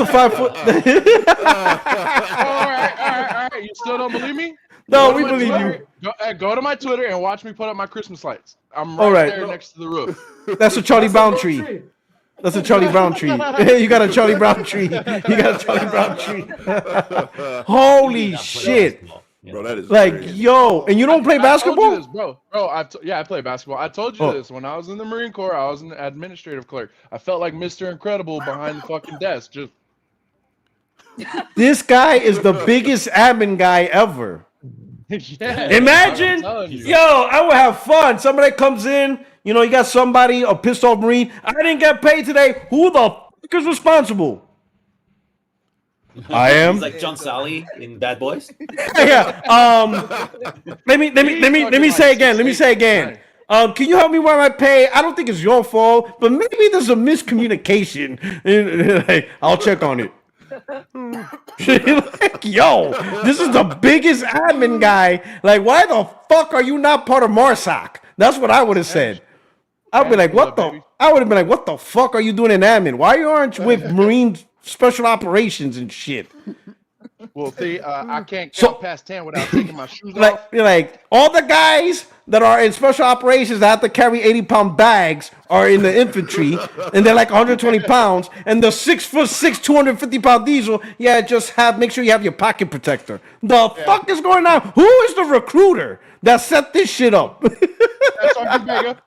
5 foot. All right. You still don't believe me? No, Go to we my believe Twitter. you. Go to my Twitter and watch me put up my Christmas lights. I'm All right right. there next to the roof. That's a Charlie That's a Brown low tree. That's a Charlie Brown tree. You got a Charlie Brown tree. You got a Charlie Brown tree. Holy shit! Bro, that is Like crazy. yo, and you don't play I told you basketball? this, bro. I play basketball. I told you Oh. this when I was in the Marine Corps. I was an administrative clerk. I felt like Mr. Incredible behind the fucking desk. Just This guy is the biggest admin guy ever. yeah. Imagine, I'm telling you. yo, I would have fun. Somebody comes in, you know, you got somebody, a pissed off Marine. I didn't get paid today. Who the fuck is responsible? I am. He's like John Sally in Bad Boys. Yeah. Let me say again. Let me say again. Can you help me with my pay? I don't think it's your fault, but maybe there's a miscommunication. Like, I'll check on it. Like, yo, this is the biggest admin guy. Like, why the fuck are you not part of MARSOC? That's what I would have said. I'd be like, what the? I would have been like, what the fuck are you doing in admin? Why you aren't with Marine Special Operations and shit? Well, see, I can't So- count past 10 without taking my shoes off. Like all the guys that are in special operations that have to carry 80-pound bags are in the infantry, and they're like 120 pounds, and the 6'6", 250-pound diesel, just make sure you have your pocket protector. The fuck is going on? Who is the recruiter that set this shit up? That's Sergeant Vega.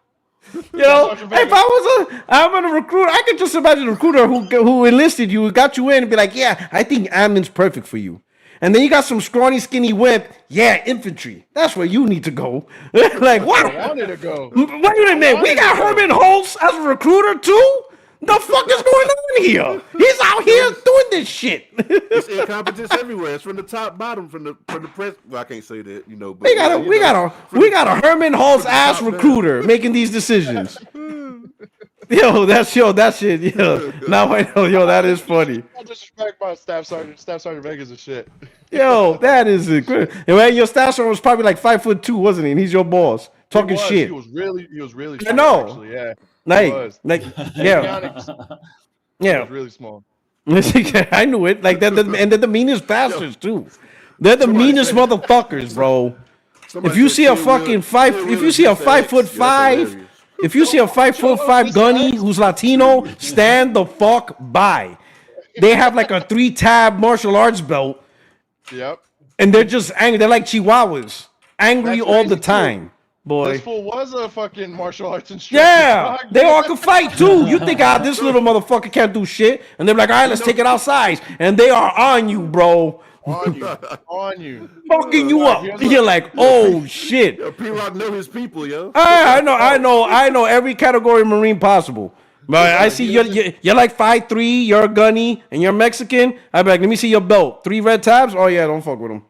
You know, Sergeant if Vega. I'm a recruiter, I could just imagine a recruiter who enlisted you, who got you in, and be like, yeah, I think admin's perfect for you. And then you got some scrawny, skinny wimp, infantry. That's where you need to go. Like, what? I wanted to go. Wait a minute, we got Herman Holtz as a recruiter too? The fuck is going on here? He's out here doing this shit. It's incompetence everywhere. It's from the top, bottom, from the press. Well, I can't say that, you know. But We got a Herman Holtz ass recruiter making these decisions. Yo, that shit. Yo, now I know. Yo, that is funny. I disrespect my staff sergeant. Staff sergeant Vega's a shit. Yo, that is good. And your staff sergeant was probably like 5'2", wasn't he? And he's your boss, talking shit. He was really. I know. Actually, yeah. Like, Yeah. He yeah. was really small. I knew it. Like and they're the meanest bastards too. They're the meanest motherfuckers, bro. If you see a fucking if you see a 5'5", if you see a 5'5" gunny who's Latino, stand the fuck by. They have like a 3-tab martial arts belt, Yep. and they're just angry. They're like chihuahuas, angry That's all the crazy, too. time, boy. This fool was a fucking martial arts instructor. Yeah, dog. they all can fight too. You think this little motherfucker can't do shit? And they're like, all right, let's take it outside. And they are on you, bro. on you. On you. Fucking you up. Here's You're like, oh shit. Yo, P-Rock know his people, yo. I know every category of Marine possible. But I see you're like 5'3", you're a gunny, and you're Mexican. I'd be like, let me see your belt. 3 red tabs? Oh yeah, don't fuck with them.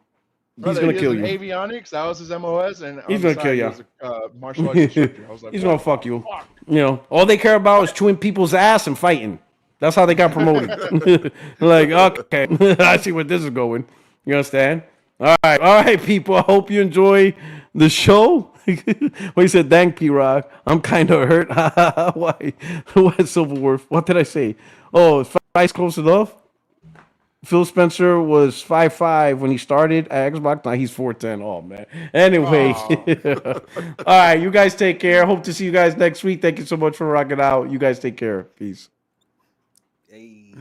Brother, gonna he kill was in you. avionics. That was his MOS, and He's on the gonna kill side he you. was a martial arts instructor. I was like, He's what gonna the fuck you. fuck? You know, all they care about is chewing people's ass and fighting. That's how they got promoted. Like, okay, I see where this is going. You understand? All right, people. I hope you enjoy the show. Well, he said, "Thank P Rock. I'm kind of hurt." Why? What Silverworth? What did I say? Oh, is Fight close enough? Phil Spencer was 5'5" when he started at Xbox. Now he's 4'10". Oh man. Anyway, all right. You guys take care. Hope to see you guys next week. Thank you so much for rocking out. You guys take care. Peace. Hey.